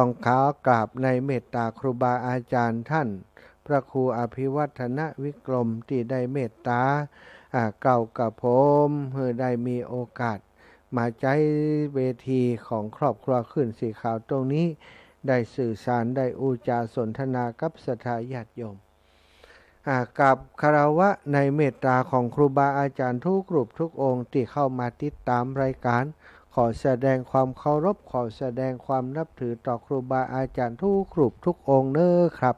ต้องขอกราบในเมตตาครูบาอาจารย์ท่านพระครูอภิวัฒนวิกรมที่ได้เมตตาเก่ากับผมเพื่อได้มีโอกาสมาใช้เวทีของครอบครัวขึ้นสีขาวตรงนี้ได้สื่อสารได้อุจาสนทนากับศรัทธาญาติโยมกับคารวะในเมตตาของครูบาอาจารย์ทุกรูปทุกองค์ที่เข้ามาติดตามรายการขอแสดงความเคารพขอแสดงความนับถือต่อครูบาอาจารย์ทุกรูปทุกองค์เน้อครับ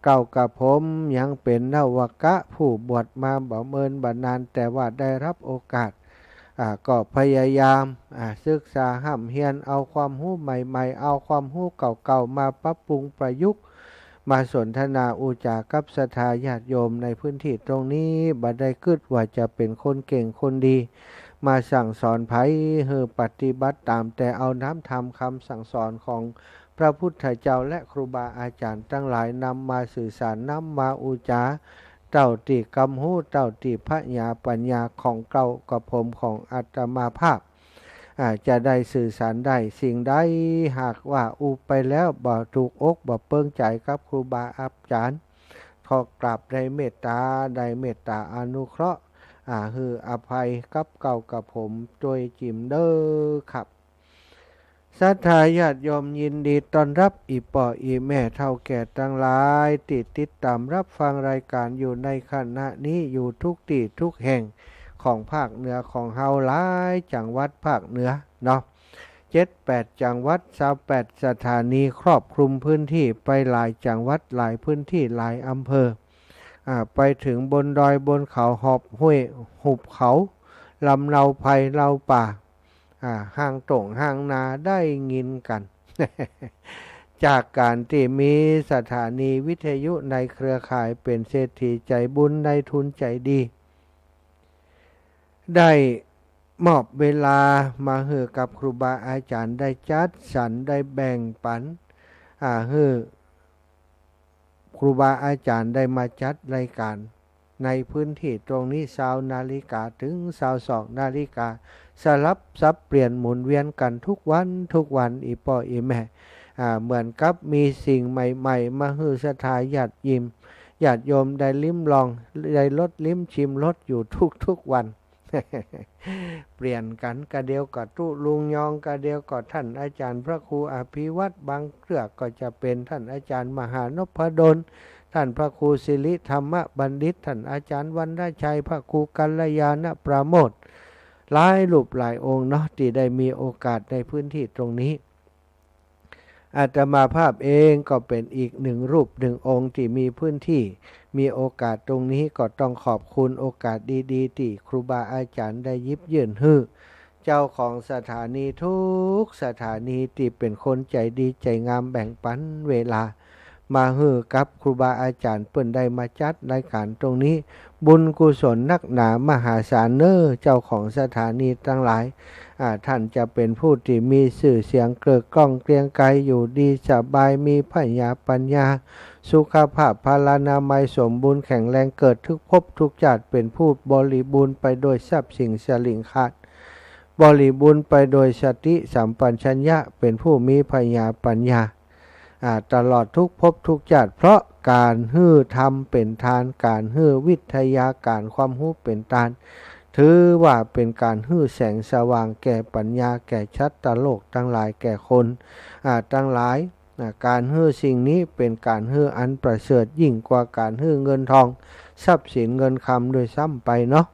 เก่ากับผมยังเป็นนวกะผู้บวชมาบ่เมินบ่นานแต่ว่าได้รับโอกาสก็พยายามศึกษาห้ำเฮียนเอาความรู้ใหม่ๆเอาความรู้เก่าๆมาปรับปรุงประยุกต์มาสนทนาอุจากับศรัทธาญาติโยมในพื้นที่ตรงนี้บ่ได้คิดว่าจะเป็นคนเก่งคนดีมาสั่งสอนไผให้ปฏิบัติตามแต่เอาน้ำธรรมคำสั่งสอนของพระพุทธเจ้าและครูบาอาจารย์ทั้งหลายนำมาสื่อสารนำมาอุจาเต้าติกำหูเต้าติพระญาปัญญาของเก่ากับผมของอาตมาภาพจะได้สื่อสารได้สิ่งใดหากว่าอุไปแล้วบ่ถูกอกบ่เปิงใจกับครูบาอาจารย์ขอกราบได้เมตตาอนุเคราะห์คืออภัยกับเก่ากับผมโดยจิมเด้อครับศรัทธาญาติโยมยินดีต้อนรับอีป่ออีแม่เท่าแก่ทั้งหลายติดตามรับฟังรายการอยู่ในขณะนี้อยู่ทุกที่ทุกแห่งของภาคเหนือของเฮาหลายจังหวัดภาคเหนือเนาะ7-8 จังหวัด28 สถานีครอบคลุมพื้นที่ไปหลายจังหวัดหลายพื้นที่หลายอำเภอไปถึงบนดอยบนเขาหอบห้วยหุบเขาลำเนาไพเล่าป่าห้างตรงห้างนาได้ยินกัน จากการที่มีสถานีวิทยุในเครือข่ายเป็นเศรษฐีใจบุญในทุนใจดีได้มอบเวลามาให้กับครูบาอาจารย์ได้จัดสรรได้แบ่งปันให้ครูบาอาจารย์ได้มาจัดรายการในพื้นที่ตรงนี้20 นาฬิกาถึง22 นาฬิกาสลับซับเปลี่ยนหมุนเวียนกันทุกวันอีป่ออีแม่เหมือนกับมีสิ่งใหม่ๆมาให้ศรัทธาญาติโยมได้ลิ้มลองได้ลดลิ้มชิมรสอยู่ทุกวัน เปลี่ยนกันกะเดียวกับตุลุงยองกะเดียวกับท่านอาจารย์พระครูอภิวัตรบางเรื่องก็จะเป็นท่านอาจารย์มหานพดลท่านพระครูศิริธรรมบัณฑิตท่านอาจารย์วรรณชัยพระครูกัลยาณประโมทหลายรูปหลายองค์เนาะที่ได้มีโอกาสในพื้นที่ตรงนี้อาตมาภาพเองก็เป็นอีกหนึ่งรูปหนึ่งองค์ที่มีพื้นที่มีโอกาสตรงนี้ก็ต้องขอบคุณโอกาสดีๆที่ครูบาอาจารย์ได้ยิบยื่นให้เจ้าของสถานีทุกสถานีที่เป็นคนใจดีใจงามแบ่งปันเวลามาให้กับครูบาอาจารย์เปิ้นได้มาจัดรายการตรงนี้บุญกุศลนักหนามหาศาลเน้อเจ้าของสถานีทั้งหลายท่านจะเป็นผู้ที่มีชื่อเสียงเกิดก้องเกรียงไกรอยู่ดีสบายมีพญาปัญญาสุขภาพพลานามัยสมบูรณ์แข็งแรงเกิดทุกภพทุกชาติเป็นผู้บริบูรณ์ไปโดยทรัพย์สิ่งสลิงขาดบริบูรณ์ไปโดยสติสัมปชัญญะเป็นผู้มีพญาปัญญาตลอดทุกภพทุกชาติเพราะการฮื้อธรรมเป็นทานการฮื้อวิทยาการความรู้เป็นทานถือว่าเป็นการฮื้อแสงสว่างแก่ปัญญาแก่ชัตตโลกทั้งหลายแก่คนทั้งหลายการฮื้อสิ่งนี้เป็นการฮื้ออันประเสริฐยิ่งกว่าการฮื้อเงินทองทรัพย์สินเงินคำโดยซ้ำไปเนาะ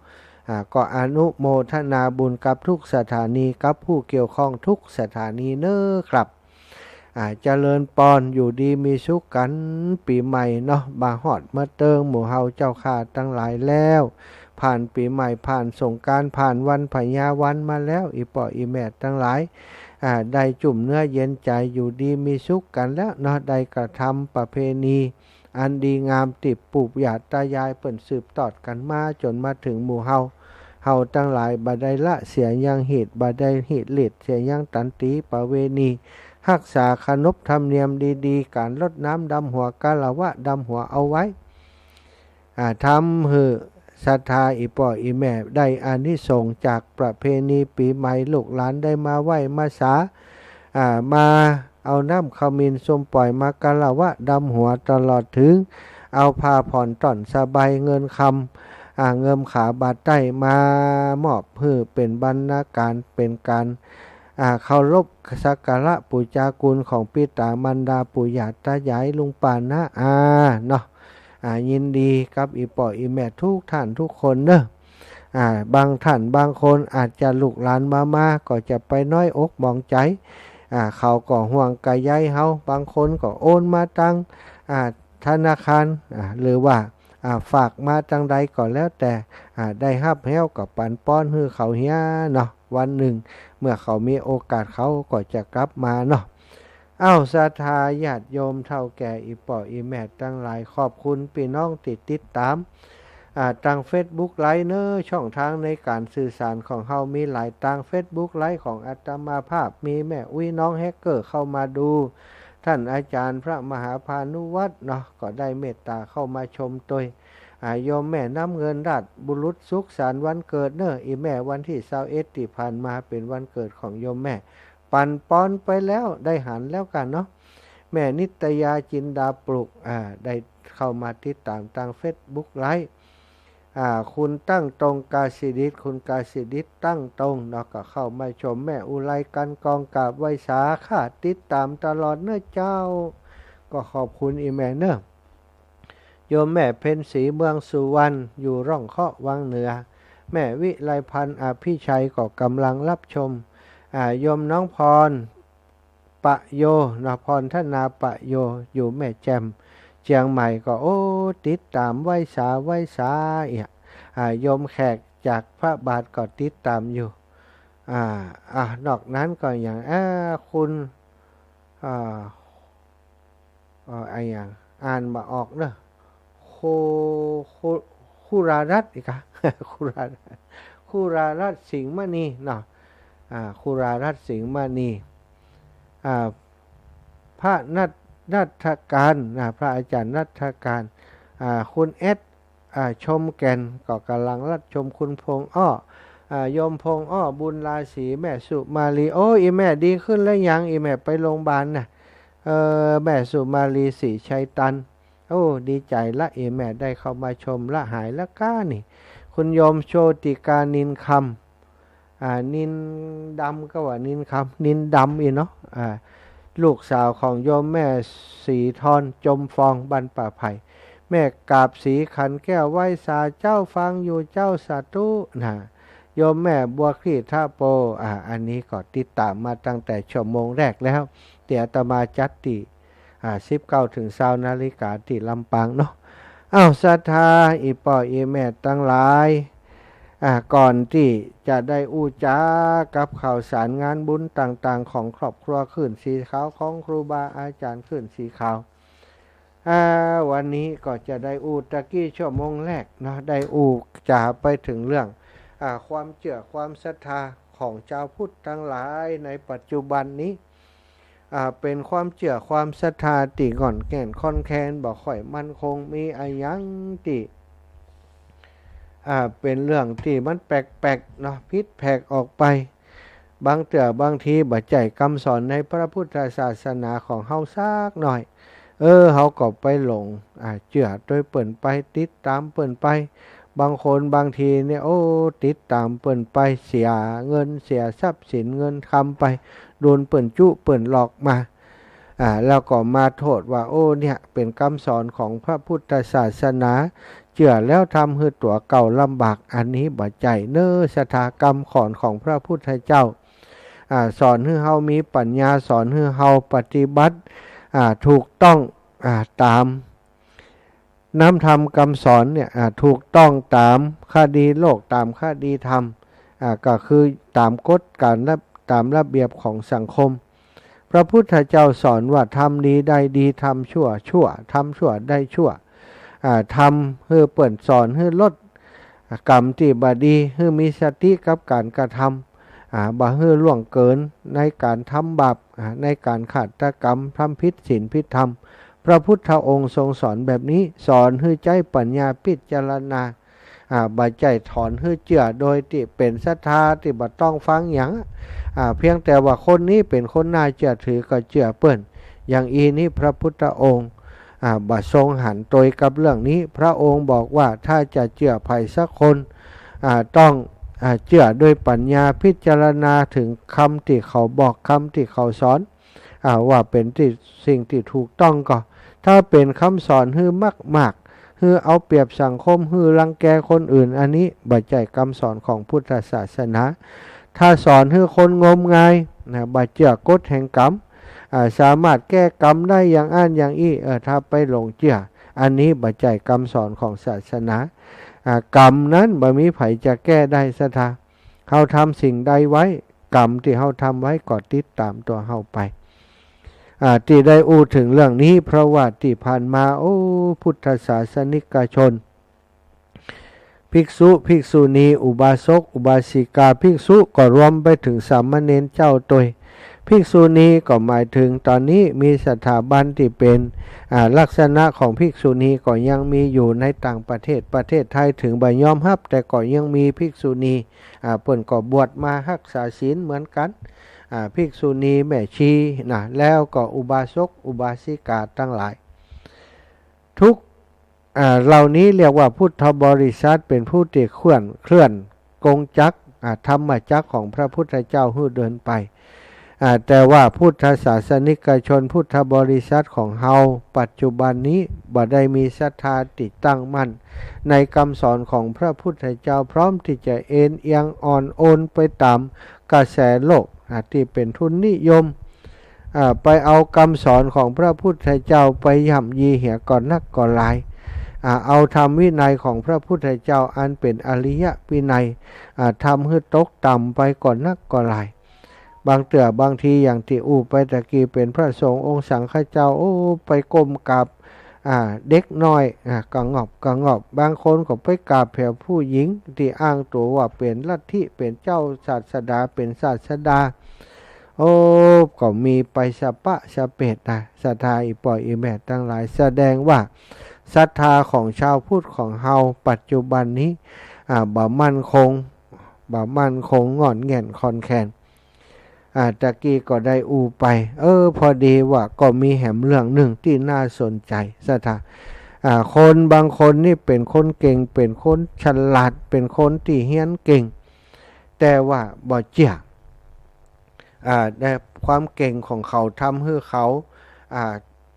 ก็อนุโมทนาบุญกับทุกสถานีกับผู้เกี่ยวข้องทุกสถานีเน้อครับเจริญปอนอยู่ดีมีสุขกันปีใหม่เนาะบาฮอดมาเติงหมู่เฮาเจ้าข้าทั้งหลายแล้วผ่านปีใหม่ผ่านสงกรานต์ผ่านวันพญาวันมาแล้วอีป่ออีแม่ทั้งหลายได้จุ่มเนื้อเย็นใจอยู่ดีมีสุขกันแล้วเนาะได้กระทำประเพณีอันดีงามติดปู่ย่าตายายเปิ่นสืบตอดกันมาจนมาถึงหมู่เฮาทั้งหลายบ่ได้ละเสียยังเหตุบ่ได้เหตุเลดเสียยังตันตีประเวณีรักษาขนบธรรมเนียมดีๆการลดน้ำดำหัวกาละวะดำหัวเอาไว้ทำให้ศรัทธาอีป่ออีแม่ได้อานิสงส์จากประเพณีปีใหม่ลูกหลานได้มาไหว้มาสามา เอาน้ำขมิ้นส้มปล่อยมากะละวะดำหัวตลอดถึงเอาผ้าผ่อนต่อนสบายเงินคำเงิมขาบาดใต้มามอบเพื่อเป็นบรรณาการเป็นการเคารพสักการะปูชาคุณของปิตามารดาปู่ย่าตายายลุงป้าน้าอาเนาะยินดีกับอีป่ออีแม่ทุกท่านทุกคนเนอะบางท่านบางคนอาจจะลูกหลานมาก็จะไปน้อยอกมองใจเขาก็ห่วงกายใยเฮาบางคนก็โอนมาตั้งธนาคารหรือว่าฝากมาจังใดก็แล้วแต่ได้ฮับแห้วกับปันป้อนฮือเขาเฮียเนาะวันหนึ่งเมื่อเขามีโอกาสเขาก็จะกลับมาเนาะศรัทธาญาติโยมเท่าแก่อีป่ออีแม่ตั้งหลายขอบคุณพี่น้องติดตามทาง Facebook ไลฟ์เนอช่องทางในการสื่อสารของเฮามีหลายทาง Facebook ไลฟ์ของอาตมาภาพมีแม่อุ้ยน้องแฮกเกอร์เข้ามาดูท่านอาจารย์พระมหาพานุวัฒน์เนาะก็ได้เมตตาเข้ามาชมตัวโยมแม่น้ำเงินราชบุรุษสุขสันต์วันเกิดเนอะอีแม่วันที่21ที่ผ่านมาเป็นวันเกิดของโยมแม่ปันปอนไปแล้วได้หันแล้วกันเนาะแม่นิตยาจินดาปลุกได้เข้ามาติดตามทาง Facebook ไลฟ์คุณตั้งตรงกาสิดิษคุณกาสิดิษตั้งตรงเนาะก็เข้ามาชมแม่อุไรกันกองกาบไวสาค่ะติดตามตลอดเนอะเจ้าก็ขอบคุณอีแม่เนอะโยมแม่เพ็ญศรีเมืองสุวรรณอยู่ร่องเคาะวังเหนือแม่วิไลพันธ์พี่ชัยก็กำลังรับชมโยมน้องพรปะโยนะพรธนาปะโยอยู่แม่แจ่มเชียงใหม่ก็ติดตามไหว้สาโยมแขกจากพระบาทก็ติดตามอยู่นอกนั้นก็อย่างคุณอย่างอ่านมาออกเนอะคูรารัตน์อีกอะคูรารัตน์สิงห์มณีเนาะคูรารัตน์สิงห์มณีพระนัทการพระอาจารย์นัทการคุณเอสชมแก่นก็กำลังรับชมคุณพงอ้อยมพงอ้อบุญราศีแม่สุมาลีอีแม่ดีขึ้นแล้วยังอีแม่ไปโรงพยาบาลนะแม่สุมาลีศรีชัยตันดีใจละอีแม่ได้เข้ามาชมละหายละก้านี่คุณโยมโชติกานินคำนินดำก็ว่านินคำนินดำอีเนาะลูกสาวของโยมแม่สีทอนจมฟองบันป่าไผ่แม่กาบสีขันแก้วไหว้สาเจ้าฟังอยู่เจ้าสาธุนะโยมแม่บัวคลีท่าโปอันนี้ก็ติดตามมาตั้งแต่ชั่วโมงแรกแล้วเดี๋ยวอาตมาจัดติ19 ถึง 20 นาฬิกาที่ลำปางเนาะศรัทธาอีป่ออีแม่ตั้งหลายก่อนที่จะได้อู้จ้ากับข่าวสารงานบุญต่างๆของครอบครัวขึ้นสีขาวของครูบาอาจารย์ขึ้นสีขาววันนี้ก็จะได้อู้ตะกี้ชั่วโมงแรกเนาะได้อู้จะไปถึงเรื่องความเชื่อความศรัทธาของชาวพุทธทั้งหลายในปัจจุบันนี้เป็นความเชื่อความศรัทธาติก่อนแก่นค่อนแคนบอกข่อยมั่นคงมีอายังติเป็นเรื่องที่มันแปลกๆเนาะพิษแผกออกไปบางทีบัดใจคำสอนในพระพุทธศาสนาของเฮาซากหน่อยเฮาก็ไปหลงเชื่อโดยเปิ่นไปติดตามเปิ่นไปบางคนบางทีเนี่ยติดตามเปิ่นไปเสียเงินเสียทรัพย์สินเงินคำไปโดนเปิ่นจุเปิ่นหลอกมาแล้วก็มาโทษว่าเนี่ยเป็นคำสอนของพระพุทธศาสนาเชื่อแล้วทำให้ตัวเก่าลำบากอันนี้บ่ใจเน้อชะตากรรมของพระพุทธเจ้าสอนให้เฮามีปัญญาสอนให้เฮาปฏิบัติถูกต้องตามน้ำธรรมคำสอนเนี่ยถูกต้องตามคดีโลกตามคดีธรรมก็คือตามกฎการตามระเบียบของสังคมพระพุทธเจ้าสอนว่าทำดีได้ดีทำชั่วทำชั่วได้ชั่วทำให้เปิ่นสอนให้ลดกรรมที่บดีให้มีสติกับการกระทำบ่ให้ล่วงเกินในการทำบาปในการฆาตกรรมทำผิดศีลผิดธรรมพระพุทธองค์ทรงสอนแบบนี้สอนให้ใจปัญญาพิจารณา บ่ใจถอนฮื้อเจือโดยที่เป็นศรัทธาที่บ่ต้องฟังหยังเพียงแต่ว่าคนนี้เป็นคนน่าเชื่อถือก็เชื่อเปิ้นอย่างอีนี้พระพุทธองค์บ่ทรงหันโดยกับเรื่องนี้พระองค์บอกว่าถ้าจะเชื่อภัยสักคนต้องเชื่อด้วยปัญญาพิจารณาถึงคำที่เขาบอกคำที่เขาสอนว่าเป็นที่สิ่งที่ถูกต้องก็ถ้าเป็นคำสอนฮื้อมากฮื้อเอาเปรียบสังคมฮื้อรังแกคนอื่นอันนี้บ่ใจคำสอนของพุทธศาสนาถ้าสอนฮื้อคนงมงายบ่เชื่อกฎแห่งกรรมสามารถแก้กรรมได้อย่างอันอย่างอี้ถ้าไปหลงเชื่ออันนี้บ่ใจคำสอนของศาสนากรรมนั้นบ่มีไผจะแก้ได้ซะทาเฮาทำสิ่งใดไว้กรรมที่เฮาทำไว้ก็ติดตามตัวเฮาไปที่ได้อู้ถึงเรื่องนี้เพราะว่าที่ผ่านมาพุทธศาสนิกชนภิกษุภิกษุณีอุบาสกอุบาสิกาภิกษุก็รวมไปถึงสามเณรเจ้าตัวภิกษุณีก็หมายถึงตอนนี้มีสถาบันที่เป็นลักษณะของภิกษุณีก็ยังมีอยู่ในต่างประเทศไทยถึงบ่ยอมรับแต่ก็ยังมีภิกษุณีเพิ่นก็บวชมารักษาศีลเหมือนกันภิกษุณีแม่ชีแล้วก็อุบาสกอุบาสิกาทั้งหลายทุกเหล่านี้เรียกว่าพุทธบริษัทเป็นผู้ที่เคลื่อนกงจักรธรรมจักรของพระพุทธเจ้าให้เดินไปแต่ว่าพุทธศาสนิกชนพุทธบริษัทของเฮาปัจจุบันนี้บ่ได้มีศรัทธาติดตั้งมั่นในคำสอนของพระพุทธเจ้าพร้อมที่จะเอ็นเอียงอ่อนโอนไปตามกระแสโลกที่เป็นทุนนิยมไปเอาคำสอนของพระพุทธเจ้าไปย่ำยีเหี่ยก่อนนักก่อนหลายเอาธรรมวินัยของพระพุทธเจ้าอันเป็นอริยวินัยทำให้ตกต่ำไปก่อนนักก่อนหลายบางเตื่อบางทีอย่างที่ไปตะกี้เป็นพระสงฆ์องค์สังฆเจ้าไปก้มกราบเด็กน้อยกะงอบบางคนก็ไปกราบแผ่ผู้หญิงที่อ้างตัวว่าเป็นลัทธิเป็นเจ้าศาสดาเป็นศาสดาก็มีไปสะปะสะเปดศรัทธาอีปล่อยอีแม่ทั้งหลายแสดงว่าศรัทธาของชาวพุทธของเฮาปัจจุบันนี้บ่มั่นคงงอนแง่นคอนแคนตะกี้ก็ได้ไปพอดีว่าก็มีแหมเรื่องหนึ่งที่น่าสนใจศรัทธาคนบางคนนี่เป็นคนเก่งเป็นคนฉลาดเป็นคนที่เฮียนเก่งแต่ว่าบ่เจียได้ความเก่งของเขาทำให้เขา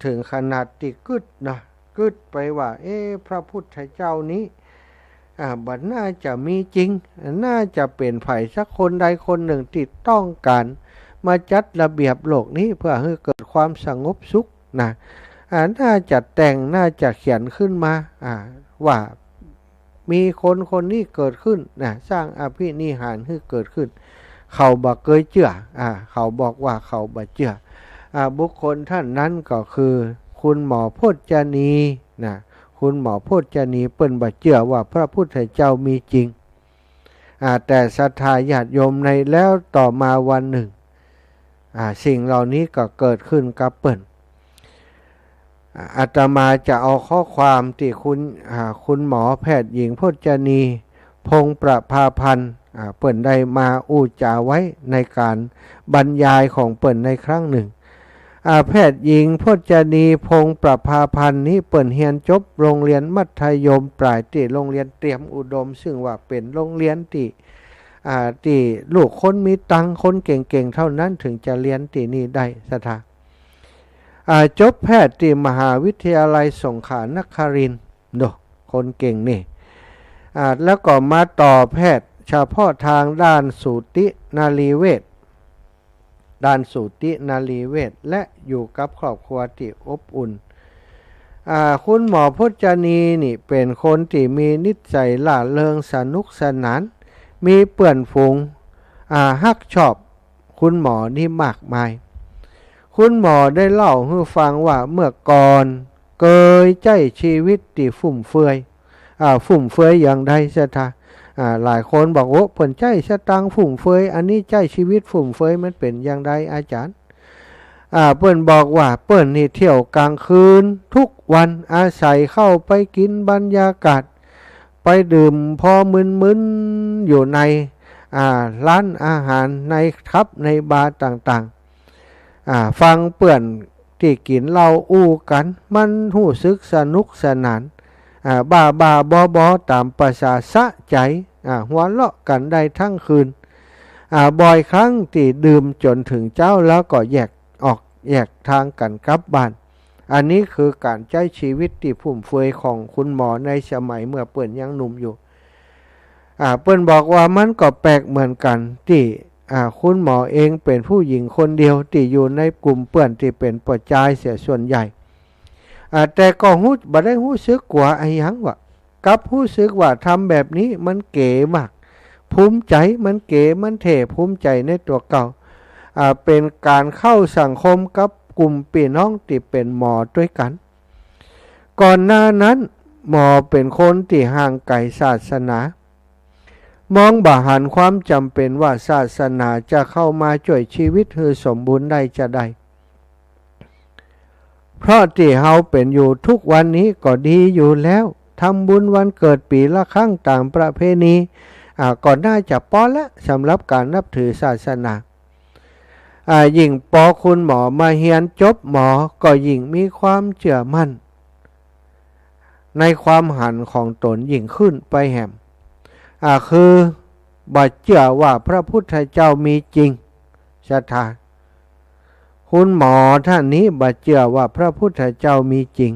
ถึงขนาดที่กึดไปว่าพระพุทธเจ้านี้บัดน่าจะมีจริงน่าจะเป็นไผสักคนใดคนหนึ่งที่ต้องการมาจัดระเบียบโลกนี้เพื่อให้เกิดความสงบสุขน่าจะแต่งน่าจะเขียนขึ้นมาว่ามีคนนี้เกิดขึ้นสร้างอภินิหารให้เกิดขึ้นเขาบ่เคยเชื่อเขาบอกว่าเขาบ่เชื่อบุคคลท่านนั้นก็คือคุณหมอพจนีคุณหมอพจนีเปิ้นบ่เชื่อว่าพระพุทธเจ้ามีจริงแต่ศรัทธาญาติโยมในแล้วต่อมาวันหนึ่งสิ่งเหล่านี้ก็เกิดขึ้นกับเปิ้นอาตมาจะเอาข้อความที่คุณหมอแพทย์หญิงพจนีพงษ์ประภาพันธ์เปิ้นได้มาอู้จาไว้ในการบรรยายของเปิ้นในครั้งหนึ่งแพทย์หญิงพจนีพงษ์ประภาพันธ์นี้เปิ้นเรียนจบโรงเรียนมัธยมปลายที่โรงเรียนเตรียมอุดมซึ่งว่าเป็นโรงเรียนที่ลูกคนมีตังคนเก่งๆเท่านั้นถึงจะเรียนที่นี่ได้สถาจบแพทย์ที่มหาวิทยาลัยสงขลานครินทร์คนเก่งนี่แล้วก็มาต่อแพทย์เฉพาะทางด้านสูตินารีเวชและอยู่กับครอบครัวที่อบอุ่นคุณหมอพจนีนี่เป็นคนที่มีนิสัยล่าเริงสนุกสนานมีเพื่อนฝูงฮักชอบคุณหมอนี่มากมายคุณหมอได้เล่าให้ฟังว่าเมื่อก่อนเคยใช้ชีวิตที่ฟุ่มเฟือยอย่างใดซะทาหลายคนบอกเพิ่นใจสตังฟุ่มเฟือยอันนี้ใจชีวิตฟุ่มเฟือยมันเป็นอย่างใดอาจารย์เปิ้นบอกว่าเปิ้นนี่เที่ยวกลางคืนทุกวันอาศัยเข้าไปกินบรรยากาศ ไปดื่มพอมึนๆอยู่ในร้านอาหารในครับในบาร์ต่างๆฟังเปื่อนที่กินเหล้าอู้กันมันรู้สึกสนุกสนานบ้าบอตามประสาสะใจหัวเราะกันได้ทั้งคืนบ่อยครั้งที่ดื่มจนถึงเจ้าแล้วก็แยกทางกันกลับบ้านอันนี้คือการใช้ชีวิตที่ฟุ่มเฟือยของคุณหมอในสมัยเมื่อเปิ้นยังหนุ่มอยู่เปิ้นบอกว่ามันก็แปลกเหมือนกันที่คุณหมอเองเป็นผู้หญิงคนเดียวที่อยู่ในกลุ่มเปื่อนที่เป็นประจายเสียส่วนใหญ่แต่ก็บ่ได้รู้สึกกว่าไอ้ยังวะกับรู้สึกว่าทำแบบนี้มันเก๋มากภูมิใจมันเก๋มันเท่ภูมิใจในตัวเก่าเป็นการเข้าสังคมกับกลุ่มพี่น้องที่เป็นหมอด้วยกันก่อนหน้านั้นหมอเป็นคนที่ห่างไกลศาสนามองบ่หันความจำเป็นว่าศาสนาจะเข้ามาช่วยชีวิตให้สมบูรณ์ได้จะได้เพราะที่เฮาเป็นอยู่ทุกวันนี้ก็ดีอยู่แล้วทำบุญวันเกิดปีละครั้งตามประเพณีก่อนหน้าจะพอแล้วสำหรับการนับถือศาสนายิ่งพอคุณหมอมาเรียนจบหมอก็ยิ่งมีความเชื่อมั่นในความหันของตนยิ่งขึ้นไปแหมคือบ่เชื่อว่าพระพุทธเจ้ามีจริงศรัทธาคุณหมอท่านนี้บ่เชื่อว่าพระพุทธเจ้ามีจริง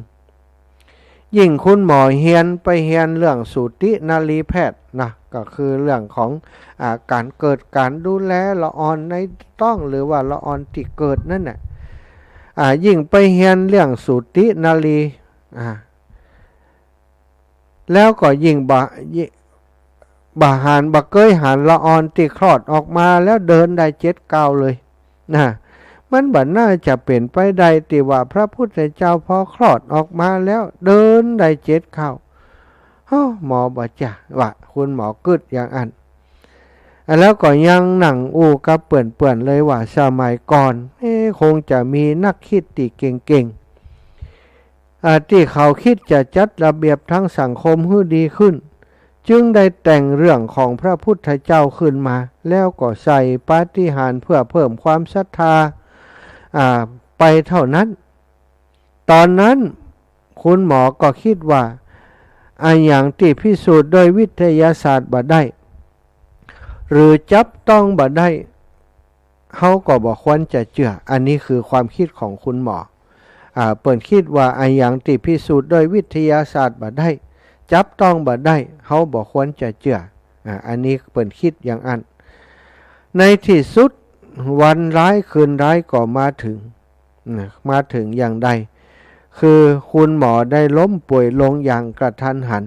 ยิ่งคุณหมอเรียนเรื่องสูตินรีแพทย์นะก็คือเรื่องของการเกิดการดูแลละออนในต้องหรือว่าละออนที่เกิดนั่นน่ะยิ่งไปเรียนเรื่องสูตินรีแล้วก็ยิ่งบ่เคยหันละออนที่คลอดออกมาแล้วเดินได้7-9เลยนะมันบ่น่าจะเป็นไปได้ที่ว่าพระพุทธเจ้าพอคลอดออกมาแล้วเดินได้7-9หมอบ่จ้ะว่าคุณหมอกึดอย่างอันแล้วก็ยังหนังอู้กับเปื่อนเลยว่าสมัยก่อนคงจะมีนักคิดที่เก่งๆที่เขาคิดจะจัดระเบียบทั้งสังคมให้ดีขึ้นจึงได้แต่งเรื่องของพระพุทธเจ้าขึ้นมาแล้วก็ใส่ปาฏิหาริย์เพื่อเพิ่มความศรัทธาไปเท่านั้นตอนนั้นคุณหมอก็คิดว่าอย่างที่พิสูจน์โดยวิทยาศาสตร์บ่ได้หรือจับต้องบ่ได้เขาก็บ่ควรจะเชื่ออันนี้คือความคิดของคุณหมอเปิ่นคิดว่าอย่างที่พิสูจน์โดยวิทยาศาสตร์บ่ได้จับต้องบ่ได้เขาบ่ควรจะเชื่ออันนี้เปิ่นคิดอย่างอันในที่สุดวันร้ายคืนร้ายก็มาถึงอย่างใดคือคุณหมอได้ล้มป่วยลงอย่างกระทันหัน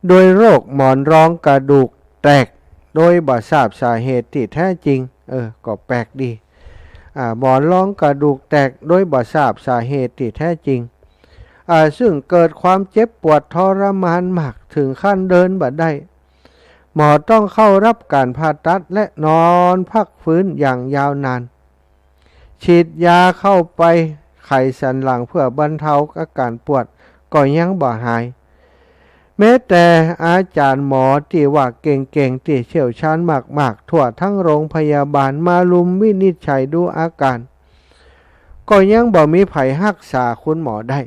โดยโรคหมอนรองกระดูกแตกโดยบ่ทราบสาเหตุที่แท้จริงก็แปลกดีหมอนรองกระดูกแตกโดยบ่ทราบสาเหตุที่แท้จริงซึ่งเกิดความเจ็บปวดทรมานมากถึงขั้นเดินบ่ได้หมอต้องเข้ารับการผ่าตัดและนอนพักฟื้นอย่างยาวนานฉีดยาเข้าไปไขสันหลังเพื่อบรรเทาอาการปวดก็ยังบ่หายแม้แต่อาจารย์หมอที่ว่าเก่งๆที่เชี่ยวชาญมากๆทั่วทั้งโรงพยาบาลมาลุมวินิจฉัยดูอาการก็ยังบ่มีไผรักษาคุณหมอได้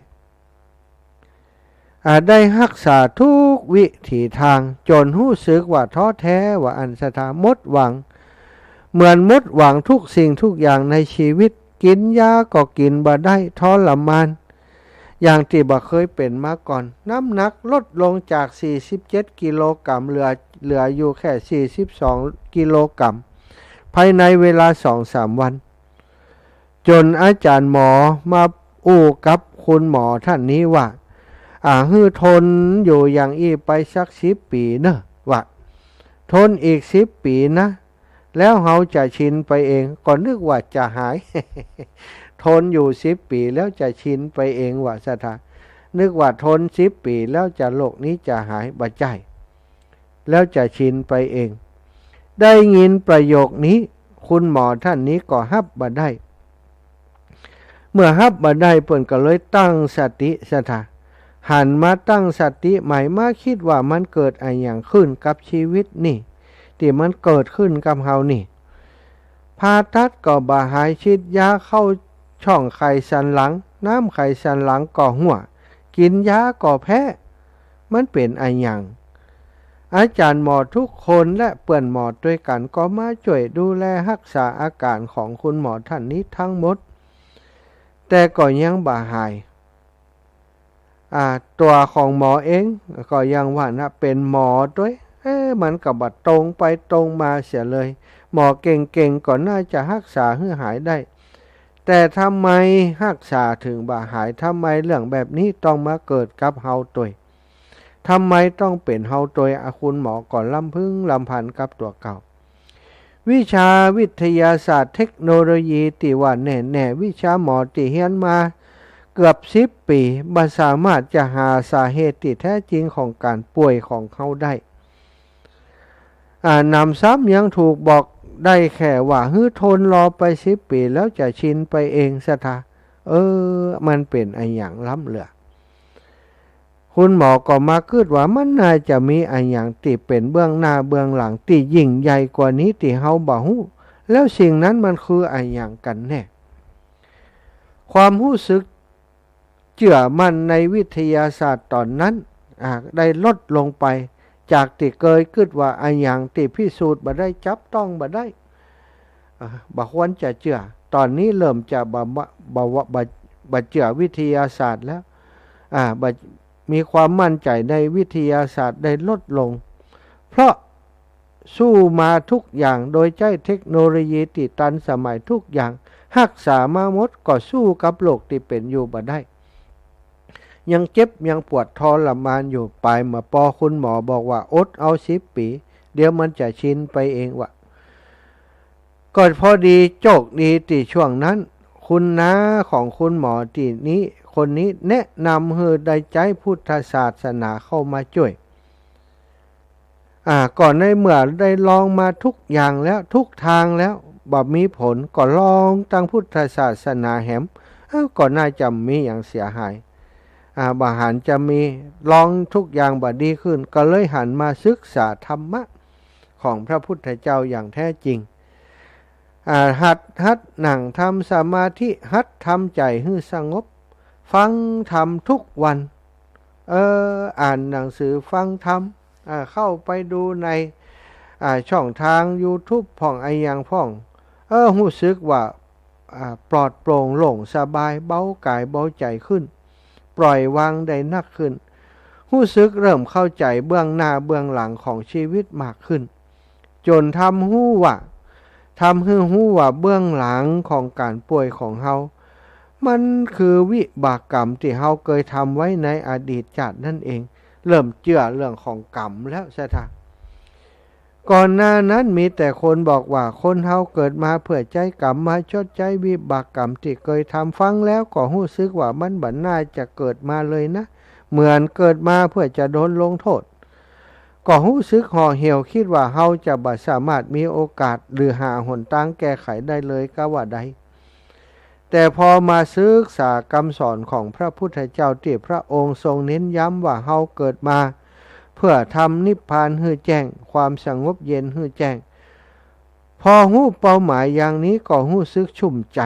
ได้รักษาทุกวิถีทางจนรู้สึกว่าท้อแท้ว่าอันสถาหมดหวังเหมือนหมดหวังทุกสิ่งทุกอย่างในชีวิตกินยาก็กินบ่ได้ทรมานอย่างที่บ่เคยเป็นมาก่อนน้ำหนักลดลงจาก47กิโลกรัมเหลืออยู่แค่42กิโลกรัมภายในเวลา 2-3 วันจนอาจารย์หมอมาอู้กับคุณหมอท่านนี้ว่าฮือทนอยู่อย่างอีไปสัก10 ปีเนอะว่าทนอีก10 ปีนะแล้วเฮาจะชินไปเองก็นึกว่าจะหาย ทนอยู่10 ปีแล้วจะชินไปเองว่าสถานึกว่าทน10 ปีแล้วจะโรคนี้จะหายบ่ใช่แล้วจะชินไปเองได้ยินประโยคนี้คุณหมอท่านนี้ก็ฮับบ่ได้เมื่อฮับบ่ได้เพิ่นก็เลยตั้งสติสถา หันมาตั้งสติใหม่มาคิดว่ามันเกิดอะไรอย่างขึ้นกับชีวิตนี่ที่มันเกิดขึ้นกับเฮานี่ผ่าตัดก็บ่หายฉีดยาเข้าช่องไขสันหลังน้ำไขสันหลังก็หัวกินยาก็แพ้มันเป็นอะไรอย่างอาจารย์หมอทุกคนและเปื่อนหมอด้วยกันก็มาช่วยดูแลรักษาอาการของคุณหมอท่านนี้ทั้งหมดแต่ก็ยังบ่หายตัวของหมอเองก็ยังว่านะเป็นหมอด้วยมันก็บ่ตรงไปตรงมาเสียเลยหมอเก่งๆก็น่าจะรักษาให้หายได้แต่ทำไมรักษาถึงบ่หายทำไมเรื่องแบบนี้ต้องมาเกิดกับเฮาตัวทำไมต้องเป็นเฮาตัวคุณหมอก่อนลำพึงลำพันกับตัวเก่าวิชาวิทยาศาสตร์เทคโนโลยีที่ว่าแน่ๆวิชาหมอที่เรียนมาเกือบ10 ปีบ่สามารถจะหาสาเหตุที่แท้จริงของการป่วยของเขาได้นำซ้ำยังถูกบอกได้แค่ว่าทนรอไป10 ปีแล้วจะชินไปเองซะท่ามันเป็นไอ้อย่างล้ำเหลือคุณหมอก็มาคิดว่ามันน่าจะมีไอ้อย่างที่เป็นเบื้องหน้าเบื้องหลังที่ยิ่งใหญ่กว่านี้ที่เฮาบ่ฮู้แล้วสิ่งนั้นมันคือไอ้อย่างกันแน่ความรู้สึกเชื่อมั่นในวิทยาศาสตร์ตอนนั้นได้ลดลงไปจากที่เคยคิดว่าไอ้อย่างที่พิสูจน์บ่ได้จับต้องบ่ได้บ่ควรจะเชื่อตอนนี้เริ่มจะบ่เชื่อวิทยาศาสตร์แล้วมีความมั่นใจในวิทยาศาสตร์ได้ลดลงเพราะสู้มาทุกอย่างโดยใช้เทคโนโลยีที่ทันสมัยทุกอย่างรักษามาหมดก็สู้กับโรคที่เป็นอยู่บ่ได้ยังเจ็บยังปวดทรมานอยู่ไปมาพอคุณหมอบอกว่าอดเอา10 ปีเดี๋ยวมันจะชินไปเองวะก็พอดีโชคดีที่ช่วงนั้นคุณน้าของคุณหมอที่นี้คนนี้แนะนำให้ได้ใจพุทธศาสนาเข้ามาช่วยก่อนในเมื่อได้ลองมาทุกอย่างแล้วทุกทางแล้วบ่มีผลก็ลองตั้งพุทธศาสนาแหมก็น่าจะมีอย่างเสียหายบ่หันจะมีลองทุกอย่างบ่ดีขึ้นก็เลยหันมาศึกษาธรรมะของพระพุทธเจ้าอย่างแท้จริงหัดนั่งทำสมาธิหัดทำใจให้สงบฟังธรรมทุกวันอ่านหนังสือฟังธรรมเข้าไปดูในช่องทาง YouTube พ่องไอยังพ่องรู้สึกว่าปลอดโปร่งโล่งสบายเบากายเบาใจขึ้นปล่อยวางได้นักขึ้นรู้สึกเริ่มเข้าใจเบื้องหน้าเบื้องหลังของชีวิตมากขึ้นจนทำให้รู้ว่าเบื้องหลังของการป่วยของเฮามันคือวิบากกรรมที่เฮาเคยทำไว้ในอดีตชาตินั่นเองเริ่มเชื่อเรื่องของกรรมแล้วใช่ไหมก่อนหน้านั้นมีแต่คนบอกว่าคนเฮาเกิดมาเพื่อใจกรรมมาชดใช้วิบากกรรมที่เคยทำฟังแล้วก็รู้สึกว่ามันบัดน่าจะเกิดมาเลยนะเหมือนเกิดมาเพื่อจะโดนลงโทษก็รู้สึกห่อเหี่ยวคิดว่าเฮาจะบ่สามารถมีโอกาสหรือหาหนทางแก้ไขได้เลยก็ว่าได้แต่พอมาศึกษาคำสอนของพระพุทธเจ้าที่พระองค์ทรงเน้นย้ำว่าเฮาเกิดมาเพื่อทำนิพพานให้แจ้งความสงบเย็นให้แจ้งพอหู้เป้าหมายอย่างนี้ก็รู้สึกชุ่มใจ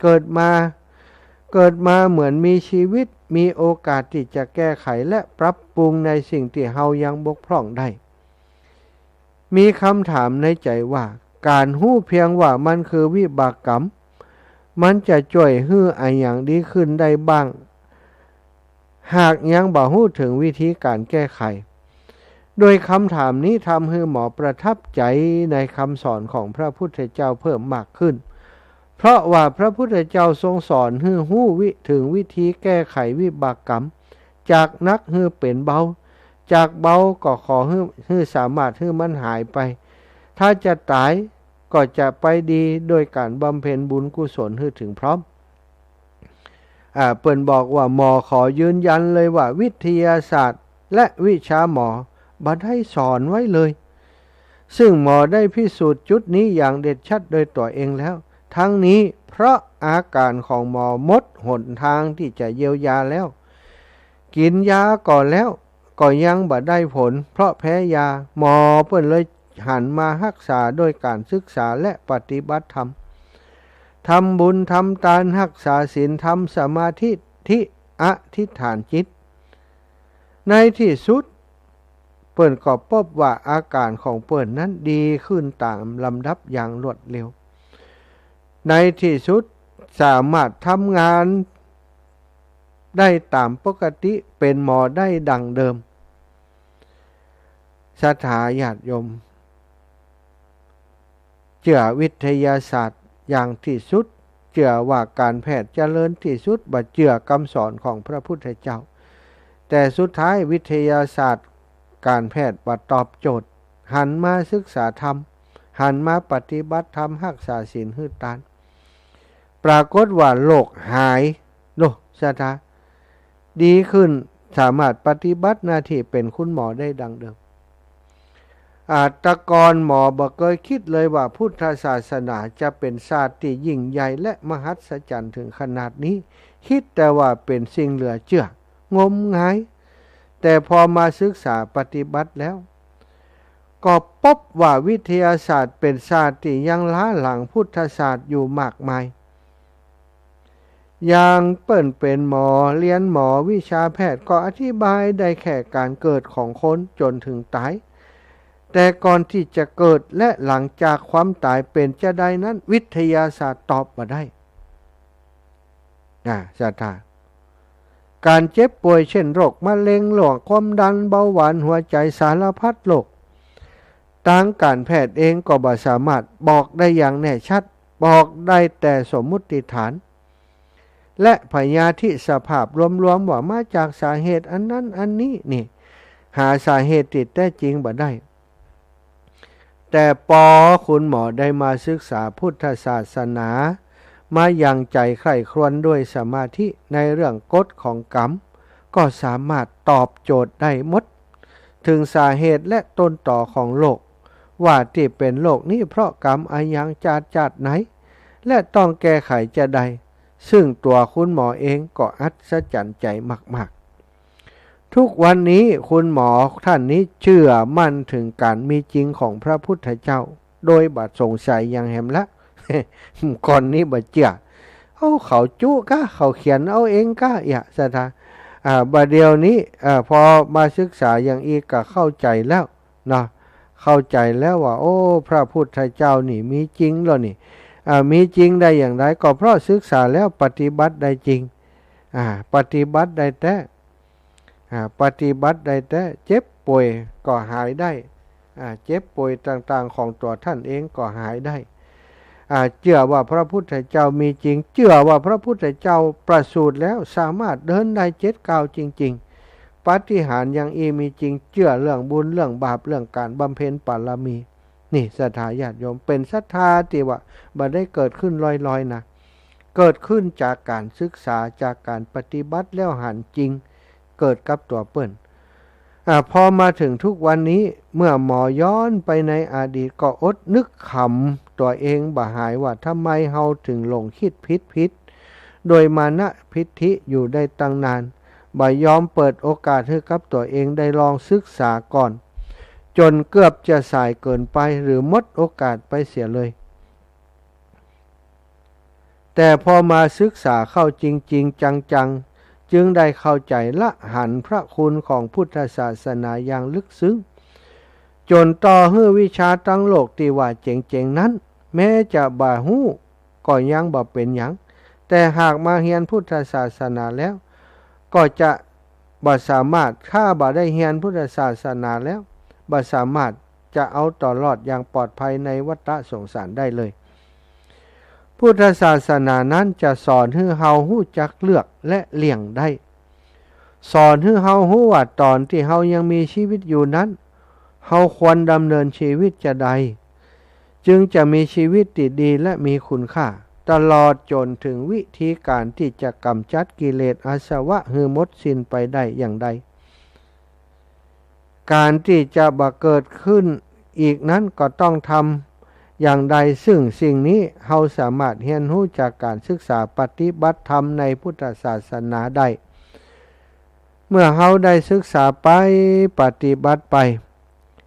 เกิดมาเหมือนมีชีวิตมีโอกาสที่จะแก้ไขและปรับปรุงในสิ่งที่เฮายังบกพร่องได้มีคำถามในใจว่าการหู้เพียงว่ามันคือวิบากกรรมมันจะช่วยให้อะไรอย่างดีขึ้นได้บ้างหากยังบ่ฮู้ถึงวิธีการแก้ไขโดยคำถามนี้ทำให้หมอประทับใจในคำสอนของพระพุทธเจ้าเพิ่มมากขึ้นเพราะว่าพระพุทธเจ้าทรงสอนให้ฮู้ถึงวิธีแก้ไขวิบากกรรมจากนักให้เป็นเบาจากเบาก็ขอให้สามารถให้มันหายไปถ้าจะตายก็จะไปดีโดยการบำเพ็ญบุญกุศลให้ถึงพร้อมเปิ้นบอกว่าหมอขอยืนยันเลยว่าวิทยาศาสตร์และวิชาหมอบ่ได้สอนไว้เลยซึ่งหมอได้พิสูจน์จุดนี้อย่างเด็ดชัดโดยตัวเองแล้วทั้งนี้เพราะอาการของหมอหมดหนทางที่จะเยียวยาแล้ว กินยาก่อนแล้วก็ยังบ่ได้ผลเพราะแพ้ยาหมอเพิ่นเลยหันมารักษาโดยการศึกษาและปฏิบัติธรรมทำบุญทำทานรักษาศีลทำสมาธิที่อธิษฐานจิตในที่สุดเปิ้นก็พบว่าอาการของเปิ้นนั้นดีขึ้นตามลำดับอย่างรวดเร็วในที่สุดสามารถทำงานได้ตามปกติเป็นหมอได้ดังเดิมศรัทธาญาติโยมเชื่อวิทยาศาสตร์อย่างที่สุดเชื่อว่าการแพทย์เจริญที่สุดบ่เชื่อคำสอนของพระพุทธเจ้าแต่สุดท้ายวิทยาศาสตร์การแพทย์บ่ตอบโจทย์หันมาศึกษาธรรมหันมาปฏิบัติธรรมรักษาศีลให้ทานปรากฏว่าโรคหายศรัทธาดีขึ้นสามารถปฏิบัติหน้าที่เป็นคุณหมอได้ดังเดิมแตะกอนหมอบ่เคยคิดเลยว่าพุทธศาสนาจะเป็นศาสตร์ที่ยิ่งใหญ่และมหัศจรรย์ถึงขนาดนี้คิดแต่ว่าเป็นสิ่งเหลือเชื่องมงายแต่พอมาศึกษาปฏิบัติแล้วก็พบว่าวิทยาศาสตร์เป็นศาสตร์ที่ยังล้าหลังพุทธศาสตร์อยู่มากมายอย่างเปิ้นเป็นหมอเรียนหมอวิชาแพทย์ก็อธิบายได้แค่การเกิดของคนจนถึงตายแต่ก่อนที่จะเกิดและหลังจากความตายเป็นจะได้นั้นวิทยาศาสตร์ตอบมาได้ศรัทธาการเจ็บป่วยเช่นโรคมะเร็งโรคความดันเบาหวานหัวใจสารพัดโรคทางการแพทย์เองก็บ่สามารถบอกได้อย่างแน่ชัดบอกได้แต่สมมุติฐานและพยาธิสภาพรวมๆว่ามาจากสาเหตุอันนั้นอันนี้นี่หาสาเหตุที่แท้จริงบ่ได้แต่คุณหมอได้มาศึกษาพุทธศาสนามายังใจใคร่ครวญด้วยสมาธิในเรื่องกฎของกรรมก็สามารถตอบโจทย์ได้หมดถึงสาเหตุและต้นต่อของโลกว่าที่เป็นโลกนี้เพราะกรรมอายังจากไหนและต้องแก้ไขจะใดซึ่งตัวคุณหมอเองก็อัศจรรย์ใจมากๆทุกวันนี้คุณหมอท่านนี้เชื่อมั่นถึงการมีจริงของพระพุทธเจ้าโดยบัดสงสัยอย่างแหมละ ก่อนนี้บัดเจือเขาจุกะเขาเขียนเอาเองกะศรัทธาบัดเดียวนี้พอมาศึกษาอย่างอีกก็เข้าใจแล้วนะเข้าใจแล้วว่าพระพุทธเจ้านี่มีจริงแล้วนี่มีจริงได้อย่างไรก็เพราะศึกษาแล้วปฏิบัติได้จริงปฏิบัติได้แต่ปฏิบัติได้แต่เจ็บป่วยก็หายได้เจ็บป่วยต่างๆของตัวท่านเองก็หายได้เชื่อว่าพระพุทธเจ้ามีจริงเชื่อว่าพระพุทธเจ้าประสูติแล้วสามารถเดินได้7 ก้าวจริงๆปาฏิหาริย์อย่างมีจริงเชื่อเรื่องบุญเรื่องบาปเรื่องการบำเพ็ญบารมีนี่ศรัทธาญาติโยมเป็นศรัทธาที่ว่าบ่ได้เกิดขึ้นลอยๆนะเกิดขึ้นจากการศึกษาจากการปฏิบัติแล้วหันจริงเกิดกับตัวเปิ้นพอมาถึงทุกวันนี้เมื่อหมอย้อนไปในอดีตก็อดนึกขำตัวเองบ่หายว่าทำไมเฮาถึงหลงคิดผิดโดยมานะพิธิอยู่ได้ตั้งนานบ่ยอมเปิดโอกาสให้กับตัวเองได้ลองศึกษาก่อนจนเกือบจะสายเกินไปหรือหมดโอกาสไปเสียเลยแต่พอมาศึกษาเข้าจริงๆจังๆจึงได้เข้าใจละหันพระคุณของพุทธศาสนาอย่างลึกซึ้งจนต่อให้วิชาทั้งโลกที่ว่าเจ๋งๆนั้นแม้จะบ่ฮู้ก็ยังบ่เป็นหยังแต่หากมาเรียนพุทธศาสนาแล้วก็จะบ่สามารถถ้าบ่ได้เรียนพุทธศาสนาแล้วบ่สามารถจะเอาต่อรอดอย่างปลอดภัยในวัฏสงสารได้เลยพุทธศาสนานั้นจะสอนให้เฮาฮู้จักเลือกและเลี่ยงได้สอนให้เฮาฮู้ว่าตอนที่เฮายังมีชีวิตอยู่นั้นเฮาควรดำเนินชีวิตจะใดจึงจะมีชีวิตที่ดีและมีคุณค่าตลอดจนถึงวิธีการที่จะกำจัดกิเลสอาสวะให้หมดสิ้นไปได้อย่างใดการที่จะบ่เกิดขึ้นอีกนั้นก็ต้องทำอย่างใดซึ่งสิ่งนี้เฮาสามารถเรียนรู้จากการศึกษาปฏิบัติธรรมในพุทธศาสนาได้ มื่อเฮาได้ศึกษาไปปฏิบัติไป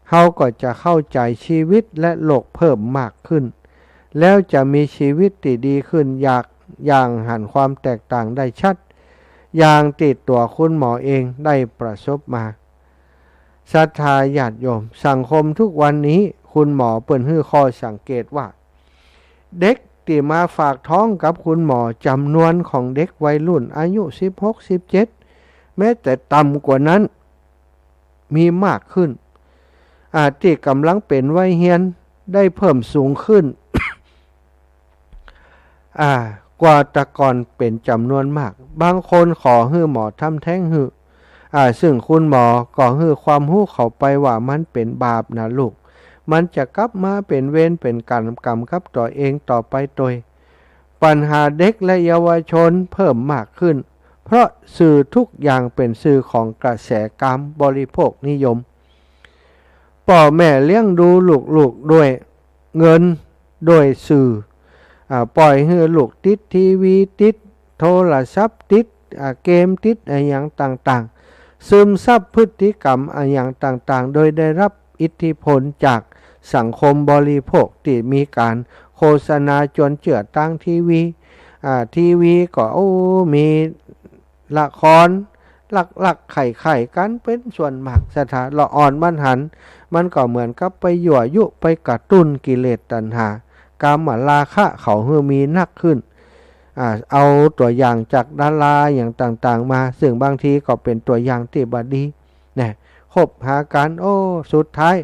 เฮาก็จะเข้าใจชีวิตและโลกเพิ่มมากขึ้นแล้วจะมีชีวิตที่ดีขึ้นอย่างหันความแตกต่างได้ชัดอย่างติดตัวคุณหมอเองได้ประสบมาศรัทธาญาติโยมสังคมทุกวันนี้คุณหมอเปิ้นให้ข้อสังเกตว่าเด็กที่มาฝากท้องกับคุณหมอจำนวนของเด็กวัยรุ่นอายุ16-17แม้แต่ต่ำกว่านั้นมีมากขึ้นที่กำลังเป็นวัยเรียนได้เพิ่มสูงขึ้น กว่าแต่ก่อนเป็นจำนวนมากบางคนขอให้หมอทำแท้งให้ซึ่งคุณหมอก็ให้ความรู้เข้าไปว่ามันเป็นบาปนะลูกมันจะกลับมาเป็นเวรเป็นกรรมกับตัวเองต่อไปโดยปัญหาเด็กและเยาวชนเพิ่มมากขึ้นเพราะสื่อทุกอย่างเป็นสื่อของกระแสกามบริโภคนิยมพ่อแม่เลี้ยงดูลูกๆด้วยเงินด้วยสื่อปล่อยให้ลูกติดทีวีติดโทรศัพท์ติดเกมติดอะไรอย่างต่างๆซึมซับพฤติกรรมอะไรอย่างต่างๆโดยได้รับอิทธิพลจากสังคมบริโภคที่มีการโฆษณาจนเจือตั้งทีวีก็มีละครลักไข่กันเป็นส่วนมากสถานละอ่อนมันหันมันก็เหมือนกับไปยั่วยุไปกระตุ้นกิเลสตัณหากามราคะเขามีนักขึ้นเอาตัวอย่างจากดาราอย่างต่างๆมาซึ่งบางทีก็เป็นตัวอย่างที่บดีเนี่ยคบหากันสุดท้าย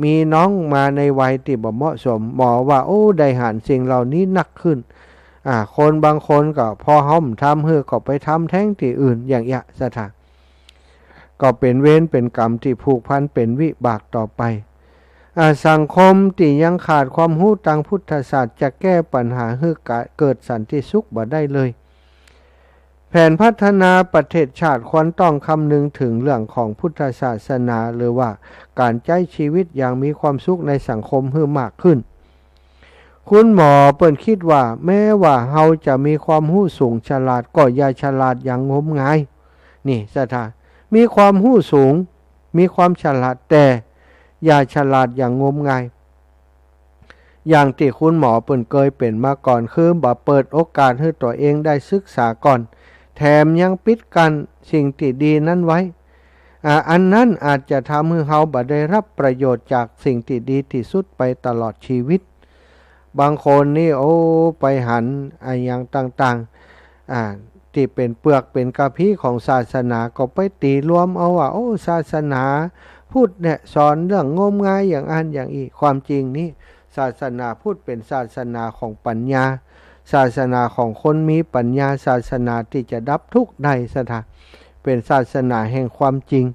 มีน้องมาในวัยที่บ่เหมาะสมหมอว่าได้หันสิ่งเหล่านี้นักขึ้นคนบางคนก็พอห้อมทำก็ไปทำแท้งที่อื่นอย่างเงี้ยสถานก็เป็นเวรเป็นกรรมที่ผูกพันเป็นวิบากต่อไปสังคมที่ยังขาดความรู้ทางพุทธศาสตร์จะแก้ปัญหาให้เกิดสันติสุขบ่ได้เลยแผนพัฒนาประเทศชาติควรต้องคำนึงถึงเรื่องของพุทธศาสนาหรือว่าการใช้ชีวิตอย่างมีความสุขในสังคมให้มากขึ้นคุณหมอเปิ่นคิดว่าแม้ว่าเฮาจะมีความรู้สูงฉลาดก็อย่าฉลาดอย่างงมงายนี่สถานมีความรู้สูงมีความฉลาดแต่อย่าฉลาดอย่างงมงายอย่างที่คุณหมอเปิ่นเคยเป็นมาก่อนคือบ่เปิดโอกาสให้ตัวเองได้ศึกษาก่อนแถมยังปิดกั้นสิ่งที่ดีนั้นไว้อันนั้นอาจจะทำให้เฮาบ่ได้รับประโยชน์จากสิ่งที่ดีที่สุดไปตลอดชีวิตบางคนนี่ไปหันอย่างต่างๆที่เป็นเปลือกเป็นกะพีของศาสนาก็ไปตีรวมเอาว่าศาสนาพูดเนี่ยสอนเรื่องงมงายอย่างอันอย่างอีกความจริงนี่ศาสนาพูดเป็นศาสนาของปัญญาศาสนาของคนมีปัญญาศาสนาที่จะดับทุกข์ได้สถานเป็นศาสนาแห่งความจริง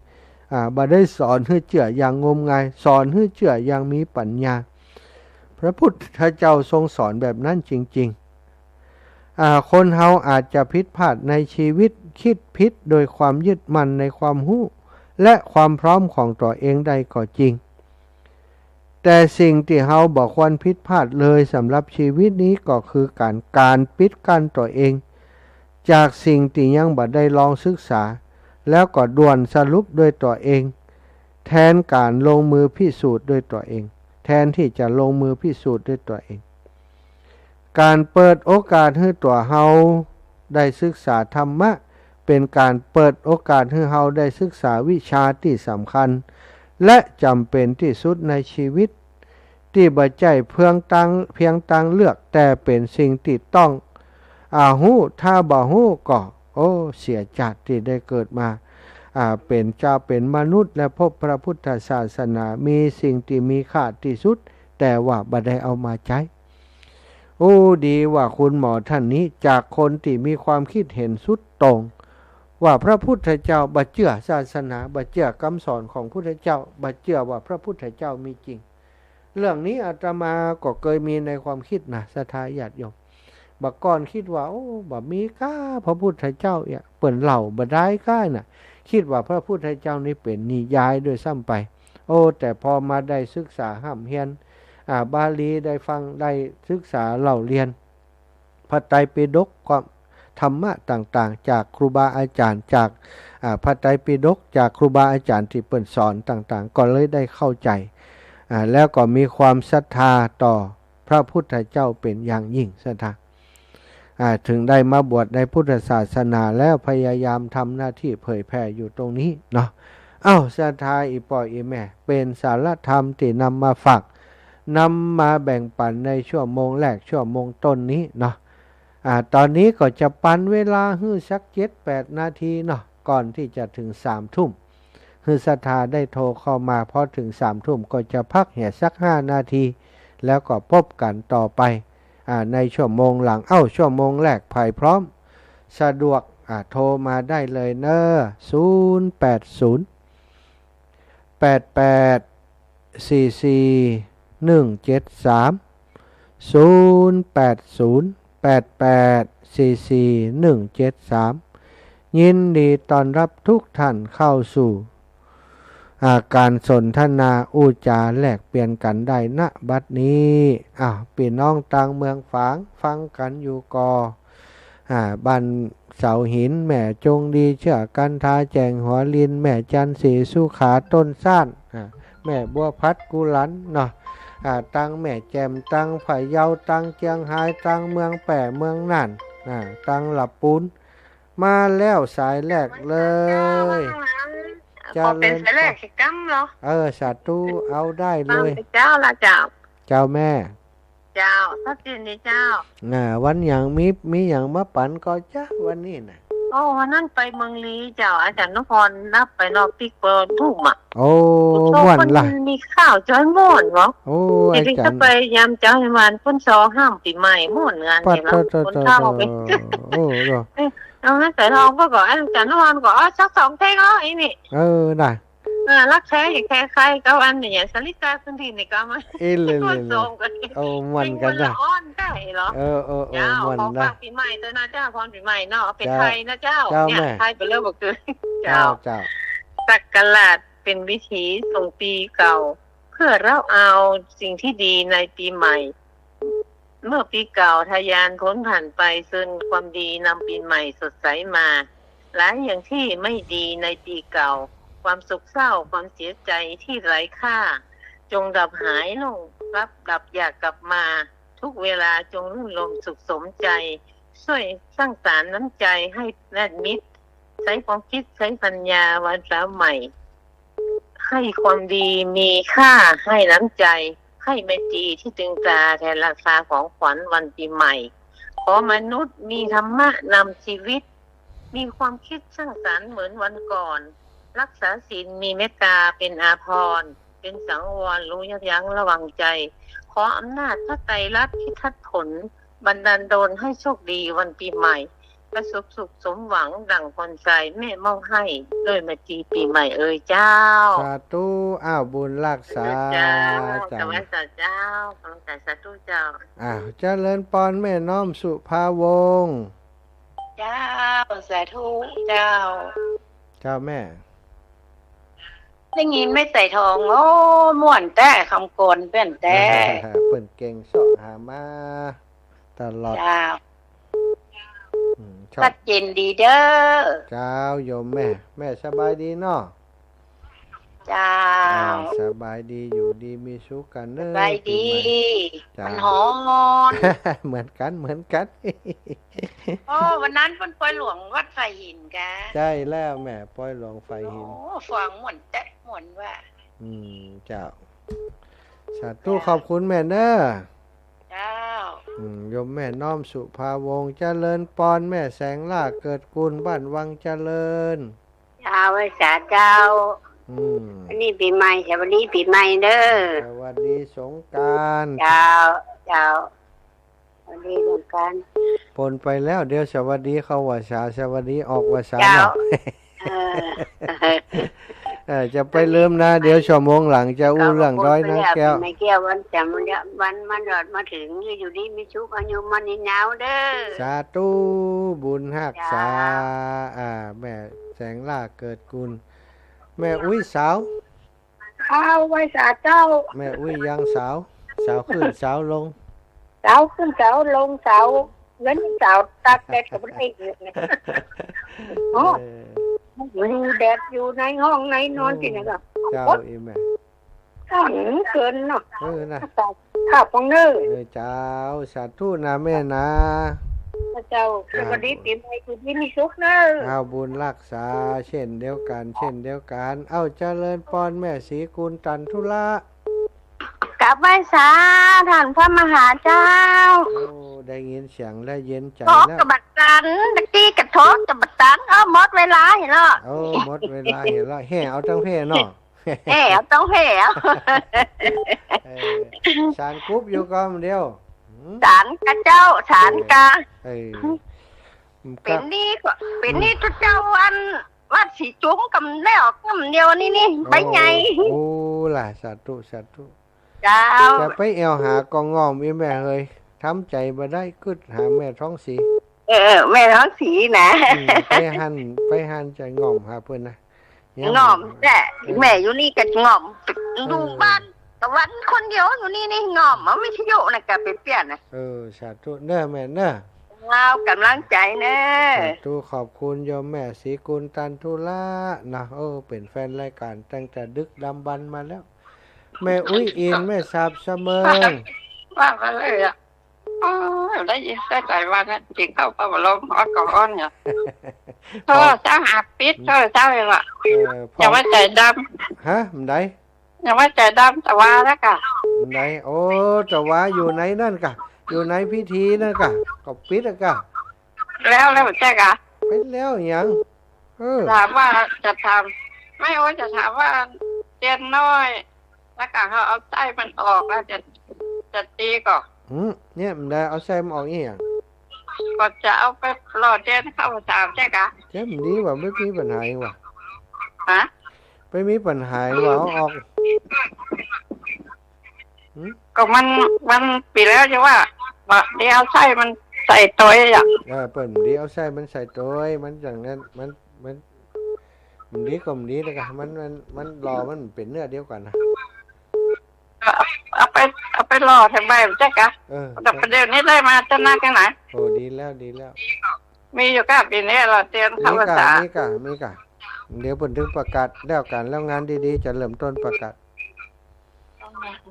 บ่ได้สอนให้เชื่ออย่างงมงายสอนให้เชื่ออย่างมีปัญญาพระพุทธเจ้าทรงสอนแบบนั้นจริงๆคนเฮาอาจจะผิดพลาดในชีวิตคิดผิดโดยความยึดมั่นในความรู้และความพร้อมของตัวเองได้ก็จริงแต่สิ่งที่เฮาบ่ควรผิดพลาดเลยสำหรับชีวิตนี้ก็คือการปิดกั้นตัวเองจากสิ่งที่ยังบ่ได้ลองศึกษาแล้วก็ด่วนสรุปด้วยตัวเองแทนการลงมือพิสูจน์ด้วยตัวเองแทนที่จะลงมือพิสูจน์ด้วยตัวเองการเปิดโอกาสให้ตัวเฮาได้ศึกษาธรรมะเป็นการเปิดโอกาสให้เฮาได้ศึกษาวิชาที่สำคัญและจำเป็นที่สุดในชีวิตที่บ่ใช่เพียงตั้งเลือกแต่เป็นสิ่งที่ต้องฮู้ถ้าบ่ฮู้ก็เสียชาติที่ได้เกิดมาเป็นเจ้าเป็นมนุษย์และพบพระพุทธศาสนามีสิ่งที่มีค่าที่สุดแต่ว่าบ่ได้เอามาใช้ดีว่าคุณหมอท่านนี้จากคนที่มีความคิดเห็นสุดตรงว่าพระพุทธเจ้าบ่เชื่อศาสนาบ่เชื่อคำสอนของพระพุทธเจ้าบ่เชื่อว่าพระพุทธเจ้ามีจริงเรื่องนี้อาตมาก็เคยมีในความคิดนะศรัทธาญาติโยมบักก่อนคิดว่าบ่มีก้าพระพุทธเจ้าเปิ้นเล่าบ่ได้ก้าน่ะคิดว่าพระพุทธเจ้านี่เป็นนิยายด้วยซ้ำไปแต่พอมาได้ศึกษาห้ำเฮียนบาลีได้ฟังได้ศึกษาเล่าเรียนพระไตรปิฎกก็ ธรรมะต่างๆจากครูบาอาจารย์จากพระไตรปิฎกจากครูบาอาจารย์ที่เปิ่นสอนต่างๆก็เลยได้เข้าใจแล้วก็มีความศรัทธาต่อพระพุทธเจ้าเป็นอย่างยิ่งศรัทธาถึงได้มาบวชในพุทธศาสนาแล้วพยายามทำหน้าที่เผยแผ่อยู่ตรงนี้เนาะศรัทธาอีปออีแม่เป็นสารธรรมที่นำมาฝากนำมาแบ่งปันในชั่วโมงแรกชั่วโมงต้นนี้เนาะตอนนี้ก็จะปันเวลาให้สัก7-8 นาทีเนาะก่อนที่จะถึง3 ทุ่มคือศรัทธาได้โทรเข้ามาพอถึง3 ทุ่มก็จะพักแห่สัก5 นาทีแล้วก็พบกันต่อไปในชั่วโมงหลังชั่วโมงแรกภายพร้อมสะดวกโทรมาได้เลยเนอะ080 88 44 173 080 88 44 173ยินดีต้อนรับทุกท่านเข้าสู่การสนทนาอุจาแลกเปลี่ยนกันได้ณบัดนี้พี่น้องต่างเมืองฝางฟังกันอยู่ก่อบ้านเสาหินแม่จงดีเชื่อกันทาแจงหัวลินแม่จันสีสุขาต้นซ่านแม่บัวพัดกุลันเนาะตั้งแม่แจมตั้งไผ่เยาตั้งเจียงไฮ้ตั้งเมืองแป่เมืองน่านตั้งหลับปูนมาแล้วสายแรกเลยจะเป็นสายแรกสิกัมเหรอสาธุเอาได้เลยเจ้าละเจ้าเจ้าแม่เจ้าทักจินดีเจ้าวันอย่างมีอย่างมาปั่นก็จ้าวันนี้นะวันนั้นไปเมืองลีเจ้าอาจารย์นพรนับไปนอกปิกเปิดทุ่มม่วนล่ะมีข้าวจ้อยม่วนเหรออาจารย์จะไปยามเจ้าให้มันพ้นซอห้ามปีใหม่ม่วนงานนี่แล้วคนเข้าไปเอางั้นแต่ทองก็อาจารย์นพรก็สัก2 เพลงแล้วไอ้นี่ได้รักแท้อย่างแค่ใครก็อันเนี่ยสลิกาพื้นที่นี่ก็มาเลยมันกันนะอ้อนได้เหรอมันนะปีใหม่เจ้านะเจ้าพรปีใหม่เนาะเป็นไทยนะเจ้าเนี่ยไทยไปเรื่องบอกคือเจ้าสักการะเป็นวิถีส่งปีเก่าเพื่อเราเอาสิ่งที่ดีในปีใหม่เมื่อปีเก่าทะยานพ้นผ่านไปซึ่งความดีนำปีใหม่สดใสมาหลายอย่างที่ไม่ดีในปีเก่าความสุขเศร้าความเสียใจที่ไร้ค่าจงดับหายลงรับดับอยากกลับมาทุกเวลาจงรื่นรมสุขสมใจช่วยสร้างสรรค์น้ำใจให้แนบมิตรใช้ความคิดใช้ปัญญาวันเช้าใหม่ให้ความดีมีค่าให้น้ำใจให้เมตตาที่ตึงตราแทนราคาของขวัญวันปีใหม่ขอมนุษย์มีธรรมะนำชีวิตมีความคิดสร้างสรรค์เหมือนวันก่อนรักษาศีลมีเมตตาเป็นอาภรณ์เป็นสังวรรู้ยับยั้งระวังใจขออำนาจพระไตรลักษณ์ที่ทัดผลบันดาลโดนให้โชคดีวันปีใหม่ประสบสุขสมหวังดั่งพรใจแม่มอบให้ด้วยมาจีปีใหม่เจ้าสาธุบุญรักษาเจ้ากำลังสาเจ้ากำลังสาธุเจ้าเจริญพรแม่น้อมสุภาวงศ์เจ้าสาธุเจ้าแม่ได้ยินไม่ใส่ทองม่วนแต่คำกลเพื่อนแต่เปิ่นเก่งสอหามาตลอดชัดเจนดีเด้อเจ้าโยมแม่สบายดีเนาะเจ้าสบายดีอยู่ดีมีสุขกันเด้อสบายดีมันหอมเหมือนกันวันนั้นเพิ่นปล่อยหลวงวัดไฟหินกะใช่แล้วแม่ปล่อยหลวงไฟหินฟังม่วนแต่ม่วนว่าเจ้าสาธุขอบคุณแม่เด้อเจ้าโยมแม่น้อมสุภาวงศ์เจริญปอนแม่แสงล่าเกิดกุลบ้านวังเจริญเจ้าไว้สาเจ้าอันนี้ปีใหม่สวัสดีปีใหม่เด้อสวัสดีสงกรานต์เจ้าสวัสดีสงกรานต์ปนไปแล้วเดี๋ยวสวัสดีเข้าว่าสาสวัสดีออกว่าสาจะไปเริ่มนะเดี๋ยวชั่วโมงหลังจะอู้เรื่องร้อยนะแก้วไม่แก้ววันจำวันมันรอดมาถึงอยู่ดีมีชุกอายุมันนี่หนาวเด้อสาธุบุญฮักษาแม่แสงล่าเกิดกุลแม่อุ้ยสาวไว้สาเจ้าแม่อุ้ยยังสาวขึ้นสาวลงสาวขึ้นสาวลงสาว แล้วนี่สาวตากแดดกับไม่เยอะนะโอ้อยู่แดดอยู่ในห้องในนอนที่ไหนก็เจ้าอีแม่เกินเนาะนะข้าวปองเนื้อเจ้าสาธุนะแม่นะเจ้าวันนี้ปีใหม่คุณมีสุขนะเอาบุญรักษาเช่นเดียวกันเอาเจริญปอนแม่ศรีกุลจันทุระกลับไหว้สาท่านพระมหาเจ้าโอ้ได้ยินเสียงและเย็นใจแล้วกระบัดตันตะกี้กระทบกระบัดตันหมดเวลาเห็นแล้วหมดเวลาเห็นแล้วแห่เอาตั้งแห่เนาะเอาต้องแห่สารกุ๊บอยู่ก็เดียวสารกะเจ้าสารกะเป็นนี่ทุกเจ้าวันวัดสีจุ้งกำแล้วกำเดียวนี่ไปไงโอ้ล่ะสาธุเจ้าจะไปแอวหากองงอมอีแม่เฮยทำใจมาได้กึดหาแม่ท้องสีแม่ท้องสีนะไปหันใจงอมหาเพื่อนนะงอมแต่แม่อยู่นี่ก็งอมดูบ้านตะวันคนเดียวอยู่นี่งอมไม่ใช่โยนะกะเปลี่ยนนะสาธุเน้อแม่เน้อเรากำลังใจเน้อสาธุขอบคุณโยมแม่ศรีกุลตันทุระนะเป็นแฟนรายการตั้งแต่ดึกดำบรรมาแล้วแม่อุ้ยอินแม่สาบเสมอว่าไปเลยอ่ะได้ยินได้ใจว่านะจริงเข้าไปบอลมอก่อนเนี่ยเจ้าหาปิดเจ้าเองอ่ะอย่าว่าใจดำฮะมันได้อย่าว่าใจดำแต่ว่าแล้วกะมันได้แต่ว่าอยู่ในนั่นกะอยู่ในพิธีนั่นกะก็ปิดกะแล้วใช่กะปิดแล้วยังถามว่าจะทำไม่ว่าจะถามว่าเจนน้อยแล้วกะเขาเอาไส้มันออกแล้วจะตีก่อนเนี่ยมันได้เอาไส้มันออกนี่อย่างก็จะเอาไปหล่อเจนเข้าสามใช่กะเจ๊มันดีว่าไม่มีปัญหาว่ะฮะไม่มีปัญหาว่าเอาออกก็มันปีแล้วใช่ว่าเดี๋ยวไส้มันใส่ตัวอย่างเปิดเดี๋ยวไส้มันใส่ตัวมันอย่างนั้นมันดีกว่ามันดีเลยกันมันรอมันเป็นเนื้อเดียวกันนะเอาไปรอทำไมใช่กะแต่ประเดี๋ยวนี้ได้มาจะนานแค่ไหนดีแล้วมีอยู่กับปีนี้เราเตรียมเข้าภาษามีกะเดี๋ยวผลถึงประกาศแล้วกันแล้วงานดีๆจะเริ่มต้นประกาศ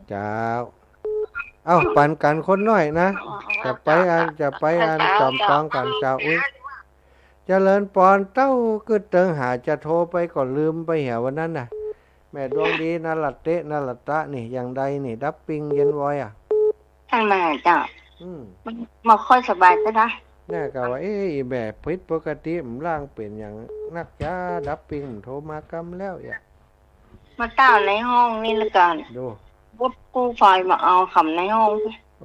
เจ้าปันกันคนน้อยนะจะไปอันจอมต้องกันเจ้าอุ้ยเจริญปอนเต้ากึดเติงหาจะโทรไปก่อนลืมไปเหี่ยวันนั้นน่ะแม่ดวงดีนาลัดเตะนาลัดตะนี่อย่างใดนี่ดับปิงเย็นวอยทางมาเจ้ามาค่อยสบายซะนะแน่ก็ว่าแบบผิดปกติมันร่างเป็นอย่างนักจ้าดับปิงโทรมากำแล้วมาต้าในห้องนี่ละกันดูวัดกู้ไฟมาเอาขำในห้องโ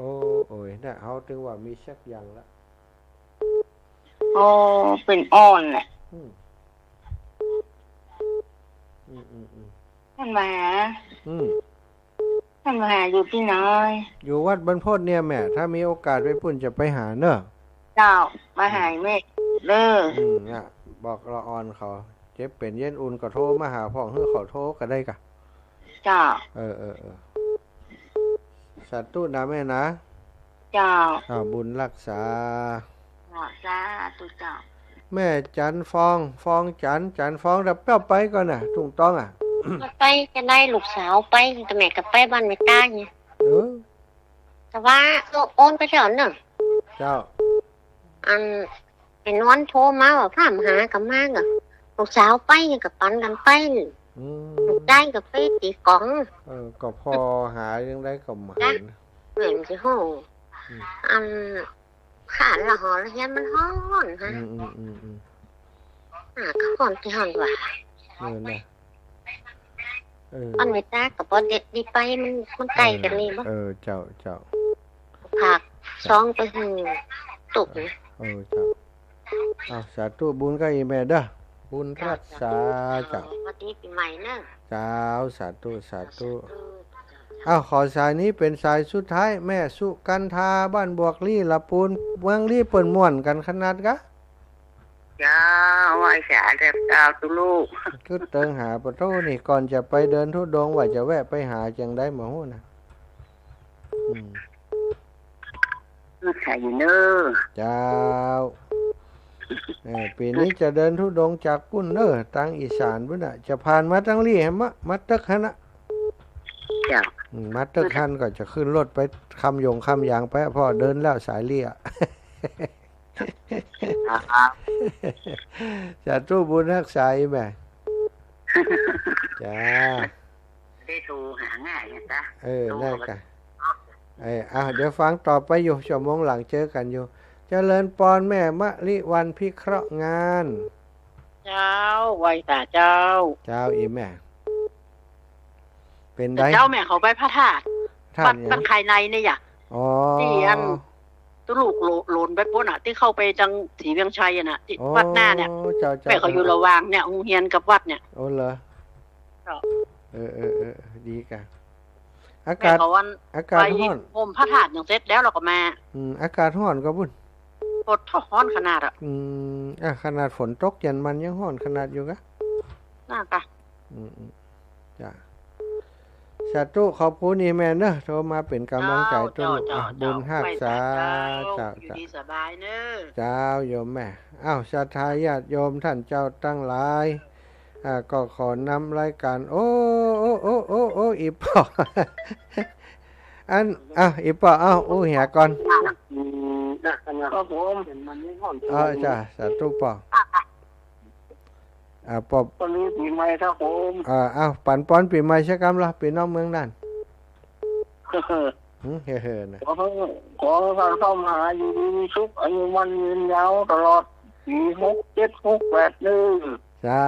อ้ยเนี่ยเขาถึงว่ามีสักอย่างละเป็นอ่อนแหละท่านมาอยู่ที่ไหนอยู่วัดบรรพตเนี่ยแม่ถ้ามีโอกาสไปปุ่นจะไปหาเนอะเจ้ามาหาแม่เด้อบอกละออนเขาเจ็บเป็นเย็นอุ่นก็โทรมาหาพ่อเฮ้อขอโทรก็ได้กะเจ้าสัตว์ตู้นะแม่นะเจ้าบุญรักษาตุเจ้าแม่จันฟองจันฟองรับเป้าไปก่อนน่ะถูกต้องไปจะได้ลูกสาวไปแต่แม่กับไปบ้านไม่ได้เนี่ยแต่ว่าโอนไปเถอะหนึ่งเจ้าเป็นวันโทรมาว่าพามหากับมากอ่ะลูกสาวไปกับปันกันไปลูกได้กับไปตีกล่องก็พอหายังได้กับหมาเหมือนที่ห้องขาดละหอแล้วเห็นมันห้อนฮะก็ห้อนที่ห้อนว่ะอันไม่ตากับพอเด็ดดีไปมันไกลกันเลยมั้งเจ้าผักซ้องไปหูตุกนะเจ้าสาธุบุญก็อีแม่เด้อบุญรักษาเจ้าสวัสดีปีใหม่นะเจ้าสาธุขอสายนี้เป็นสายสุดท้ายแม่สุกันทาบ้านบวกลี่ละปูนเมืองลี่เปิ่นม่วนกันขนาดกะจ้าไหว้สาเด็บดาวตุลูกคือเติงหาปะโตนี่ก่อนจะไปเดินทุดงว่าจะแวะไปหาจังได้หมอนะ คือใส่อยู่เนอเจ้าปีนี้จะเดินธุดงค์จากปุ้นเนอทางอีสานพุ่นน่ะจะผ่านมาทางลี่แหมะมัดตึกหันน่ะเจ้ามัดตึกหันก็จะขึ้นรถไปคำยงคำยางไปพ่อเดินแล้วสายเลี่ยจะตู้บุญรักษาอีแม่จ้าได้โทรหาง่ายนะจ๊ะได้กันเดี๋ยวฟังต่อไปอยู่ชั่วโมงหลังเจอกันอยู่เจริญปอนแม่มะลิวันพิเคราะห์งานเจ้าไวตาเจ้าอีแม่เป็นได้เจ้าแม่เขาไปพระธาตุบ้านใครในเนี่ยที่อันตุลูกโลนไปป้นที่เข้าไปจังศรีเวียงชัยน่ะที่วัดหน้าเนี่ยแม่เขาอยู่ระหว่างเนี่ยโรงเรียนกับวัดเนี่ยโอ้เหรอดีกันอากาศร้อนผมพระธาตุอย่างเสร็จแล้วเราก็มาอากาศร้อนก็บุญปดร้อนขนาดขนาดฝนตกเย็นมันยังร้อนขนาดอยู่กะน่ากะจ้าสาธุขอบคุณอีแม่เนอะโทรมาเป็นกำลังใจตัวบุญฮักษาเจ้าสบายเนอะเจ้าโยมแม่ศรัทธาญาติโยมท่านเจ้าตั้งหลายก็ขอนำรายการโอ้อีปออีปออู้เหียก่อนครับผมจ้าสาธุปอปอบตอนนี้ปีใหม่ครับผมปั่นป้อนปีใหม่ใช่กรรมล่ะปีน้องเมืองนั่นนะขอการเข้ามาหาอยู่ดีมีสุขอายุมันยืนยาวตลอดปี6768สา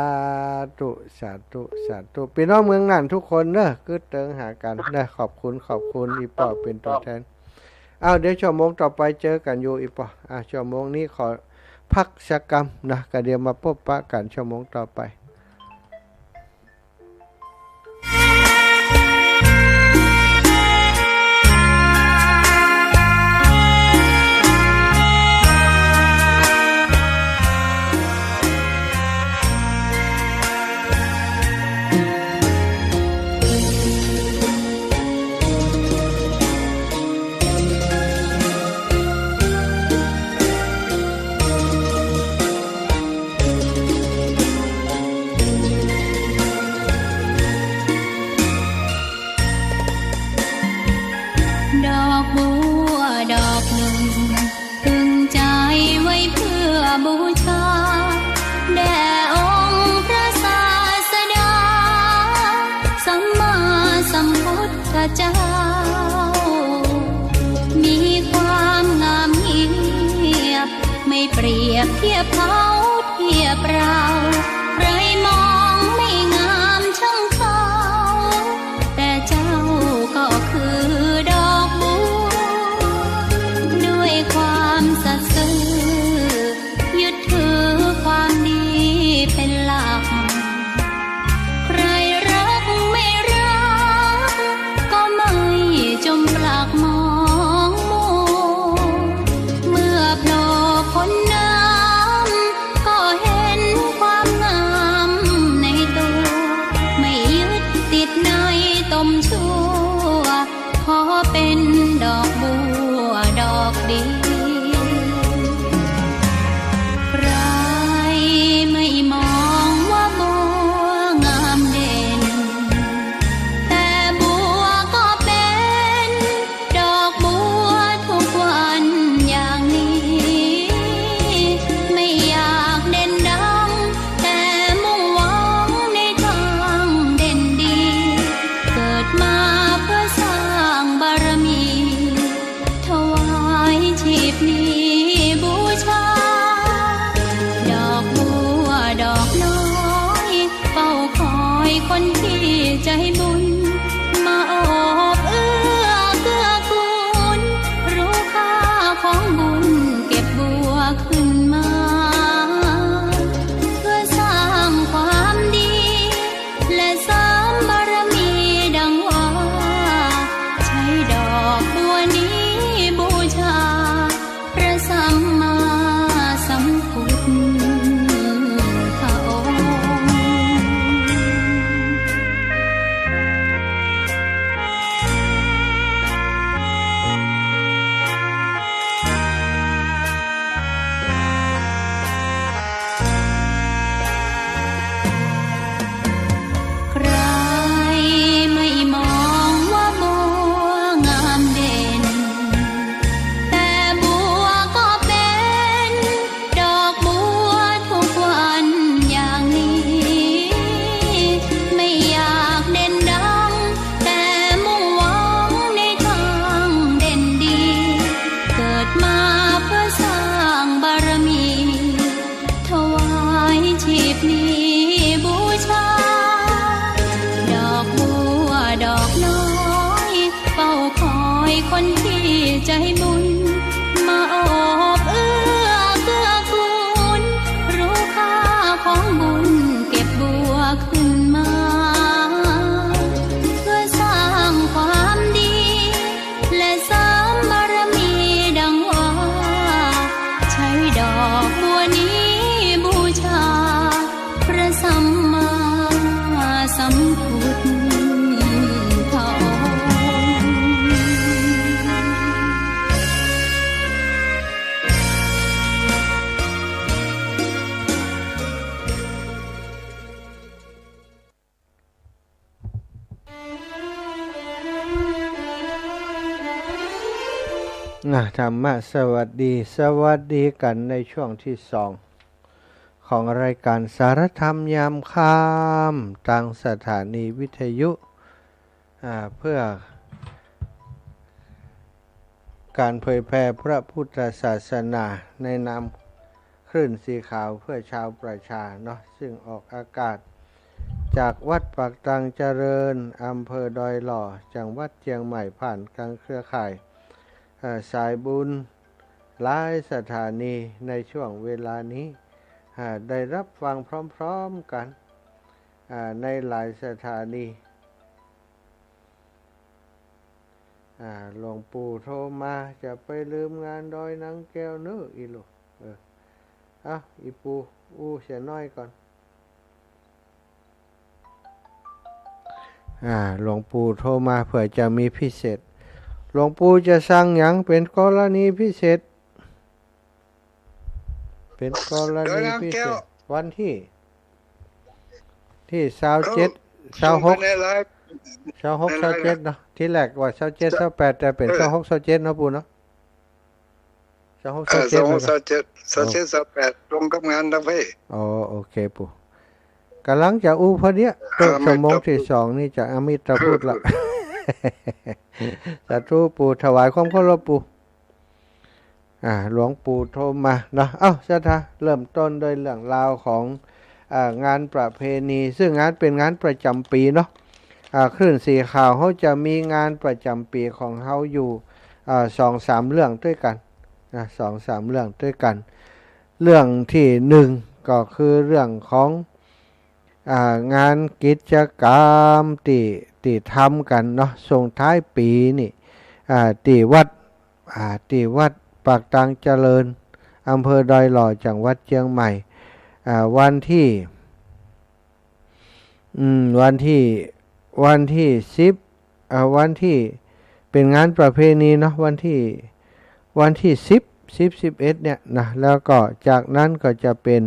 ธุปีน้องเมืองนั่นทุกคนเนอะคือเติงหากันนะขอบคุณอีปอเป็นตัวแทนเดี๋ยวชั่วโมงต่อไปเจอกันอยู่อีปอชั่วโมงนี้ขอพักสักกรรมนะก็เดี๋ยวมาพบปะกันชั่วโมงต่อไปเจ้ามีความงามเงียบไม่เปรียบเทียบเขาเทียบเราใครมองไม่งามช่างเขาแต่เจ้าก็คือดอกบัวด้วยความสัตย์ซื่อยึดถือความดีเป็นหลักใครรักไม่รักก็ไม่จมปลักมองมัวเมื่อโผล่พ้นน้ำก็เห็นความงามในตัวไม่ยึดติดในต้มชั่วขอเป็นดอกบัวดอกดีใครไม่มองว่าบัวงามเด่นแต่บัวก็เป็นดอกบัวทุกวันอย่างนี้ไม่อยากเด่นดังแต่มุ่งหวังในทางเด่นดีเกิดมาเพื่อสร้างบารมีถวายชีพนี้บูชาดอกบัวดอกน้อยเฝ้าคอยคนที่ใจบุญมาโอบเอื้อเกื้อกูลรู้ค่าของบุญเก็บบัวขึ้นมาเพื่อสร้างความดีและเสริมบารมีดังว่าใช้ดอกบัวนี้บูชาพระสัมมาสัมพุทธองค์ พุทธพระธรรมะสวัสดีกันในช่วงที่สองของรายการสารธรรมยามค่ำทางสถานีวิทยุเพื่อการเผยแพร่พระพุทธศาสนาในนามคลื่นสีขาวเพื่อชาวประชาเนาะซึ่งออกอากาศจากวัดปากตังเจริญอำเภอดอยหล่อจังหวัดเชียงใหม่ผ่านการเครือข่ายสายบุญหลายสถานีในช่วงเวลานี้ได้รับฟังพร้อมๆกันในหลายสถานีหลวงปู่โทรมาจะไปลืมงานดอยนางแก้วเนื้ออีลูกอีปูเสียน้อยก่อนหลวงปู่โทรมาเผื่อจะมีพิเศษหลวงปู่จะสั่งอย่างเป็นกรณีพิเศษวันที่27 26 27เนาะที่แรกว่า27 28แต่เป็น26 27เนาะปู่เนาะ26 27ตรงกับงานนะพี่โอเคปู่กำลังจะพอดีชั่วโมงที่2นี่จะอมิตรพูดละสาธุปู่ถวายความเคารพปู่หลวงปู่โทรมาเนาะศรัทธาเริ่มต้นโดยเรื่องราวของงานประเพณีซึ่งงานเป็นงานประจำปีเนาะคลื่นสีขาวเขาจะมีงานประจำปีของเขาอยู่2-3 เรื่องด้วยกัน2-3 เรื่องด้วยกันเรื่องที่1ก็คือเรื่องของงานกิจกรรมที่ทำกันเนาะส่งท้ายปีนี่ที่วัดปากตังเจริญอำเภอดอยหล่อจังหวัดเชียงใหม่วันที่เป็นงานประเพณีเนาะวันที่10-11เนี่ยนะแล้วก็จากนั้นก็จะเป็น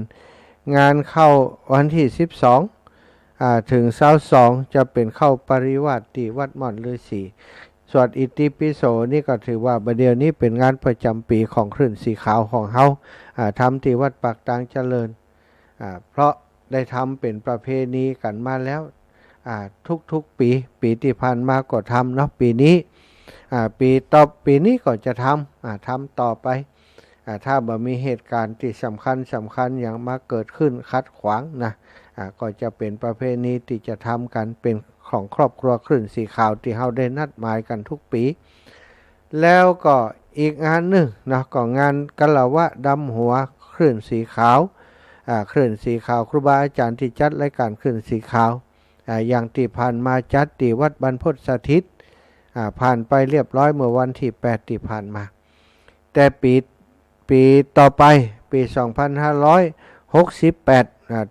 งานเข้าวันที่12ถึง22จะเป็นเข้าปริวาสที่วัดม่อนฤาษีสวดอิติปิโสนี่ก็ถือว่าประเดี๋ยวนี้เป็นงานประจำปีของคลื่นสีขาวของเฮาทำที่วัดปากตังเจริญเพราะได้ทำเป็นประเพณีกันมาแล้วทุกปีที่ผ่านมาก็ทำเนาะปีนี้ปีนี้ก็จะทำต่อไปถ้าบ่มีเหตุการณ์ที่สำคัญอย่างมาเกิดขึ้นขัดขวางนะก็จะเป็นประเพณีที่จะทำกันเป็นของครอบครัวคลื่นสีขาวที่เฮาได้นัดหมายกันทุกปีแล้วก็อีกงานหนึ่งนะก็งานกะละวะดำหัวคลื่นสีขาวคลื่นสีขาวครูบาอาจารย์ที่จัดรายการคลื่นสีขาวอย่างที่ผ่านมาจัดที่วัดบรรพตสถิตผ่านไปเรียบร้อยเมื่อวันที่8ที่ผ่านมาแต่ปีต่อไปปี2568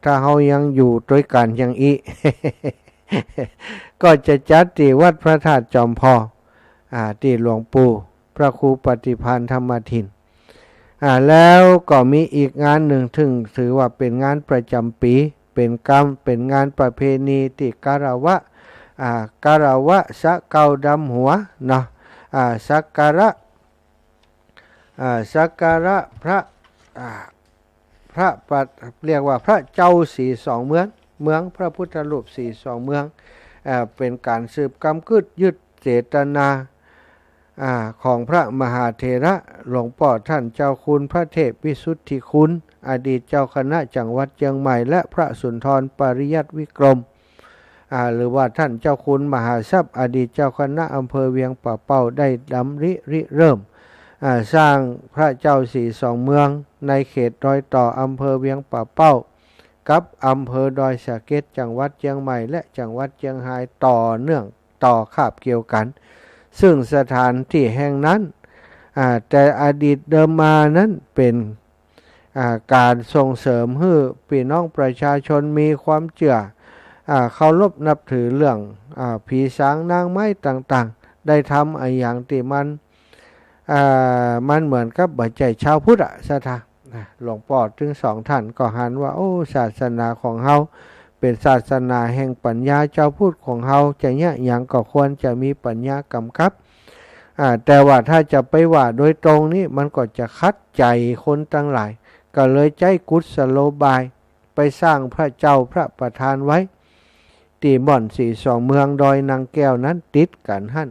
ถ้าเฮายังอยู่ด้วยกันอย่างอี ก็จะจัดที่วัดพระธาตุจอมพอที่หลวงปู่พระครูปฏิภาณธรรมทินแล้วก็มีอีกงานหนึ่งถึงถือว่าเป็นงานประจำปีเป็นงานประเพณีที่การวะสะเกาดำหัวเนาะสักการะพระเรียกว่าพระเจ้าสีสองเมืองพระพุทธรูปสีสองเมืองเป็นการสืบกำกึดยึดเจตนาของพระมหาเถระหลวงพ่อท่านเจ้าคุณพระเทพวิสุทธิคุณอดีตเจ้าคณะจังหวัดเชียงใหม่และพระสุนทรปริยัติวิกรมหรือว่าท่านเจ้าคุณมหาทรัพย์อดีตเจ้าคณะอำเภอเวียงป่าเป้าได้ดำริเริ่มสร้างพระเจ้าสีสองเมืองในเขตรอยต่ออำเภอเวียงป่าเป้ากับอำเภอดอยสะเก็ดจังหวัดเชียงใหม่และจังหวัดเชียงรายต่อคาบเกี่ยวกันซึ่งสถานที่แห่งนั้นแต่อดีตเดิมมานั้นเป็นการส่งเสริมให้พี่น้องประชาชนมีความเชื่อ เคารพนับถือเรื่องผีสางนางไม้ต่างๆได้ทำอย่างที่มันเหมือนกับบัจจัยชาวพุทธศรัทธาหลวงพ่อถึง2ท่านก็หันว่าโอ้ศาสนาของเฮาเป็นศาสนาแห่งปัญญาเจ้าพุทธของเฮาจะเนี่ยอย่างก็ควรจะมีปัญญากำกับแต่ว่าถ้าจะไปว่าโดยตรงนี้มันก็จะคัดใจคนทั้งหลายก็เลยใจกุศโลบายไปสร้างพระเจ้าพระประธานไว้ตีบ่อน42เมืองดอยนางแก้วนั้นติดกันหั่น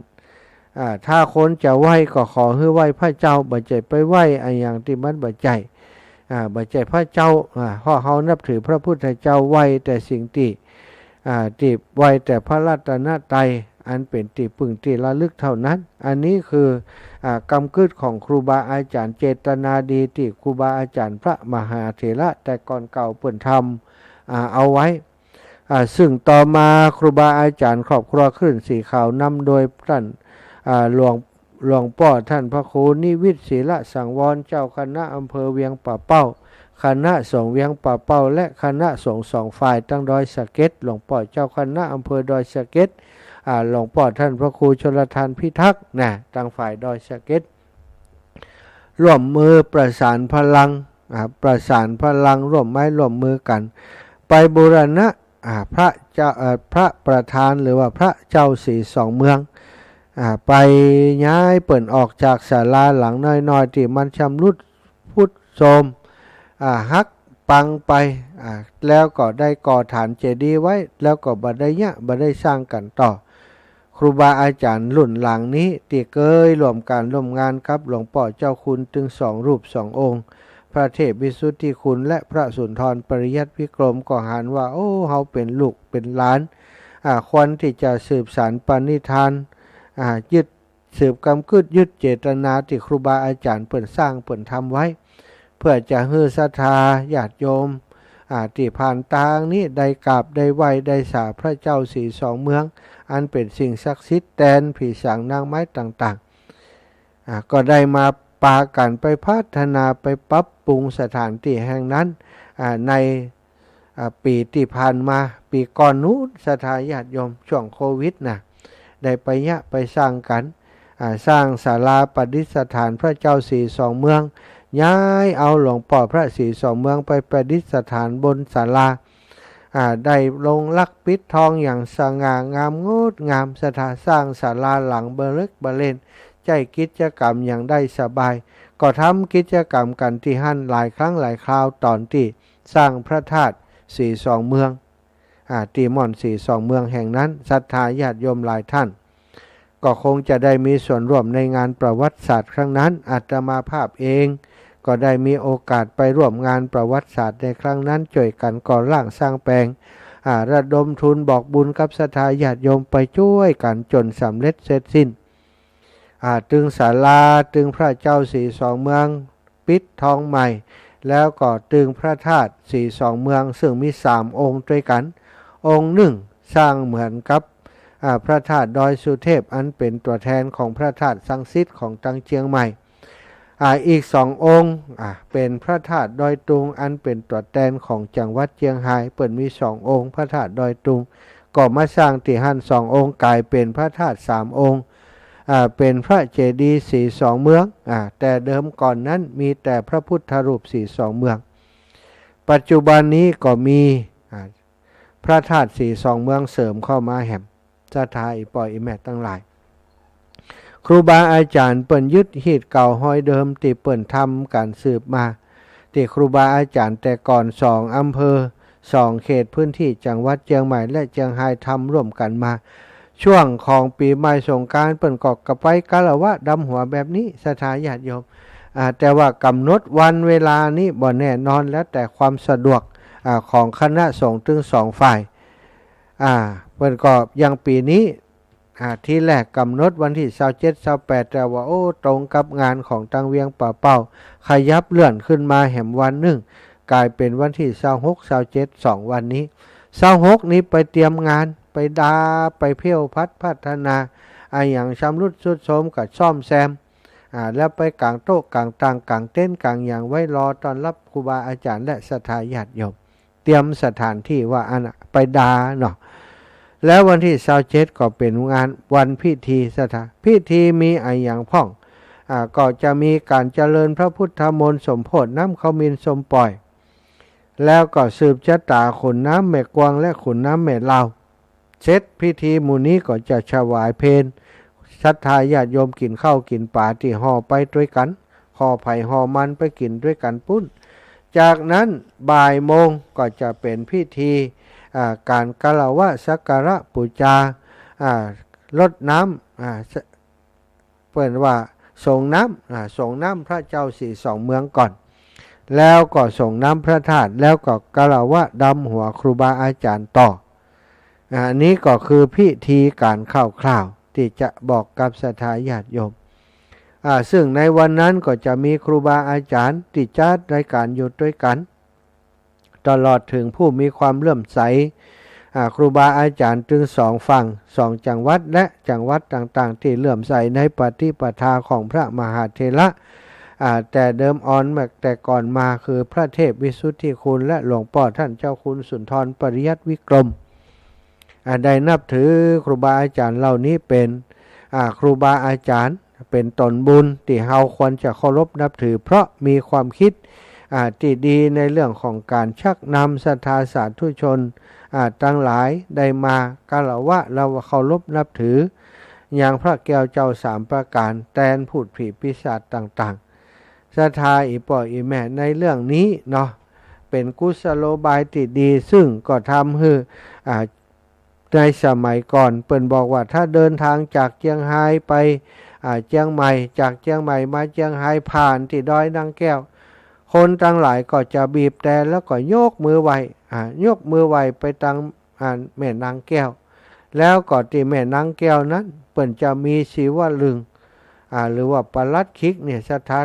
ถ้าคนจะไหว้ก็ขอให้ไหว้พระเจ้าบ่ใจไปไหว้อย่างที่มันบ่ใจบ่ใจพระเจ้าเพราะเฮานับถือพระพุทธเจ้าไหว้แต่สิ่งที่ไหว้แต่พระรัตนตรัยอันเป็นที่พึ่งที่ระลึกเท่านั้นอันนี้คือกำกึศของครูบาอาจารย์เจตนาดีที่ครูบาอาจารย์พระมหาเถระแต่ก่อนเก่าเปิ่นทำเอาไว้ซึ่งต่อมาครูบาอาจารย์ครอบครัวขึ้นสีขาวนำโดยท่านหลวงพ่อท่านพระครูนิวิตศิลสังวรเจ้าคณะอำเภอเวียงป่าเป้าคณะสงฆ์เวียงป่าเป้าและคณะสงฆ์2ฝ่ายตั้งดอยสะเก็ดหลวงพ่อเจ้าคณะอำเภอดอยสะเก็ดหลวงพ่อท่านพระครูชลทานพิทักษ์ตั้งฝ่ายดอยสะเก็ดร่วมมือประสานพลังร่วมไม้ร่วมมือกันไปบูรณะพระประธานหรือว่าพระเจ้า42เมืองไปย้ายเปิ่นออกจากศาลาหลังน้อยๆที่มันชำรุดพุทธโทรมหักปังไปแล้วก็ได้ก่อฐานเจดีย์ไว้แล้วก็บ่ได้สร้างกันต่อครูบาอาจารย์รุ่นหลังนี้ที่เคยร่วมงานกับหลวงพ่อเจ้าคุณถึง2รูป2องค์พระเทพวิสุทธิคุณและพระสุนทรปริยัติวิกรมก็หันว่าโอ้เฮาเป็นลูกเป็นหลานควรที่จะสืบสานปณิธานยึดสืบกำกึศยึดเจตนาที่ครูบาอาจารย์เปิ่นสร้างเปิ่นทำไว้เพื่อจะให้ศรัทธาญาติโยมที่ผ่านทางนี้ได้กราบได้ไหว้ได้สาพระเจ้า42เมืองอันเป็นสิ่งศักดิ์สิทธิ์แดนผีสางนางไม้ต่างๆก็ได้มาปากันไปพัฒนาไปปรับปรุงสถานที่แห่งนั้นในปีที่ผ่านมาปีก่อนนู้นศรัทธาญาติโยมช่วงโควิดได้ไปสร้างกันสร้างศาลาประดิษฐานพระเจ้า42เมืองย้ายเอาหลวงพ่อพระ42เมืองไปประดิษฐานบนศาลาได้ลงลักปิดทองอย่างสง่างามงดงามศรัทธาสร้างศาลาหลังเบลึกเบเลนใจกิจกรรมอย่างได้สบายก็ทำกิจกรรมกันที่หั่นหลายครั้งหลายคราวตอนที่สร้างพระธาตุ42เมืองตีม่อน42เมืองแห่งนั้นศรัทธาญาติโยมหลายท่านก็คงจะได้มีส่วนร่วมในงานประวัติศาสตร์ครั้งนั้นอาตมาภาพเองก็ได้มีโอกาสไปร่วมงานประวัติศาสตร์ในครั้งนั้นช่วยกันก่อร่างสร้างแปลงระดมทุนบอกบุญกับศรัทธาญาติโยมไปช่วยกันจนสำเร็จเสร็จสิ้นตึงศาลาตึงพระเจ้า42เมืองปิดทองใหม่แล้วก็ตึงพระธาตุ42เมืองซึ่งมี3องค์ด้วยกันองค์หนึ่งสร้างเหมือนกับพระธาตุดอยสุเทพอันเป็นตัวแทนของพระธาตุสังสิทธิ์ของตังเชียงใหม่อีก2องค์เป็นพระธาตุดอยตุงอันเป็นตัวแทนของจังหวัดเชียงรายเปิดมี2องค์พระธาตุดอยตุงก็มาสร้างที่หั่น2องค์กลายเป็นพระธาตุ3องค์เป็นพระเจดีย์42เมืองแต่เดิมก่อนนั้นมีแต่พระพุทธรูป42เมืองปัจจุบันนี้ก็มีพระธาตุ42เมืองเสริมเข้ามาแห่มศรัทธาอีปอยอีแม่ตั้งหลายครูบาอาจารย์เปิ่นยึดหีดเก่าห้อยเดิมที่เปิ่นทำการสืบมาที่ครูบาอาจารย์แต่ก่อน2อำเภอ2เขตพื้นที่จังหวัดเชียงใหม่และเชียงรายทำร่วมกันมาช่วงของปีใหม่สงกรานต์เปิ่นก็กระไปกะละวะดำหัวแบบนี้ศรัทธาญาติโยมแต่ว่ากำหนดวันเวลานี้บ่แน่นอนแล้วแต่ความสะดวกของคณะสงฆ์ถึง2ฝ่ายเปิ่นก็ยังปีนี้ที่แรกกำหนดวันที่27 28แต่ว่าตรงกับงานของตังเวียงป่าเป้าขยับเลื่อนขึ้นมาแห่มวันหนึ่งกลายเป็นวันที่26 27 2วันนี้26นี้ไปเตรียมงานไปไปเพี้ยวพัฒนาอย่างชำรุดทรุดโทรมกับซ่อมแซมแล้วไปกางโต๊ะกางต่างกางเต้นกางอย่างไว้รอต้อนรับครูบาอาจารย์และศรัทธาญาติโยมเตรียมสถานที่ว่าไปเนาะ แล้ววันที่27ก็เป็นงานวันพิธีสถานพิธีมีอะไรอย่างพ่องก็จะมีการเจริญพระพุทธมนต์สมโภชน้ำเขามินสมปล่อยแล้วก็สืบชะตาขุนน้ำแม่กวางและขุนน้ำแม่ลาวเสร็จพิธีมูนี้ก็จะถวายเพลศรัทธาญาติโยมกินข้าวกินปลาที่ห่อไปด้วยกันห่อไผ่ห่อมันไปกินด้วยกันปุ้นจากนั้นบ่ายโมงก็จะเป็นพิธีการกล่าวว่าสักการะบูชารดน้ำเปิดว่าส่งน้ำพระเจ้าสี่สองเมืองก่อนแล้วก็ส่งน้ำพระธาตุแล้วก็กล่าวว่าดำหัวครูบาอาจารย์ต่อนี้ก็คือพิธีการคร่าวๆที่จะบอกกับศรัทธาญาติโยมซึ่งในวันนั้นก็จะมีครูบาอาจารย์ที่จัดรายการอยู่ด้วยกันตลอดถึงผู้มีความเลื่อมใสครูบาอาจารย์ถึงสองฝั่งสองจังหวัดและจังหวัดต่างๆที่เลื่อมใสในปฏิปทาของพระมหาเถระแต่เดิมอ่อนมาแต่ก่อนมาคือพระเทพวิสุทธิคุณและหลวงพ่อท่านเจ้าคุณสุนทรปริยัติวิกรมได้นับถือครูบาอาจารย์เหล่านี้เป็นครูบาอาจารย์เป็นตนบุญที่เราควรจะเคารพนับถือเพราะมีความคิดที่ดีในเรื่องของการชักนำศรัทธาสาธุชนทั้งหลายได้มากล่าวว่าเราเคารพนับถืออย่างพระแก้วเจ้าสามประการแตนพูดผีปีศาจต่างๆศรัทธาอีป่ออีแม่ในเรื่องนี้เนาะเป็นกุศโลบายที่ดีซึ่งก็ทำให้ในสมัยก่อนเปิ่นบอกว่าถ้าเดินทางจากเชียงไฮ้ไปเชียงใหม่จากเชียงใหม่มาเชียงไฮ้ผ่านที่ดอยนางแก้วคนทั้งหลายก็จะบีบแต่แล้วก็ยกมือไหวไปทางแม่นางแก้วแล้วก็ที่แม่นางแก้วนั้นเปิ่นจะมีศิวลึงหรือว่าปลัดคิกเนี่ยสถาน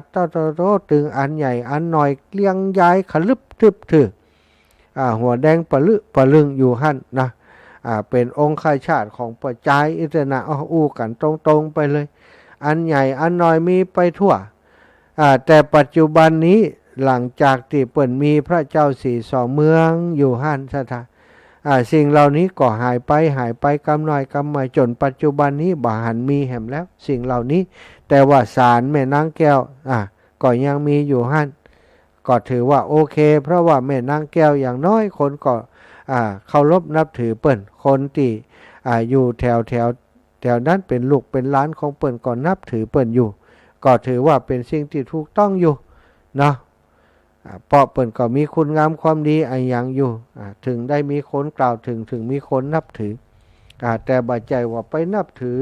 โตตึงอันใหญ่อันหน่อยเลี้ยงย้ายขลึบทึบถือหัวแดงปลึงอยู่หั่นนะเป็นองค์ข้าชาติของประจายอิตนะอู้กันตรงๆไปเลยอันใหญ่อันน้อยมีไปทั่วแต่ปัจจุบันนี้หลังจากที่เปิ่นมีพระเจ้าสี่สองเมืองอยู่หั่นสถานสิ่งเหล่านี้ก็หายไปกำหน่อยกำหน่อยจนปัจจุบันนี้บ่หันมีแห่มแล้วสิ่งเหล่านี้แต่ว่าศาลแม่นางแก้วก็ยังมีอยู่หั่นก็ถือว่าโอเคเพราะว่าแม่นางแก้วอย่างน้อยคนก็เคารพนับถือเปิ่นคนที่อยู่แถวนั้นเป็นลูกเป็นหลานของเปิ่นก็นับถือเปิ่นอยู่ก็ถือว่าเป็นสิ่งที่ถูกต้องอยู่เนาะเพราะเปิ่นก็มีคุณงามความดีอย่างอยู่ถึงได้มีคนกล่าวถึงมีคนนับถือแต่บัดใจว่าไปนับถือ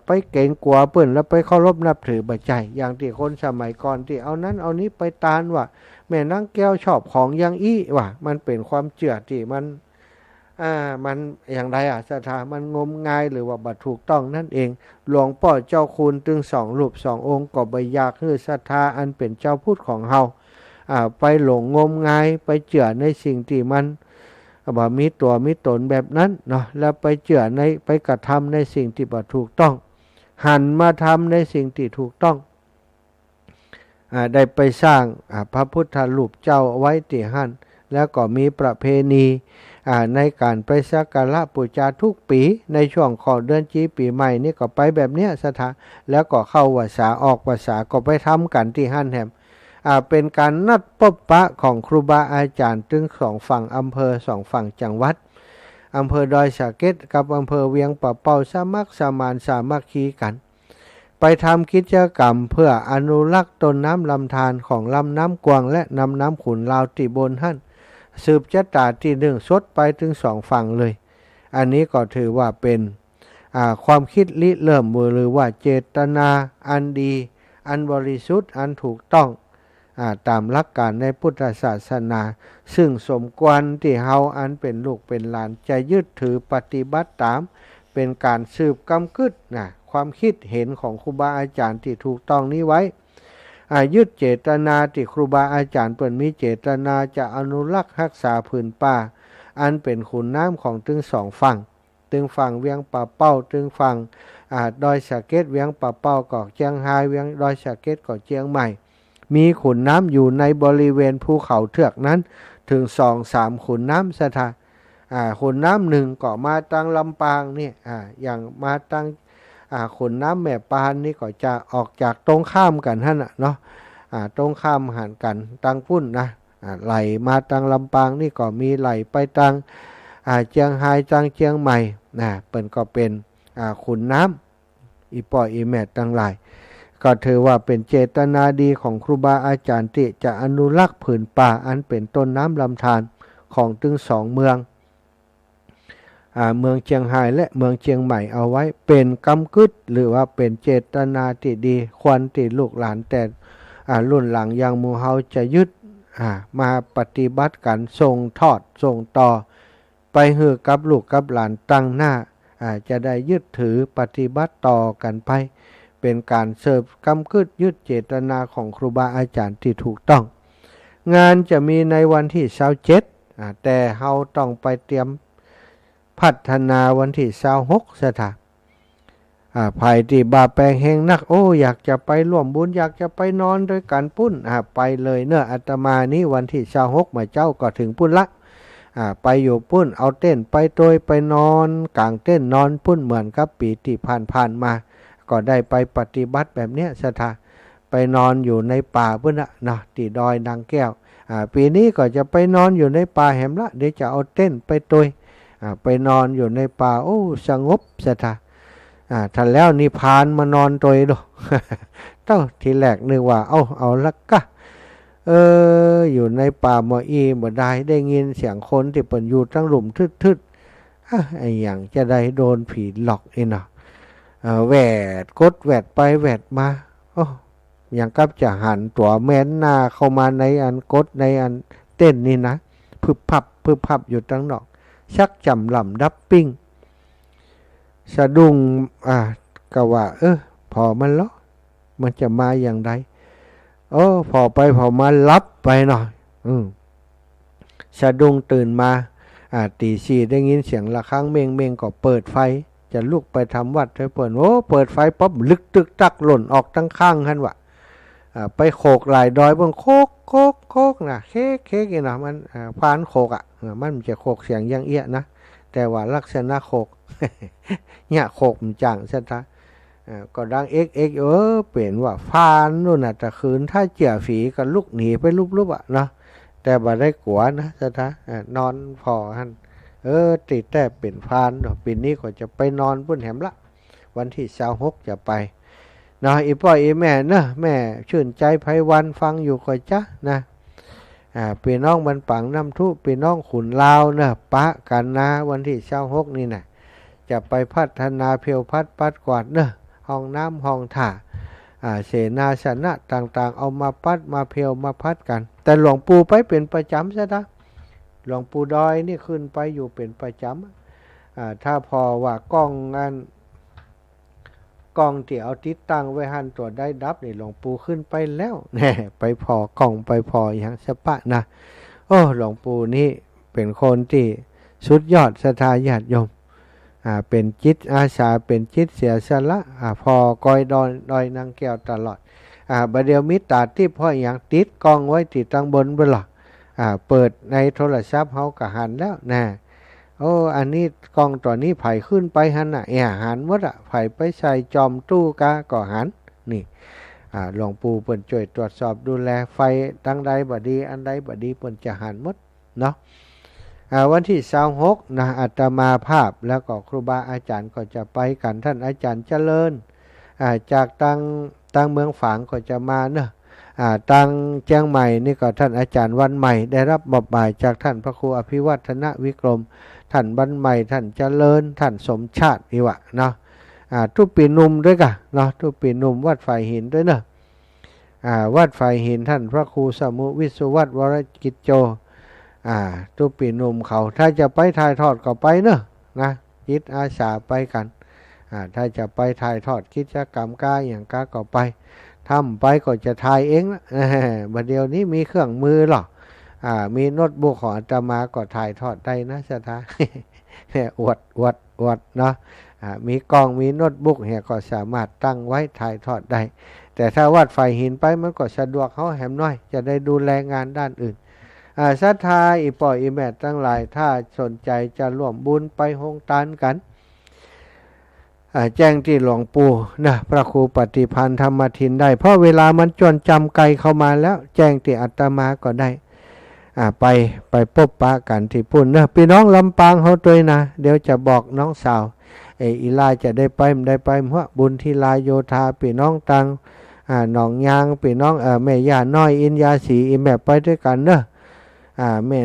ไปเก่งกว่าเปิ่นแล้วไปเคารพนับถือบัดใจอย่างที่คนสมัยก่อนที่เอานั้นเอานี้ไปตานว่าแม่นางแก้วชอบของอย่างอี้ว่ะมันเป็นความเชื่อที่มันอย่างไรศรัทธามันงมงายหรือว่าบัดถูกต้องนั่นเองหลวงพ่อเจ้าคุณถึง2 รูป 2 องค์ก็บ่อยากให้ศรัทธาอันเป็นเจ้าพุทธของเฮาไปหลงงมงายไปเชื่อในสิ่งที่มันบ่มีตัวมีตนแบบนั้นเนาะแล้วไปเชื่อในไปกระทำในสิ่งที่บ่ถูกต้องหันมาทำในสิ่งที่ถูกต้องได้ไปสร้างพระพุทธรูปเจ้าไว้ที่หั่นแล้วก็มีประเพณีในการไปสักการะบูชาทุกปีในช่วงของเดือนจีปีใหม่นี่ก็ไปแบบเนี้ยสถานแล้วก็เข้าพรรษาออกพรรษาก็ไปทำกันที่หั่นแหมเป็นการนัดพบปะของครูบาอาจารย์ถึง2 ฝั่งอำเภอ2 ฝั่งจังหวัดอำเภอดอยสะเก็ดกับอำเภอเวียงป่าเป้าสามัครสมานสามัคคีกันไปทำกิจกรรมเพื่ออนุรักษ์ต้นน้ำลำธารของลำน้ำกวางและน้ำขุนลาวที่บนหั่นสืบชะตาที่1สดไปถึง2 ฝั่งเลยอันนี้ก็ถือว่าเป็นความคิดริเริ่มหรือว่าเจตนาอันดีอันบริสุทธิ์อันถูกต้องตามหลักการในพุทธศาสนาซึ่งสมควรที่เฮาอันเป็นลูกเป็นหลานจะยึดถือปฏิบัติตามเป็นการสืบกำกึดความคิดเห็นของครูบาอาจารย์ที่ถูกต้องนี้ไว้ยึดเจตนาที่ครูบาอาจารย์เปิ่นมีเจตนาจะอนุรักษ์รักษาผืนป่าอันเป็นขุนน้ำของถึง2 ฝั่งถึงฝั่งเวียงป่าเป้าถึงฝั่งดอยสะเก็ดเวียงป่าเป้าก็เชียงรายเวียงดอยสะเก็ดก็เชียงใหม่มีขุนน้ำอยู่ในบริเวณภูเขาเทือกนั้นถึง 2-3 ขุนน้ำสถาน ขุนน้ำหนึ่งก็มาตั้งลำปางนี่อย่างมาตั้งขุนน้ำแม่ปานนี่ก็จะออกจากตรงข้ามกันท่านเนาะตรงข้ามหันกันตั้งพุ่นนะไหลมาตั้งลำปางนี่ก็มีไหลไปตั้งเชียงไฮ้ตั้งเชียงใหม่เปิ่นก็เป็นขุนน้ำอีป่ออีแม่ตั้งหลายก็ถือว่าเป็นเจตนาดีของครูบาอาจารย์ที่จะอนุรักษ์ผืนป่าอันเป็นต้นน้ำลำธารของถึงสองเมืองเมืองเชียงไฮ้และเมืองเชียงใหม่เอาไว้เป็นกำกึศหรือว่าเป็นเจตนาที่ดีควรที่ลูกหลานแต่รุ่นหลังอย่างหมู่เฮาจะยึดมาปฏิบัติกันส่งทอดส่งต่อไปให้กับลูกกับหลานตั้งหน้าจะได้ยึดถือปฏิบัติต่อกันไปเป็นการเสิร์ฟกำกึศยึดเจตนาของครูบาอาจารย์ที่ถูกต้องงานจะมีในวันที่27แต่เฮาต้องไปเตรียมพัฒนาวันที่26ซะท่าภัยที่บาแปลงแห่งนักอยากจะไปร่วมบุญอยากจะไปนอนด้วยกันปุ้นไปเลยเนอะอาตมานี้วันที่26มาเจ้าก็ถึงปุ้นละไปอยู่ปุ้นเอาเต้นไปโดยไปนอนกลางเต้นนอนปุ้นเหมือนกับปีที่ผ่านมาก็ได้ไปปฏิบัติแบบเนี้ยสถาไปนอนอยู่ในป่าปุ้นนะที่ดอยนางแก้วปีนี้ก็จะไปนอนอยู่ในป่าแหมละเดี๋ยวจะเอาเต้นไปโดยไปนอนอยู่ในป่าสงบสถาท่านแล้วนิพพานมานอนโดยดูเต้าทีแรกนึกว่าเอาละกะอยู่ในป่าหมออีบ่ได้ยินเสียงคนที่เปิ่นอยู่ตั้งหลุมทึดไอ้อย่างจะได้โดนผีหลอกเนาะแหวดกดแหวดไปแหวดมาอย่างกับจะหันตัวแม่นหน้าเข้ามาในอันกดในอันเต้นนี่นะพึบพับอยู่ตั้งนอกชักจำลำดับปิ้งสะดุ้งก็ว่าพอมันล้อมันจะมาอย่างไรพอไปพอมาลับไปหน่อยสะดุ้งตื่นมาตีสี่ได้ยินเสียงระฆังเมงก็เปิดไฟจะลุกไปทำวัดให้เปิดไฟปั๊บลึกตึกตักหล่นออกทั้งข้างท่านวะไปโขกหลายดอยบนโคกนะเค้กนะมันพานโขกมันจะโขกเสียงยังเอี้ยนะแต่ว่าลักษณะโขกเนี่ยโขกมันจังซะท่าก็ดังเอ็กเปลี่ยนว่าฟานนู่นน่ะแต่คืนถ้าเจี่ยฝีก็ลุกหนีไปลุบเนาะแต่บ่ได้กลัวนะซะท่านอนพอหันติดแต่เป็นฟานปีนี้ก็จะไปนอนพุ่นแหมละวันที่26จะไปเนาะอีพ่ออีแม่เนอะแม่ชื่นใจไพวันฟังอยู่ก็จ้ะนะพี่น้องบรรปังน้ำทุพี่น้องขุนลาวเนอะปะกันนะวันที่26นี่นะจะไปพัฒนาเพียวพัดปัดกวาดเนอะห้องน้ำห้องถ่าเสนาสนะต่างๆเอามาปัดมาเพียวมาพัดกันแต่หลวงปู่ไปเป็นประจำซะนะหลวงปู่ดอยนี่ขึ้นไปอยู่เป็นประจำถ้าพอว่ากล้องที่เอาติดตั้งไว้หันตัวได้ดับนี่หลวงปู่ขึ้นไปแล้วแน่ไปพอกล้องไปพออย่างสปะนะหลวงปู่นี่เป็นคนที่สุดยอดศรัทธาญาติโยมเป็นจิตอาสาเป็นจิตเสียสละพอกอยดอยนางแก้วตลอดบัดเดียวมิตาที่พ่ออย่างติดกล้องไว้ติดตั้งบนบ่ล่ะเปิดในโทรศัพท์เฮากะหันแล้วนะอันนี้กล้องตัวนี้ไผขึ้นไปหันหันหมดไผไปใส่จอมตู้ก็หันนี่หลวงปู่เปิ่นช่วยตรวจสอบดูแลไฟตั้งใดบ่ดีอันใดบ่ดีเปิ่นจะหันหมดเนาะวันที่26นะอาตมาภาพแล้วก็ครูบาอาจารย์ก็จะไปกันท่านอาจารย์เจริญจากตั้งเมืองฝางก็จะมาเนอะตั้งเชียงใหม่นี่ก็ท่านอาจารย์วันใหม่ได้รับมอบหมายจากท่านพระครูอภิวัฒนวิกรมท่านวันใหม่ท่านเจริญท่านสมชาติอีวะเนาะทุกปีนุ่มด้วยกันเนาะทุกปีนุ่มวัดฝ่ายหินด้วยเนอะวัดฝ่ายหินท่านพระครูสมุวิสุวัฒน์วรกิจโจทุกปีนุ่มเขาถ้าจะไปถ่ายทอดก็ไปเนอะนะจิตอาสาไปกันถ้าจะไปถ่ายทอดกิจกรรมอย่างก็ไปทำไปก็จะถ่ายเองนะบัดเดียวนี้มีเครื่องมือหรอมีโน้ตบุ๊กของอาตมาก็ถ่ายทอดได้นะสถา อวดเนาะมีกล้องมีโน้ตบุ๊กก็สามารถตั้งไว้ถ่ายทอดได้แต่ถ้าวัดไฟหินไปมันก็สะดวกเขาแหมน้อยจะได้ดูแลงานด้านอื่น ศรัทธาอีป่ออีแม่ทั้งหลายถ้าสนใจจะร่วมบุญไปโฮงทานกันแจ้งที่หลวงปู่นะพระครูปฏิพันธ์ธรรมทินได้เพราะเวลามันจวนจำไกลเข้ามาแล้วแจ้งที่อาตมาก็ได้ไปพบปะกันที่ปุ่นนะพี่น้องลำปางเขาตัวนะเดี๋ยวจะบอกน้องสาวอีลาจะได้ไปเพราะบุญที่ลายโยธาพี่น้องตังหนองยางพี่น้องแม่ย่าน้อยอินยาสีอีแม่ไปด้วยกันเนอะแม่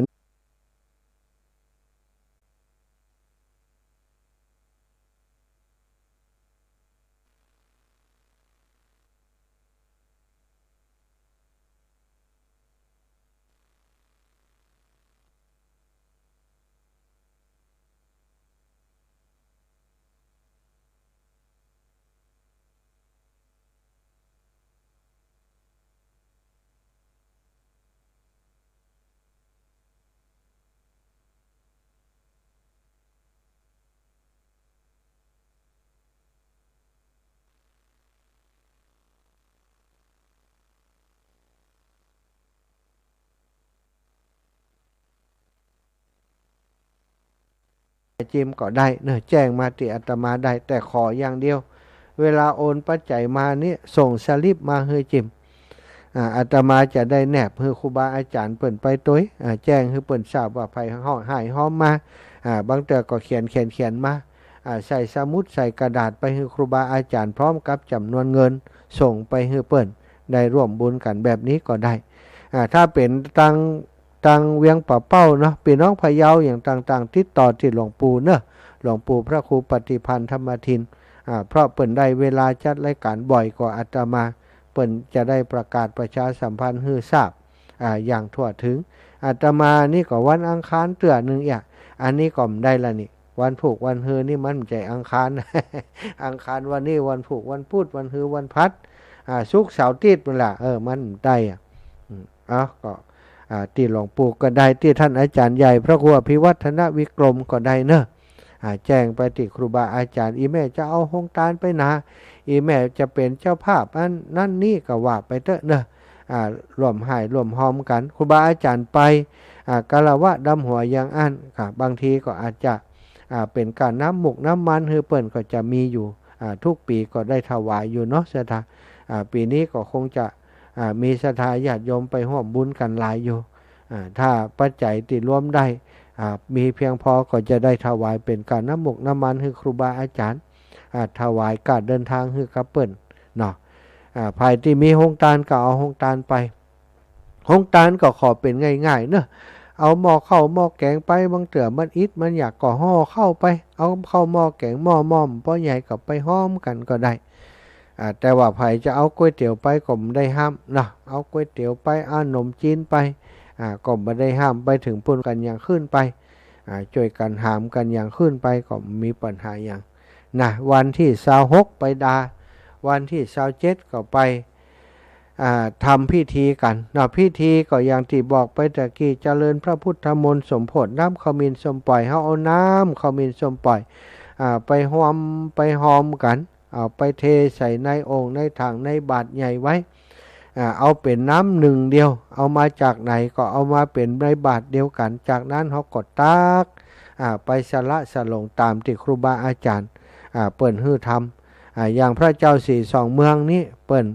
จิมก็ได้เนอะแจ้งมาที่อาตมาได้แต่ขออย่างเดียวเวลาโอนปัจจัยมานี่ส่งสลิปมาให้จิมอาตมาจะได้แนบให้ครูบาอาจารย์เปิ่นไปตัวแจ้งให้เปิ่นทราบว่าไผห้องหายห้อมมาบางเตือก็เขียนมาใส่สมุดใส่กระดาษไปให้ครูบาอาจารย์พร้อมกับจำนวนเงินส่งไปให้เปิ่นได้ร่วมบุญกันแบบนี้ก็ได้ถ้าเป็นตังเวียงป่าเป้าเนาะพี่น้องพะเยาอย่างต่างๆติดต่อที่หลวงปู่เนาะหลวงปู่พระครูปฏิพันธ์ธรรมทินเพราะเปิ่นได้เวลาจัดรายการบ่อยกว่าอาตมาเปิ่นจะได้ประกาศประชาสัมพันธ์ให้ทราบอย่างทั่วถึงอาตมานี่ก็วันอังคารเตือนึงอันนี้ก็ได้ละนี่วันผูกวันฮือนี่มันใจอังคาร อังคารวันนี้วันผูกวันพุธวันฮือวันพัดศุกร์เสาร์อาทิตย์นั่นแหละมันได้ก็ที่หลวงปู่ก็ได้ที่ท่านอาจารย์ใหญ่พระครูอภิวัฒนวิกรมก็ได้เนอะแจ้งไปที่ครูบาอาจารย์อีแม่จะเอาโฮงทานไปนะอีแม่จะเป็นเจ้าภาพนั่นนี่ก็ว่าไปเถอะเนอะร่วมหายร่วมหอมกันครูบาอาจารย์ไปกะละวะดำหัวอย่างอันบางทีก็อาจจะเป็นการน้ำหมกน้ำมันฮือเปิ่นก็จะมีอยู่ทุกปีก็ได้ถวายอยู่เนาะศรัทธาปีนี้ก็คงจะมีศรัทธาญาติโยมไปร่วมบุญกันหลายอยู่ถ้าปัจจัยติดรวมได้มีเพียงพอก็จะได้ถวายเป็นการน้ำหมกน้ำมันให้ครูบาอาจารย์ถวายการเดินทางให้กับเปิ้นเนาะภายที่มีโฮงทานก็เอาโฮงทานไปโฮงทานก็ขอเป็นง่ายๆเนอะเอาหม้อข้าวหม้อแกงไปบางเถื่อมันอิดมันอยากก่อห่อเข้าไปเอาเข้าหม้อแกงหม้อม่อมป้อใหญ่กับไปห้อมกันก็ได้แต่ว่าไผจะเอาก๋วยเตี๋ยวไปก็ไม่ได้ห้ามนะเอาก๋วยเตี๋ยวไปเอาขนมจีนไปก็ไม่ได้ห้ามไปถึงปุ่นกันอย่างขึ้นไปช่วยกันหามกันอย่างขึ้นไปก็มีปัญหาอย่างนะวันที่26ไปดาวันที่27ก็ไปทำพิธีกันนะพิธีก็อย่างที่บอกไปตะกี้เจริญพระพุทธมนต์สมโภชน้ำขมิ้นสมปล่อยเขาเอาน้ำขมิ้นสมปล่อยไปหอมกันเอาไปเทใส่ในโอ่งในถังในบาตรใหญ่ไว้เอาเป็นน้ำหนึ่งเดียวเอามาจากไหนก็เอามาเป็นในบาตรเดียวกันจากนั้นเขากดตักไปสละสลงตามที่ครูบาอาจารย์เปิ่นฮื้อทำอย่างพระเจ้าสี่สองเมืองนี้เปิ่น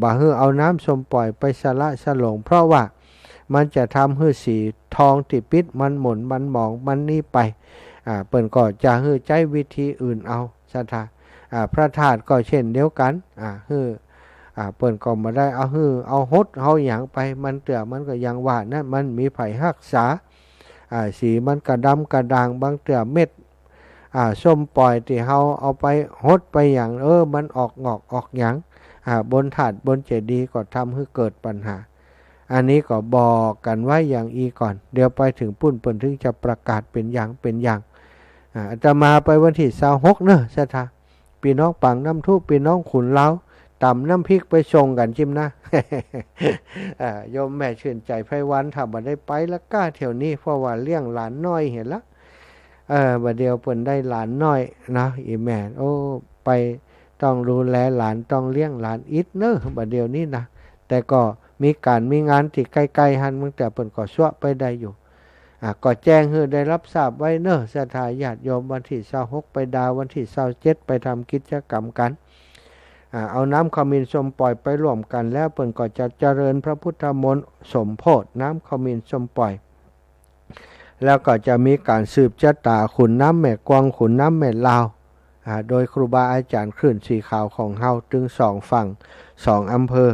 บ่ฮื้อเอาน้ำสมปล่อยไปสละสลงเพราะว่ามันจะทำฮื้อสีทองติปิดมันหมุนมันหมองมันนี่ไปเปิ่นก็จะฮื้อใจวิธีอื่นเอาศรัทธาพระธาตุก็เช่นเดียวกันฮื้อเปิ่นก็มาได้เอาฮื้อเอาหดเอาอย่างไปมันเตือมันก็ยังว่านั่นมันมีไผ่รักษาสีมันกระดำกระด่างบางเตือเม็ดส้มปล่อยที่เฮาเอาไปหดไปอย่างมันออกงอกออกหยังบนถาดบนเจดีย์ก็ทำให้เกิดปัญหาอันนี้ก็บอกกันไว้อย่างอีก่อนเดี๋ยวไปถึงปุ่นเปิ่นถึงจะประกาศเป็นอย่างจะมาไปวันที่26เนอะศรัทธาพี่น้องปังน้ำทุบพี่น้องขุนเล้าตำน้ำพริกไปชงกันจิ้มนะ โยมแม่ชื่นใจไพวันถ้าบ่ได้ไปแล้วก้าเที่ยวนี้เพราะว่าเลี้ยงหลานน้อยเห็นละบัดเดียวเปิ่นได้หลานน้อยนะอีแม่ไปต้องดูแลหลานต้องเลี้ยงหลานอิดเนอะบัดเดียวนี้นะแต่ก็ มีงานที่ใกล้ๆหันมึงแต่เปิ่นก็ชั่วไปได้อยู่ก็แจ้งให้ได้รับทราบไว้เนอะศรัทธาญาติโยมวันที่26ไปดาววันที่27ไปทำกิจกรรมกันเอาน้ำขมิ้นส้มปล่อยไปร่วมกันแล้วเปิ่นก็จะเจริญพระพุทธมนต์สมโพธิน้ำขมิ้นส้มปล่อยแล้วก็จะมีการสืบชะตาขุนน้ำแม่กวางขุนน้ำแม่ลาวโดยครูบาอาจารย์คลื่นสีขาวของเฮาถึง2ฝั่ง2อำเภอ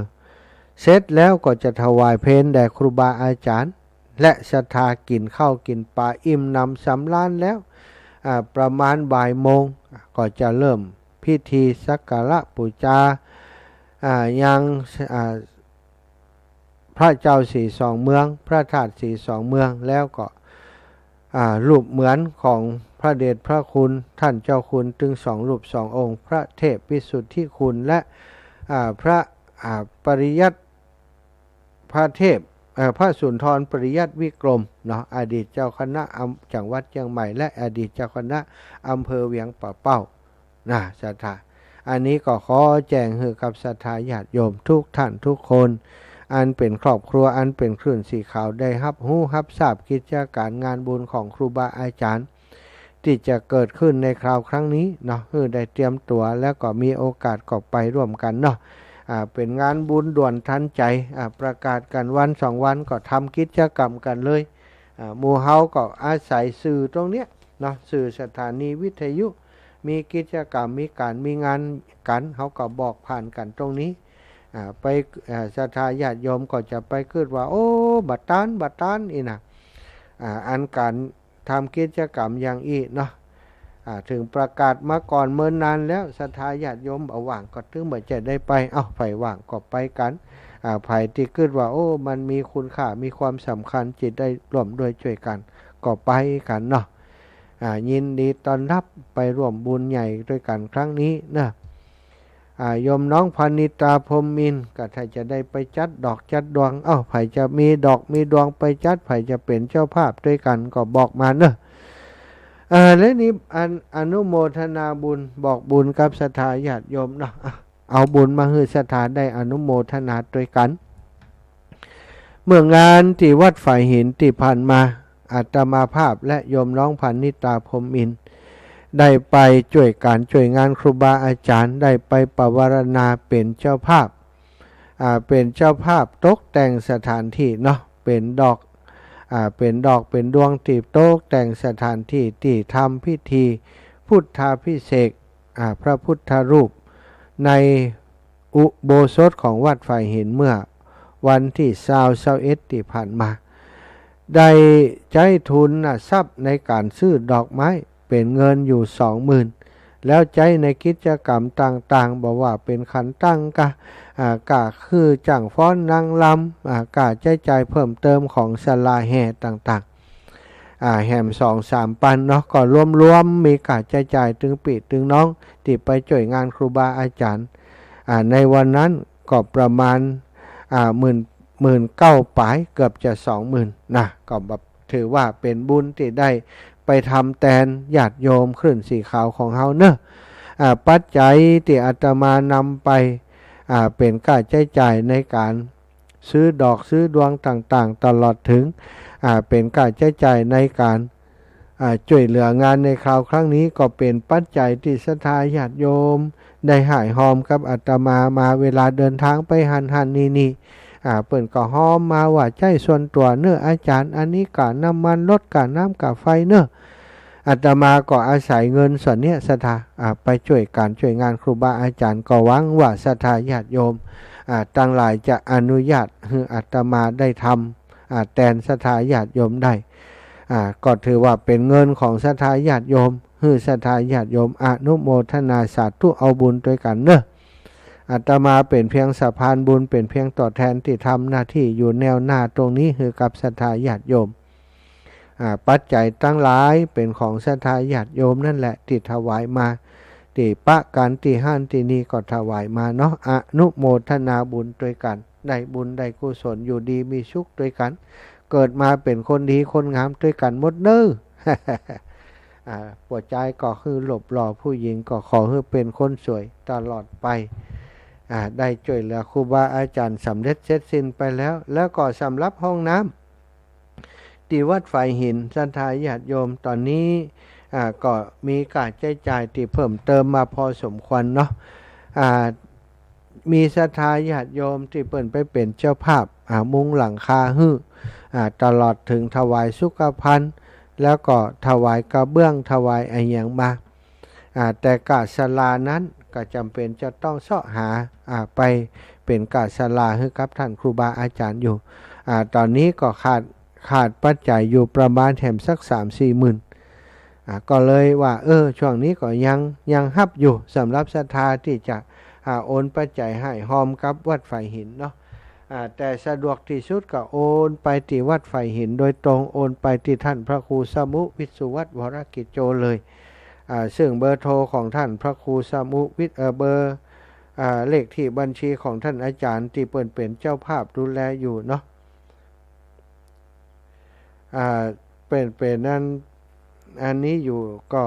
เสร็จแล้วก็จะถวายเพลแด่ครูบาอาจารย์และศรัทธากินข้าวกินปลาอิ่มนำสำราญแล้วประมาณบ่ายโมงก็จะเริ่มพิธีสักการะบูชายังพระเจ้าสีสองเมืองพระธาตุสีสองเมืองแล้วก็รูปเหมือนของพระเดชพระคุณท่านเจ้าคุณถึง2รูป2องค์พระเทพวิสุทธิคุณและพระปริยัติพระเทพพระสุนทรปริยัติวิกรมเนาะอดีตเจ้าคณะจังหวัดเชียงใหม่และอดีตเจ้าคณะอำเภอเวียงป่าเป้าศรัทธาอันนี้ก็ขอแจ้งให้กับศรัทธาญาติโยมทุกท่านทุกคนอันเป็นครอบครัวอันเป็นคลื่นสีขาวได้รับรู้รับทราบกิจการงานบุญของครูบาอาจารย์ที่จะเกิดขึ้นในคราวครั้งนี้เนาะได้เตรียมตัวแล้วก็มีโอกาสก็ไปร่วมกันเนาะเป็นงานบุญด่วนทันใจประกาศกันวัน2วันก็ทำกิจกรรมกันเลยหมู่เฮาก็อาศัยสื่อตรงเนี้ยเนาะสื่อสถานีวิทยุมีกิจกรรมมีงานกันเฮาก็บอกผ่านกันตรงนี้ไปศรัทธาญาติโยมก็จะไปคิดว่าโอ้บัดตานอีนะอันการทำกิจกรรมอย่างอีเนาะถึงประกาศมาก่อนเมื่อนานแล้วศรัทธาญาติโยมเอาว่างก็ถึงเมื่อจะได้ไปไผว่างก็ไปกันไผที่คิดว่าโอ้มันมีคุณค่ามีความสำคัญจิตได้ร่วมด้วยช่วยกันก็ไปกันเนาะยินดีต้อนรับไปร่วมบุญใหญ่ด้วยกันครั้งนี้นะโยมน้องพนิตาพรหมินทร์ก็ถ้าจะได้ไปจัดดอกจัดดวงไผจะมีดอกมีดวงไปจัดไผจะเป็นเจ้าภาพด้วยกันก็บอกมาเนอะและนี้อนุโมทนาบุญบอกบุญกับศรัทธาญาติโยมเนาะเอาบุญมาให้ศรัทธาได้อนุโมทนาด้วยกันเมื่องานที่วัดฝ่ายหินที่ผ่านมาอาตมาภาพและโยมน้องพนิตาพรหมินทร์ได้ไปช่วยงานครูบาอาจารย์ได้ไปปวารณาเป็นเจ้าภาพตกแต่งสถานที่เนาะเป็นดอกเป็นดวงตีบโต๊ะแต่งสถานที่ที่ทำพิธีพุทธาภิเษกพระพุทธรูปในอุโบสถของวัดฝ่ายหินเมื่อวันที่21ที่ผ่านมาได้ใช้ทุนทรัพย์ในการซื้อดอกไม้เป็นเงินอยู่ 20,000 แล้วใจในกิจกรรมต่างๆบอกว่าเป็นขันตั้งกะคือจ้างฟ้อนนางลำกะใช้จ่ายเพิ่มเติมของศาลาแห่ต่างๆแห่ม 2-3 ปันเนาะก็รวมมีกะใช้จ่ายตึงปีตึงน้องที่ไปช่วยงานครูบาอาจารย์ในวันนั้นก็ประมาณ19,000ปลายเกือบจะ 20,000 นะก็แบบถือว่าเป็นบุญที่ได้ไปทำแทนญาติโยมคลื่นสีขาวของเฮาเนอะปัจจัยที่อาตมานำไปเป็นค่าใช้จ่ายในการซื้อดอกซื้อดวงต่างๆตลอดถึงเป็นค่าใช้จ่ายในการช่วยเหลืองานในคราวครั้งนี้ก็เป็นปัจจัยที่ศรัทธาญาติโยมได้หายหอมกับอาตมาเวลาเดินทางไปหันนี่เปิ่นก็หอมมาว่าใจส่วนตัวเนอะอาจารย์อันนี้กะน้ำมันลดกะน้ำกะไฟเนอะอาตมาก็อาศัยเงินส่วนนี้ศรัทธาไปช่วยงานครูบาอาจารย์ก็หวังว่าศรัทธาญาติโยมตั้งหลายจะอนุญาตให้อาตมาได้ทำแทนศรัทธาญาติโยมได้ก็ถือว่าเป็นเงินของศรัทธาญาติโยมให้ศรัทธาญาติโยมอนุโมทนาสาธุเอาบุญด้วยกันเนอะอาตมาเป็นเพียงสะพานบุญเป็นเพียงตอบแทนที่ทำหน้าที่อยู่แนวหน้าตรงนี้คือกับศรัทธาญาติโยมปัจจัยตั้งหลายเป็นของศรัทธาญาติโยมนั่นแหละที่ถวายมาที่ปะกันที่ห้านที่นี่ก็ถวายมาเนาะอนุโมทนาบุญด้วยกันได้บุญได้กุศลอยู่ดีมีสุขด้วยกันเกิดมาเป็นคนดีคนงามด้วยกันหมดเน้อหัวใจก็คือหลบหล่อผู้หญิงก็ขอให้เป็นคนสวยตลอดไป ได้ช่วยเหลือครูบาอาจารย์สำเร็จเสร็จสิ้นไปแล้วก็สำหรับห้องน้ำที่วัดฝ่ายหินศรัทธาญาติโยมตอนนี้ก็มีการใช้จ่ายที่เพิ่มเติมมาพอสมควรเนาะมีศรัทธาญาติโยมที่เปิ่นไปเป็นเจ้าภาพมุงหลังคาตลอดถึงถวายสุขภัณฑ์แล้วก็ถวายกระเบื้องถวายอะไรอย่างมาแต่กาศลานั้นก็จำเป็นจะต้องเสาะหาไปเป็นกาศลาให้กับท่านครูบาอาจารย์อยู่ตอนนี้ก็ขาดปัจจัยอยู่ประมาณแถมสัก 3-4 หมื่นก็เลยว่าช่วงนี้ก็ยังฮับอยู่สำหรับศรัทธาที่จะโอนปัจจัยให้หอมกับวัดฝ่ายหินเนาะแต่สะดวกที่สุดก็โอนไปที่วัดฝ่ายหินโดยตรงโอนไปที่ท่านพระครูสมุวิสุวัฒน์วรกิจโจเลยซึ่งเบอร์โทรของท่านพระครูสมุวิทย์เบอร์เลขที่บัญชีของท่านอาจารย์ที่เป็นเจ้าภาพดูแลอยู่เนาะเป็นนั้นอันนี้อยู่ก็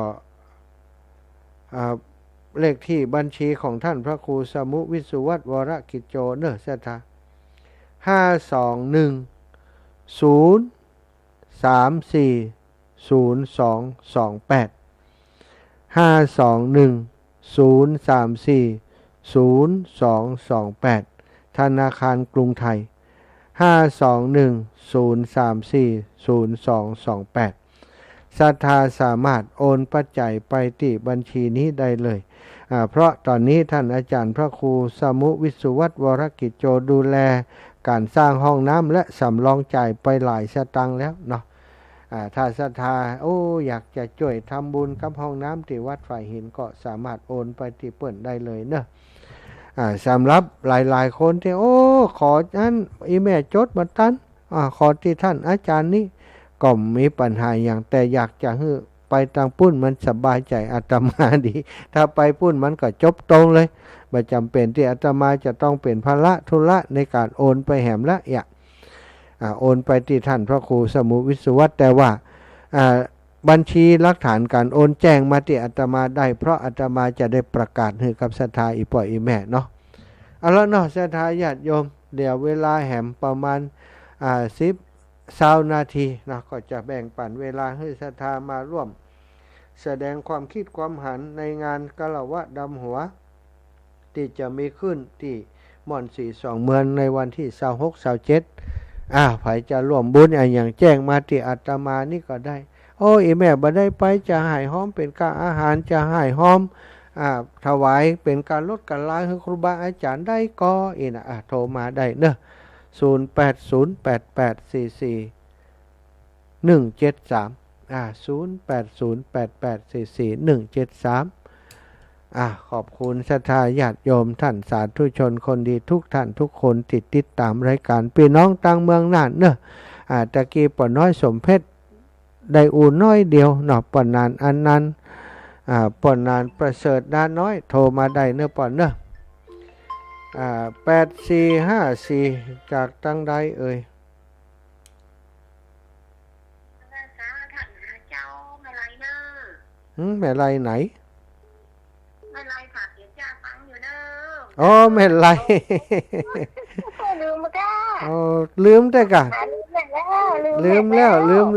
เลขที่บัญชีของท่านพระครูสมุวิสุวัฒน์วรกิจโจเนอะสถา521-034-0228 521-034-0228 ธนาคารกรุงไทย 521-034-0228 ศรัทธาสามารถโอนปัจจัยไปที่บัญชีนี้ได้เลยเพราะตอนนี้ท่านอาจารย์พระครูสมุวิสุวัฒน์วรกิจโจดูแลการสร้างห้องน้ำและสำรองจ่ายไปหลายสตางค์แล้วเนาะถ้าศรัทธาอยากจะช่วยทำบุญกับห้องน้ำที่วัดฝ่ายหินก็สามารถโอนไปที่เปิ่นได้เลยเนอะสำหรับหลายๆคนที่ขอนั้นอีแม่จดมาตั้นขอที่ท่านอาจารย์นี้ก็มีปัญหาอย่างแต่อยากจะให้ไปทางปุ้นมันสบายใจอาตมาดีถ้าไปปุ้นมันก็จบตรงเลยไม่จำเป็นที่อาตมาจะต้องเป็นภาระธุระในการโอนไปแหมละโอนไปที่ท่านพระครูสมุวิสุวัฒน์แต่ว่าบัญชีหลักฐานการโอนแจ้งมาที่อาตมาได้เพราะอาตมาจะได้ประกาศให้กับศรัทธาอีป่อยอีแม่เนาะเอาละเนาะศรัทธาญาติโยมเดี๋ยวเวลาแหมประมาณ10-20 นาทีนะก็จะแบ่งปันเวลาให้ศรัทธามาร่วมแสดงความคิดความหันในงานกะละวะดำหัวที่จะมีขึ้นที่ม่อนสีสองเมืองในวันที่26-27ไผจะร่วมบุญอย่างแจ้งมาที่อาตมานี่ก็ได้อีแม่บ่ได้ไปจะให้หอมเป็นการอาหารจะให้หอมถวายเป็นการลดการล้างให้ครูบาอาจารย์ได้ก็โทรมาได้เนอะ0808844173 0808844173ขอบคุณศรัทธาญาติโยมท่านสาธุชนคนดีทุกท่านทุกคนติดตามรายการพี่น้องต่างเมืองน่านเนอะตะกี้ป่อน้อยสมเพชรได้อู่น้อยเดียวเนาะป่อนานอันนั้นป่อนานประเสริฐด้านน้อยโทรมาได้เนอะป่อนเนอะ8454จากตั้งใดเอ่ยแม่ไรไหนแม่ไรฝากเสียจ้าฟังอยู่เนอะแม่ไรลืมมาก้าลืมได้กะลืมแ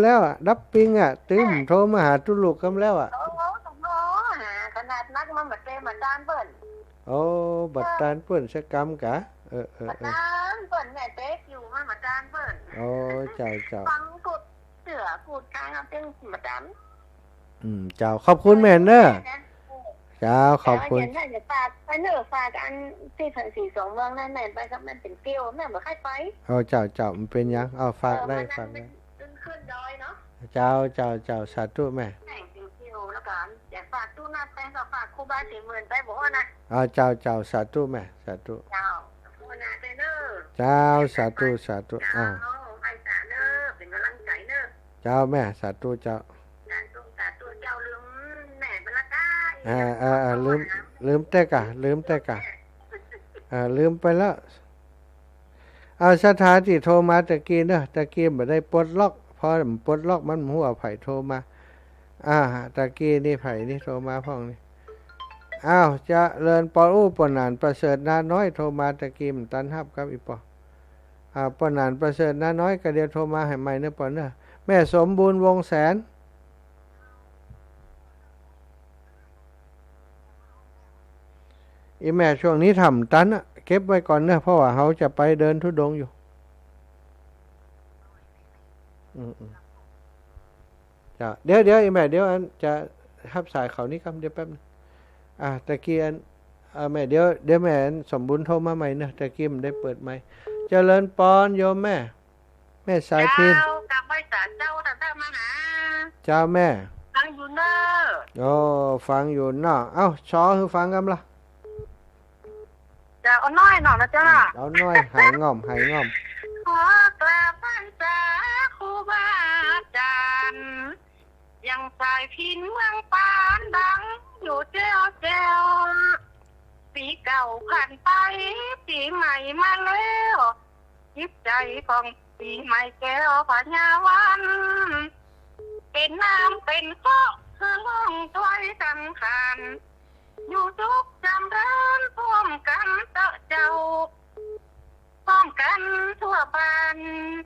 ล้วดับปิ้งตึมโทรมาหาตุลูกกันแล้วขนาดนักมันบัดเตมาจานเปิ้นบัดตานเปิ้นสักกรรมกะบัดตานเปิ้นแม่เต๊กอยู่มาจานเปิ้นเจ้าฟังกดเสือพูดกลางเอาเต็มมาจานเจ้าขอบคุณแม่เนอะเจ้าขอบคุณแต่ว่าฝากไปเนอะฝากอันที่พันสี่สองเมืองนั่นแม่ไปกับแม่เป็นเกลียวแม่บ่ใครไปเจ้ามันเป็นยังฝากได้ฝากได้ขึ้นดอยเนาะเจ้าสาธุแม่แต่งเป็นเกลียวแล้วกันอยากฝากตู้นาแป้งกับฝากครูบา40,000ไปบอกว่านะเจ้าสาธุแม่สาธุเจ้าครูนาไปเนอะเจ้าสาธุไปสาเนอะเป็นกำลังใจเนอะเจ้าแม่สาธุเจ้าลืมแต่กะลืมไปแล้วศรัทธาที่โทรมาตะกี้เนอะตะกี้บ่ได้ปลดล็อกพอปลดล็อกมันหัวไผโทรมาตะกี้นี่ไผนี่โทรมาพ่องนี่ อ้าวจะเลินปออู้ปนานประเสริฐนาน้อยโทรมาตะกี้มตันฮับครับอีปอปนานประเสริฐนาน้อยก็เดี๋ยวโทรมาให้ใหม่เนื้อปอเนื้อแม่สมบูรณ์วงแสนอีแม่ช่วงนี้ทำตันอะเก็บไว้ก่อนเนอะเพราะว่าเขาจะไปเดินธุดงค์อยู่จ้ะเดี๋ยวอีแม่เดี๋ยวอันจะทับสายเขานี่ครับเดี๋ยวแป๊บนึงตะกี้อันแม่เดี๋ยวแม่สมบูรณ์โทรมาใหม่เนอะตะกี้มันได้เปิดไหมเจริญปอนโยมแม่สายพินกลับไปศาลเจ้าถ้ามาหาเจ้าแม่ฟังอยู่เนอะโอ้ฟังอยู่เนาะเอ้าชอคือฟังกันล่ะจะเอาน้อยหน่อยนะจ้าเอาน้อยหายง่อมขอกราบพระสาครูบาอาจารย์ยังสายพินเมืองปานดังอยู่เจ้าปีเก่าผ่านไปปีใหม่มาแล้วจิตใจของปีใหม่แก้วปัญญาวันเป็นน้ำเป็นข้อคือล่องตัวสำคัญอยู่ทุกจำเริญพร้อมกันเจ้าพร้อมกันทั่วบ้าน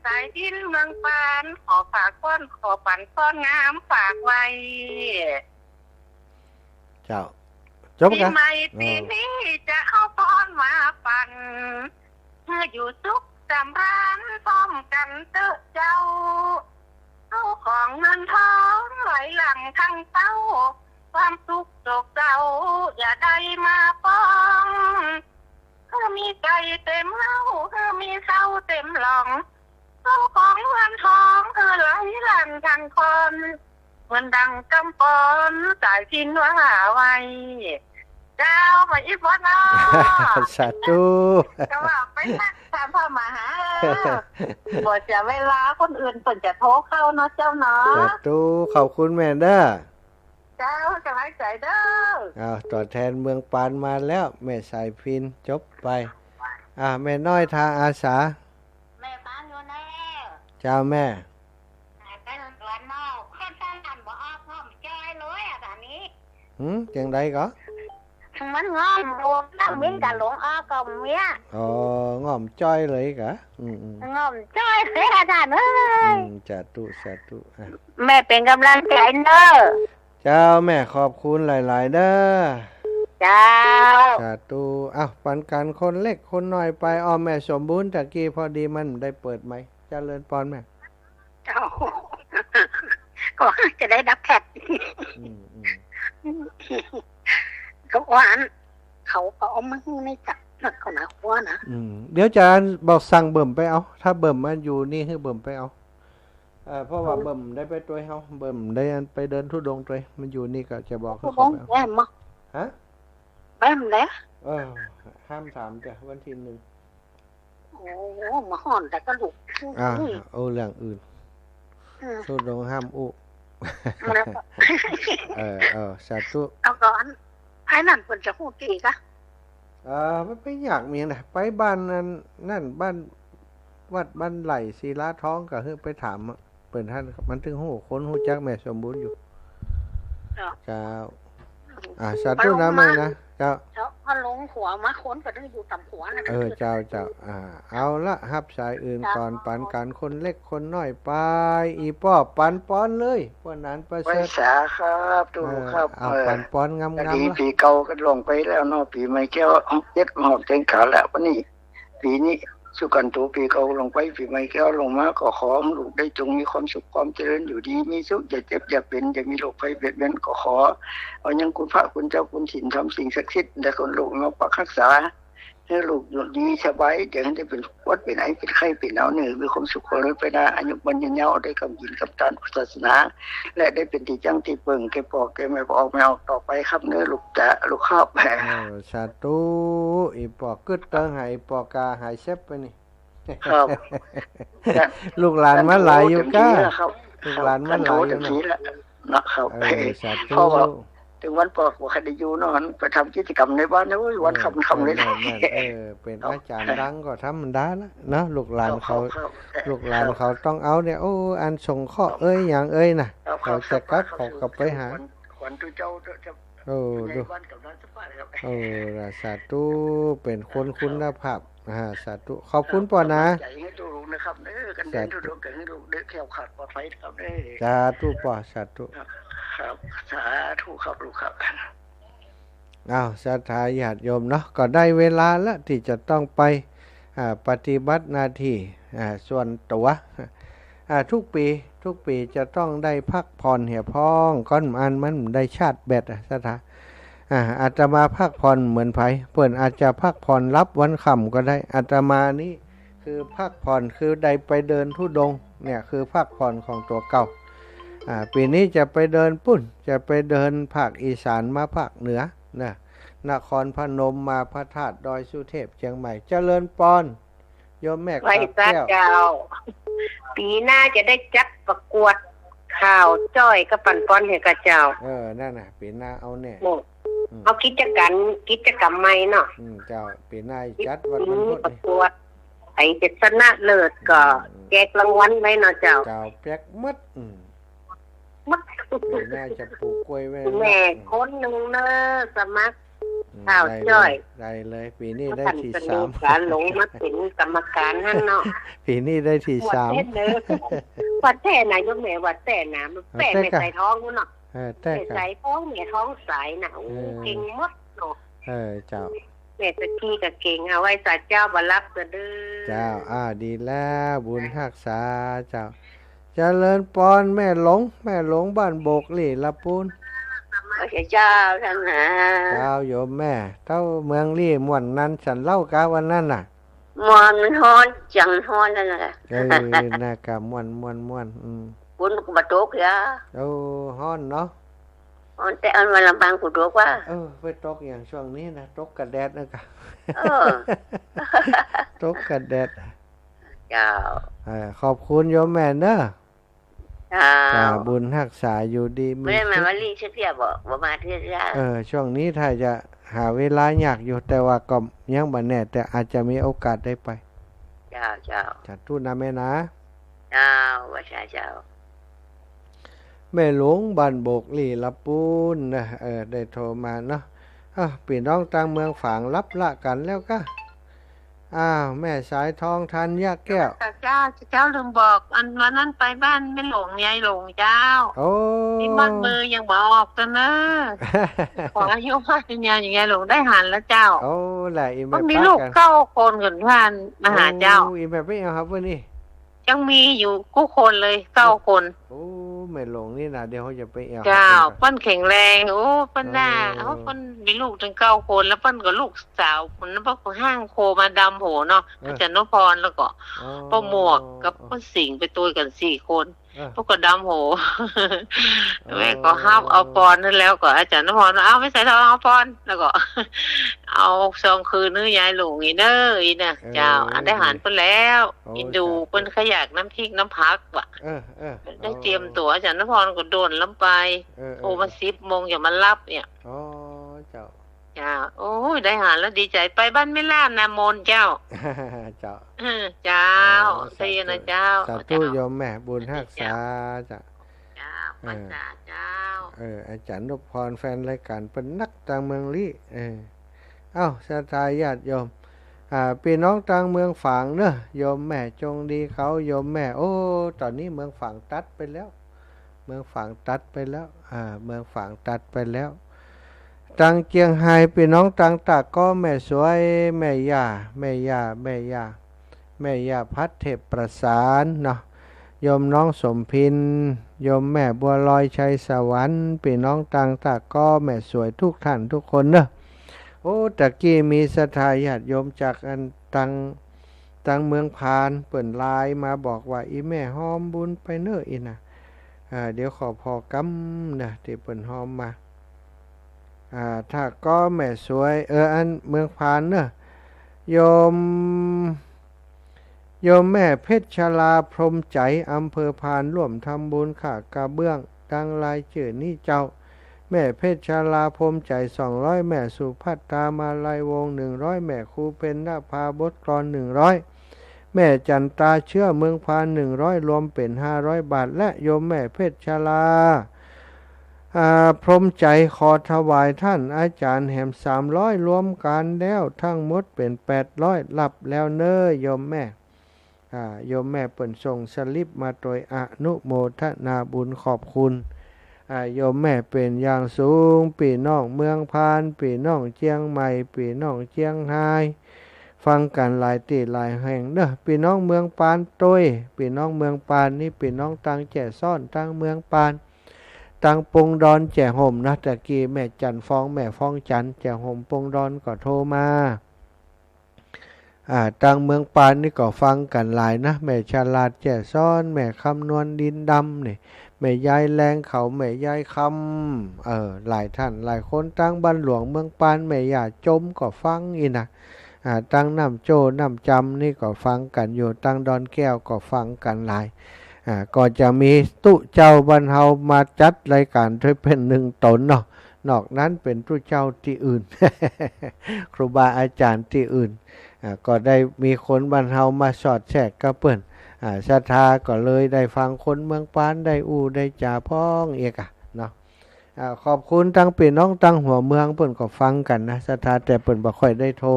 สายดินเมืองปานขอฝากก้อนขอปั่นก้อนงามฝากไว้เจ้าจบกันปีใหม่ปีนี้จะเอาป้อนมาปั่นเพื่ออยู่ทุกจำร้านพร้อมกันเจ้าเอาของเงินทองไหลหลังทั้งเต้าความสุขโศกเศร้าอย่าได้มาป้องมีใจเต็มเล่ามีเศร้าเต็มหลงเอาของเงินทองไหลหลังทั้งคนเหมือนดังกำปอนสายพินว่าไว้เจ้าไปอีกวันนะสาธุจะว่าไปนักตามพ่อมาหาบ่จะเวลาคนอื่นเปิดจะโทรเข้าเนาะเจ้าเนาะสาธุขอบคุณแม่เด้อเจ้าสบายใจเด้อตัวแทนเมืองปานมาแล้วแม่สายพินจบไปแม่น้อยทางอาสาแม่ปานอยู่แน่เจ้าแม่ไปหลานนอกข้าท่านบ่ออกพร้อมใจเลยตอนนี้จังไดก็มันงอมรวมนั่งมิ้นกับหลวงอ้อกับเมียงอมจ้อยเลยกะงอมจ้อยเลยอาจารย์เอ้ยสาธุแม่เป็นกำลังใจเนอะเจ้าแม่ขอบคุณหลายๆเด้อเจ้าสาธุปันกันคนเล็กคนน้อยไปแม่สมบูรณ์ตะกี้พอดีมันได้เปิดไหมเจริญปอนแม่เจ้าก็จะได้รับแขกเขาหวานเขาเอามาในจับนักเขาหนาหัวนะเดี๋ยวจะบอกสั่งเบิ่มไปเอาถ้าเบิ่มมันอยู่นี่ให้เบิ่มไปเอาเพราะว่าเบิ่มได้ไปตัวเฮาเบิ่มได้ไปเดินทุดงตัวมันอยู่นี่ก็จะบอกเขาไปเอาฮะแม่แล้วห้ามถามจ้ะวันที่1โอ้มาห่อนแต่ก็ลุกเรื่องอื่นทุดงห้ามอุสาธุเอาก่อนไอ้นั่นเพิ่นจะฮู้กี่กะมันไปอยากมีน่ะไปบ้านนั่นบ้านวัดบ้านไหลศิลาท้องก็คือไปถามเปิ้นท่านมันถึงฮู้คนฮู้จักแม่สมบูรณ์อยู่เจ้าสาธุนะแม่นะเจ้าพอลงหัวมาคนก็ต้องอยู่ต่ำหัวนะเจ้าเอาละรับสายอื่นก่อนปันกันคนเล็กคนน้อยไปอีป้อปันป้อนเลยวันนั้นประเสริฐครับดูครับปันป้อนงามๆปีเก่าก็ลงไปแล้วเนาะปีใหม่แก้ว7หอบเต็งขาแล้ววันนี้ปีนี้สุกันตูปีเก่าลงไปปีใหม่แก้วลงมาก็ขอลูกได้จงมีความสุขความเจริญอยู่ดีมีสุขอย่าเจ็บอย่าเป็นอย่ามีโรคภัยเบียดเบียนก็ขอเอายังคุณพระคุณเจ้าคุณศีลทำสิ่งศักดิ์สิทธิ์แต่คนลูกมาปักรักษาให้ลูกอยู่ดีสบายอย่าให้ได้เป็นวัดเป็นไหนเป็นไข้เป็นหนาวเหนื่อยมีความสุขความไปได้อายุบรรยาวได้กำยินกับการศาสนาและได้เป็นที่จังที่เปิงแกปอกแกไม่ออกไม่ออกต่อไปครับเนื้อลูกจะลูกข้าวแผ่สาธุอีปอกกึดเติงหายปอกกาหายเซฟไปนี่ครับลูกหลานมาหลายอยู่ก้าลูกหลานมาหลายอยู่นะครับเพราะว่าถึงวันปอกว่าใครได้อยู่นอนไปทำกิจกรรมในบ้านนะวันคำเลยเป็นอาจารย์ดังก็ธรรมดาละเนาะลูกหลานเขาต้องเอาเนี่ยอันส่งข้ออย่างน่ะเขาจะกัดเขากลับไปหาขวัญตุเจ้า โอ้ดูสาธุเป็นคนคุณภาพสาธุขอบคุณป่อนะใจให้ตัวลูกนะครับกันเดินทุกข์กันให้ลูกได้แข็งขัดปลอดภัยครับสาธุป่อสาธุครับสาธุครับลูกครับศรัทธาญาติโยมเนาะก็ได้เวลาแล้วที่จะต้องไปปฏิบัติหน้าที่ส่วนตัวทุกปีจะต้องได้พักผ่อนเหี่ยพ้องก้อนมันได้ชาติแบตศรัทธาอาตมาพักผ่อนเหมือนไผเปิ้นอาจจะพักผ่อนรับวันค่ำก็ได้อาตมานี้คือพักผ่อนคือได้ไปเดินธุดงค์เนี่ยคือพักผ่อนของตัวเก่าปีนี้จะไปเดินปุ้นจะไปเดินภาคอีสานมาภาคเหนือนะนครพนมมาพระธาตุดอยสุเทพเชียงใหม่เจริญปอนโยมแม่กาบแก้วปีหน้าจะได้จัดประกวดข่าวจ้อยกับปั่นป้อนให้กับเจ้านั่นน่ะปีหน้าเอาแน่เอากิจกรรมใหม่เนาะเจ้าปีหน้าจัดวันพุธประกวดไอ้ชนะเลิศก็แจกรางวัลไว้เนาะเจ้าแจกมัดปีหน้าจะปลูกกล้วยไว้แม่คนนึงเด้อสมัครข่าวจ้อยได้เลยปีนี้ได้ที่3การหลงมาเป็นกรรมการหั่นเนาะปีนี้ได้ที่3วัดแท้น่ะยกแม่วัดแท้น่ะมันแป้ไม่ใส่ท้องพุ่นเนาะแต่ใส่ท้องแม่ท้องสายน่ะเก่งมากเนาะเจ้าแม่ตะกี้ก็เก่งเอาไว้สัตว์เจ้าบ่รับก็เด้อเจ้าดีแล้วบุญรักษาเจ้าเจริญปอนแม่หลงบ้านโบกลี่ละปูนเจ้าท่านนะเจ้าโยมแม่เต้าเมืองลี่ม่วนนั้นฉันเล่ากะวันนั้นน่ะม่วนฮ้อนจังฮ้อนนั่นแหละน่ากะม่วนปุ้นก็บ่ตกยาฮ้อนเนาะฮ้อนแต่อันวันลำบางกูตกว่าไปตกอย่างช่วงนี้นะตกกระแดดนะกะตกกระแดดเจ้าขอบคุณโยมแม่เด้อบุญรักษาอยู่ดีไม่ได้มาลีเที่ยวบ่มาเที่ยวช่วงนี้ถ้าจะหาเวลายากอยู่แต่ว่าก็ยังบ่แน่แต่อาจจะมีโอกาสได้ไปเจ้าจัดทูตนะแม่นะว่าเจ้าแม่หลวงบ้านโบกลี่ละปูนนะได้โทรมาเนาะพี่น้องต่างเมืองฝางรับละกันแล้วก็แม่สายทองทันยาแก้วเจ้าลืมบอกอันวันนั้นไปบ้านไม่หลงยายหลงเจ้าที่บ้านมือยังบอกตัวเนอะขออายุมากเป็นยายอย่างไงหลงได้หันแล้วเจ้าแหละอีแม่มีลูกเข้าคนกันผ่านมาหาเจ้าอีแม่ไม่เอาครับวันนี้ยังมีอยู่กู้คนเลย9 คนไม่หลงนี่นะเดี๋ยวเขาจะไปเอาเจ้าปั้นแข็งแรงปั้นหน้าปั้นมีลูกถึง9 คนแล้วปั้นกับลูกสาวคนนั้นพวกห้างโคมาดำโหเนาะอาจารย์นพพรแล้วก็ป้าหมวกกับป้าสิงไปตัวกัน4 คนพวกก็ดำโหแม่ก็ห้ามเอาปอนนั่นแล้วก็อาจารย์นพพรเอาไม่ใส่ทองเอาปอนแล้วก็เอาซองคืนเนื้อยายหลงอีเด้ออีน่ะเจ้าอันได้หันไปแล้วอินดูเปิ้นขยักน้ำพริกน้ำพักว่ะได้เตรียมตัวอาจารย์นพพรก็โดนล้ำไปโทรมา10 โมงอย่ามารับเนี่ยเจ้าโอ้ยได้หันแล้วดีใจไปบ้านไม่ล่ามนามนเจ้าเจ้าเจ้าเสียนะเจ้าสาธุโยมแม่บุญรักษาเจ้าปัญญาเจ้าอาจารย์นพพรแฟนรายการเป็นนักต่างเมืองลี่ศรัทธาญาติโยมพี่น้องต่างเมืองฝางเนอะโยมแม่จงดีเขาโยมแม่ตอนนี้เมืองฝางตัดไปแล้วเมืองฝางตัดไปแล้วเมืองฝางตัดไปแล้วตังเจียงไฮ้พี่น้องตังตากก็แม่สวยแม่ย่าพัดเทพประสานเนาะโยมน้องสมพินโยมแม่บัวลอยชัยสวรรค์พี่น้องตังตากก็แม่สวยทุกท่านทุกคนเนอะตะกี้มีศรัทธาญาติโยมจากอันตังเมืองพานเปิ่นไลน์มาบอกว่าอีแม่หอมบุญไปเนอะอีน่ะเดี๋ยวขอพอกำนะที่เปิ่นหอมมาถ้าก็แม่สวยอันเมืองพานเนอะโยมแม่เพชรชลาพรหมใจอำเภอพานร่วมทำบุญค่ะกระเบื้องดังลายชื่อนี่เจ้าแม่เพชรชลาพรหมใจ200แม่สุภัตตามาลัยวง100แม่ครูเป็นนภาบทกลอน100แม่จันตาเชื่อเมืองพาน100รวมเป็น500 บาทและโยมแม่เพชรชลา พร้อมใจขอถวายท่านอาจารย์แหม300รวมกันแล้วทั้งหมดเป็น800รับแล้วเน้อโยมแม่โยมแม่เปิ่นส่งสลิปมาโดยอนุโมทนาบุญขอบคุณโยมแม่เป็นอย่างสูงพี่น้องเมืองพานพี่น้องเชียงใหม่พี่น้องเชียงรายฟังกันหลายที่หลายแห่งเด้อพี่น้องเมืองปานต้ยพี่น้องเมืองปานนี่พี่น้องตังแจ่ซ่อนตังเมืองปานตังปงดอนแจ่ห่มนะตะกี้แม่จันฟ้องแม่ฟ้องจันแจ่ห่มปงดอนก็โทรมาตังเมืองปานนี่ก็ฟังกันหลายนะแม่ฉลาดแจ่ซ่อนแม่คำนวณดินดำนี่แม่ยายแรงเขาแม่ยายคำหลายท่านหลายคนตั้งบ้านหลวงเมืองปานแม่ย่าจมก็ฟังอีนะตั้งน้ำโจน้ำจำนี่ก็ฟังกันอยู่ตั้งดอนแก้วก็ฟังกันหลายก็จะมีตุเจ้าบรรเฮามาจัดรายการด้วยเป็น1 ตนเนาะนอกนั้นเป็นตุเจ้าที่อื่น ครูบาอาจารย์ที่อื่นก็ได้มีคนบรรเฮามาสอดแทรกกับเปิ้นศรัทธาก็เลยได้ฟังคนเมืองปานได้ได้จ่าพ้องเอกเนาะขอบคุณตั้งพี่น้องตั้งหัวเมืองเปิ้นก็ฟังกันนะศรัทธาแต่เปิ้นบ่ค่อยได้โทร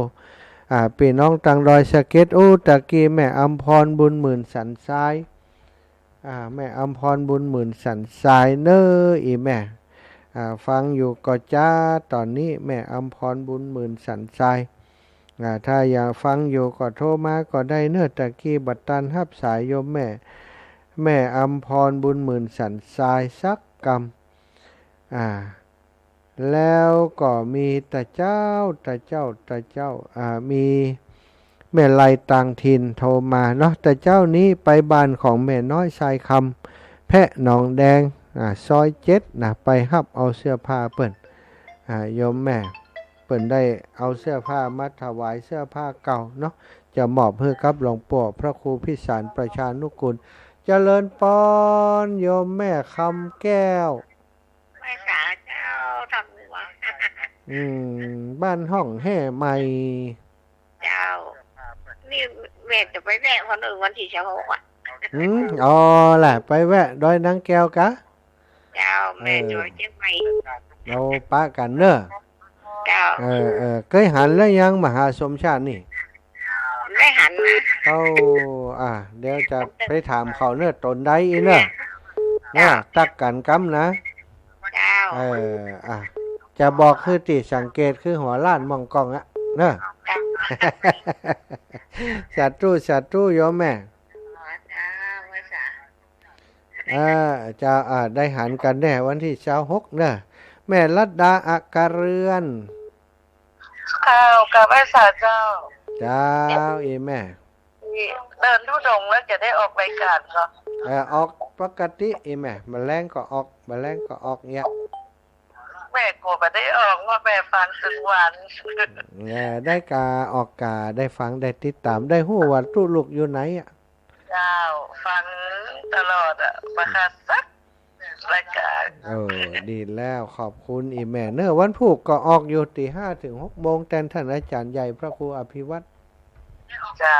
พี่น้องตั้งดอยสะเก็ดตะกี้แม่อำพรบุญหมื่นสันทรายแม่อำพรบุญหมื่นสันทรายเน้ออีแม่ฟังอยู่ก็จ้าตอนนี้แม่อำพรบุญหมื่นสันทรายถ้าอยากฟังอยู่ก็โทรมาก็ได้เนื้อตะกี้บัดตันฮับสายโยมแม่อำพรบุญหมื่นสันทรายสักกรรมแล้วก็มีตาเจ้ามีแม่ไลต่างถิ่นโทรมาเนาะตาเจ้านี้ไปบ้านของแม่น้อยชายคำแพะหนองแดงซอย7นะไปฮับเอาเสื้อผ้าเปิ้นโยมแม่เปิ้นได้เอาเสื้อผ้ามาถวายเสื้อผ้าเก่าเนาะจะมอบให้กับหลวงปู่พระครูพิสารประชานุกูลเจริญปอนโยมแม่คำแก้วแม่สาเจ้าทำหัวบ้านห้องแห่ใหม่เจ้านี่แม่จะไปแวะคนอื่นวันที่16แหละไปแวะดอยนางแก้วกะเจ้าแม่จอยเชียงใหม่เราปะกันเนอะเจ้าเคยหันแล้วยังมหาสมชาตินี่ได้หันนะเดี๋ยวจะไปถามเขาเนอะตนใดอีเนอะตักกันกำนะเจ้าจะบอกคือติสังเกตคือหัวล้านมองกล้องอะเนอะสัตว์โยมแม่จะได้หันกันแน่วันที่26เนอะแม่รัตดาอักการเรือนข้าวกับแม่สาเจ้าอีแม่เดินทุดงแล้วจะได้ออกรายการเหรอออกปกติอีแม่แมลงก็ออกเนี่ยแม่กลัวไม่ได้ออกว่าแม่ฟังถึงวันได้กาออกกาได้ฟังได้ติดตามได้ฮู้ว่าตู้ลูกอยู่ไหนเจ้าฟังตลอดมาคัดสักรายการดีแล้วขอบคุณอีแม่เนอะวันพุธก็ออกอยู่ตี 5 ถึง 6 โมงแต่ท่านอาจารย์ใหญ่พระครูอภิวัตรจ้า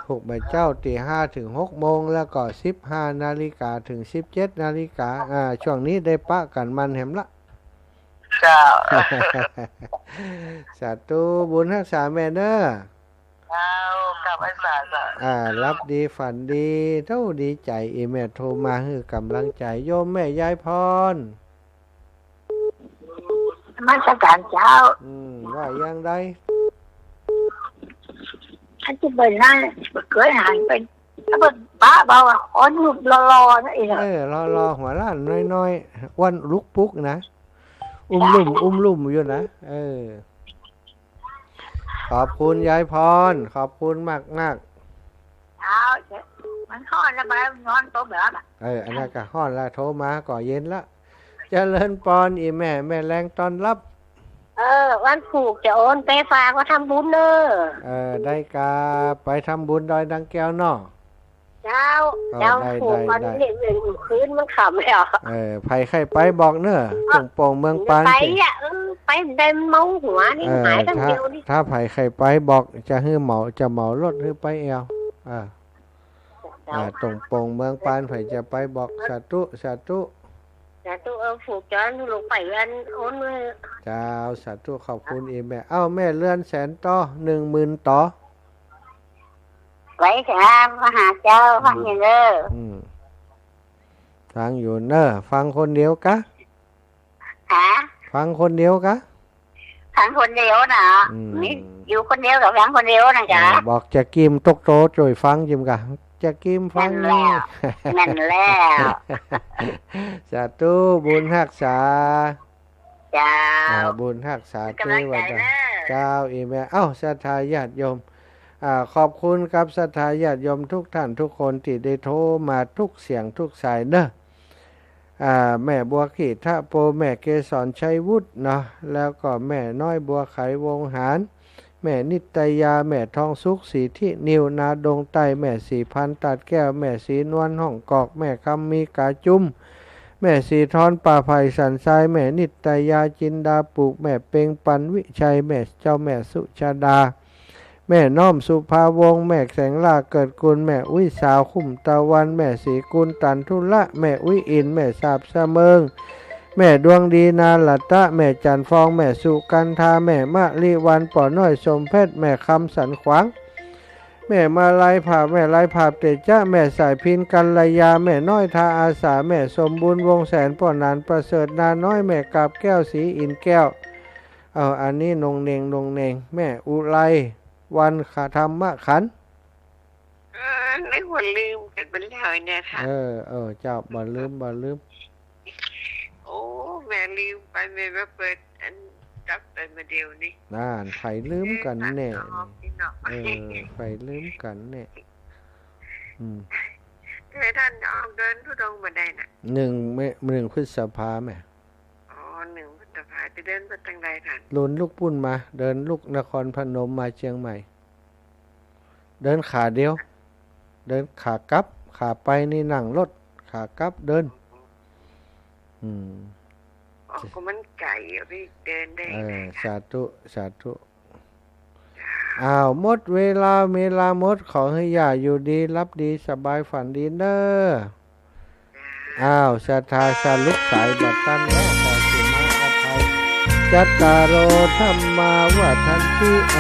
ถูกใบเจ้าตี 5 ถึง 6 โมงแล้วก็ 15 นาฬิกาถึง 17 นาฬิกาช่วงนี้ได้ปะกันมันแหมละจ้าสาธุบุญรักษาแม่เนอะกับไอ้สารับดีฝันดีเท่าดีใจอีแม่โทรมาให้กำลังใจโยมแม่ยายพรมาสักการเจ้าว่ายังไงอันที่เปิดหน้าเกิดหายไปถ้าเปิดป้าเบาอ่อนหุบรอนั่นเองรอหัวล้านน้อยๆวันลุกปุ๊กนะอุ้มลุ่มอยู่นะขอบคุณยายพรขอบคุณมากมันฮ้อนแล้วมันนอนโต๊ะแบบอันนั้นก็ฮ้อนแล้วโทรมาก็เย็นละเจริญปอนอีแม่แรงตอนรับวันผูกจะโอนไปฝากว่าทำบุญเนอะได้กาไปทำบุญดอยดังแก้วเนาะเจ้าผูกมันเห็นคืนมันขำเลยไผ่ใครไปบอกเนอะตรงโป่งเมืองปานไปไปเดินเมาหัวนี่หายตั้งเดียวนี่ถ้าไผ่ใครไปบอกจะให้เหมารถหรือไปเอวตรงโป่งเมืองปานไผ่จะไปบอกสาธุเ าธุผูกจอนลงไปเงินโอนมือเจ้าสาธุขอบคุณอีแม่เอ้าแม่เลื่อนแสนต่อ10,000ต่อไว้ค่ะมหาเจ้าฟังอยู่เด้อฟังอยู่เนอะฟังคนเดียวกะฮะฟังคนเดียวกะฟังคนเดียวนะนี่อยู่คนเดียวกับฟังคนเดียวนะจ๊ะบอกจะกิมตกโตจ่วยฟังจิมกะจะกิมฟังนั่นแล้วสาธุบุญรักษาจ้าบุญรักษาเทวดาเจ้าอีแม่เอ้าศรัทธาญาติโยมขอบคุณครับศรัทธาญาติโยมทุกท่านทุกคนที่ได้โทรมาทุกเสียงทุกสายเนอะแม่บัวขีดท่าโปแม่เกสรชัยวุฒิเนาะแล้วก็แม่น้อยบัวไขวงหารแม่นิตยาแม่ทองสุขสีที่นิวนาดงไตแม่สีพันตัดแก้วแม่สีนวลห้องกอกแม่คำมีกาจุ้มแม่สีทอนป่าไผ่สันทรายแม่นิตยาจินดาปลูกแม่เปงปันวิชัยแม่เจ้าแม่สุชาดาแม่น้อมสุภาวงศ์แม่แสงลาเกิดกุลแม่อุ้ยสาวคุ้มตะวันแม่สีกุลตันทุละแม่อุ้ยอินแม่สาบเสมิงแม่ดวงดีนาลัตตะแม่จันฟองแม่สุกันทาแม่มะลิวันป่อน้อยสมเพชรแม่คำสันขวางแม่มาลายผ่าแม่ลายผ่าเตจ้าแม่สายพินกันระยาแม่น้อยทาอาสาแม่สมบูรณ์วงแสนป่อนานประเสริฐนาน้อยแม่กาบแก้วสีอินแก้วอันนี้นงเนงแม่อุไรวันขาธรรมะขันไม่ควรลืมกันเป็นเลยเนี่ยค่ะเจ้าบ่ลืมโอ้แม่ลืมไปแม่มาเปิดอันจับไปมาเดียวนี่น่าไฟลืมกันแน่ไฟลืมกันแน่ให้ท่านออกเดินทุดงมาได้น่ะ1 พฤษภาแม่1 พฤษภาจะเดินไปทางใดท่านลุนลูกปุ้นมาเดินลูกนครพนมมาเชียงใหม่เดินขาเดียวเดินขากลับขาไปนี่นั่งรถขากลับเดินก็มันไกลพี่เดินได้สาธุหมดเวลาหมดขอให้ย่าอยู่ดีรับดีสบายฝันดีเด้อศรัทธาสาลุกสายบัดตันแล้วขอสิมาอภัยจัตตารโอธัมมาวัฏันติ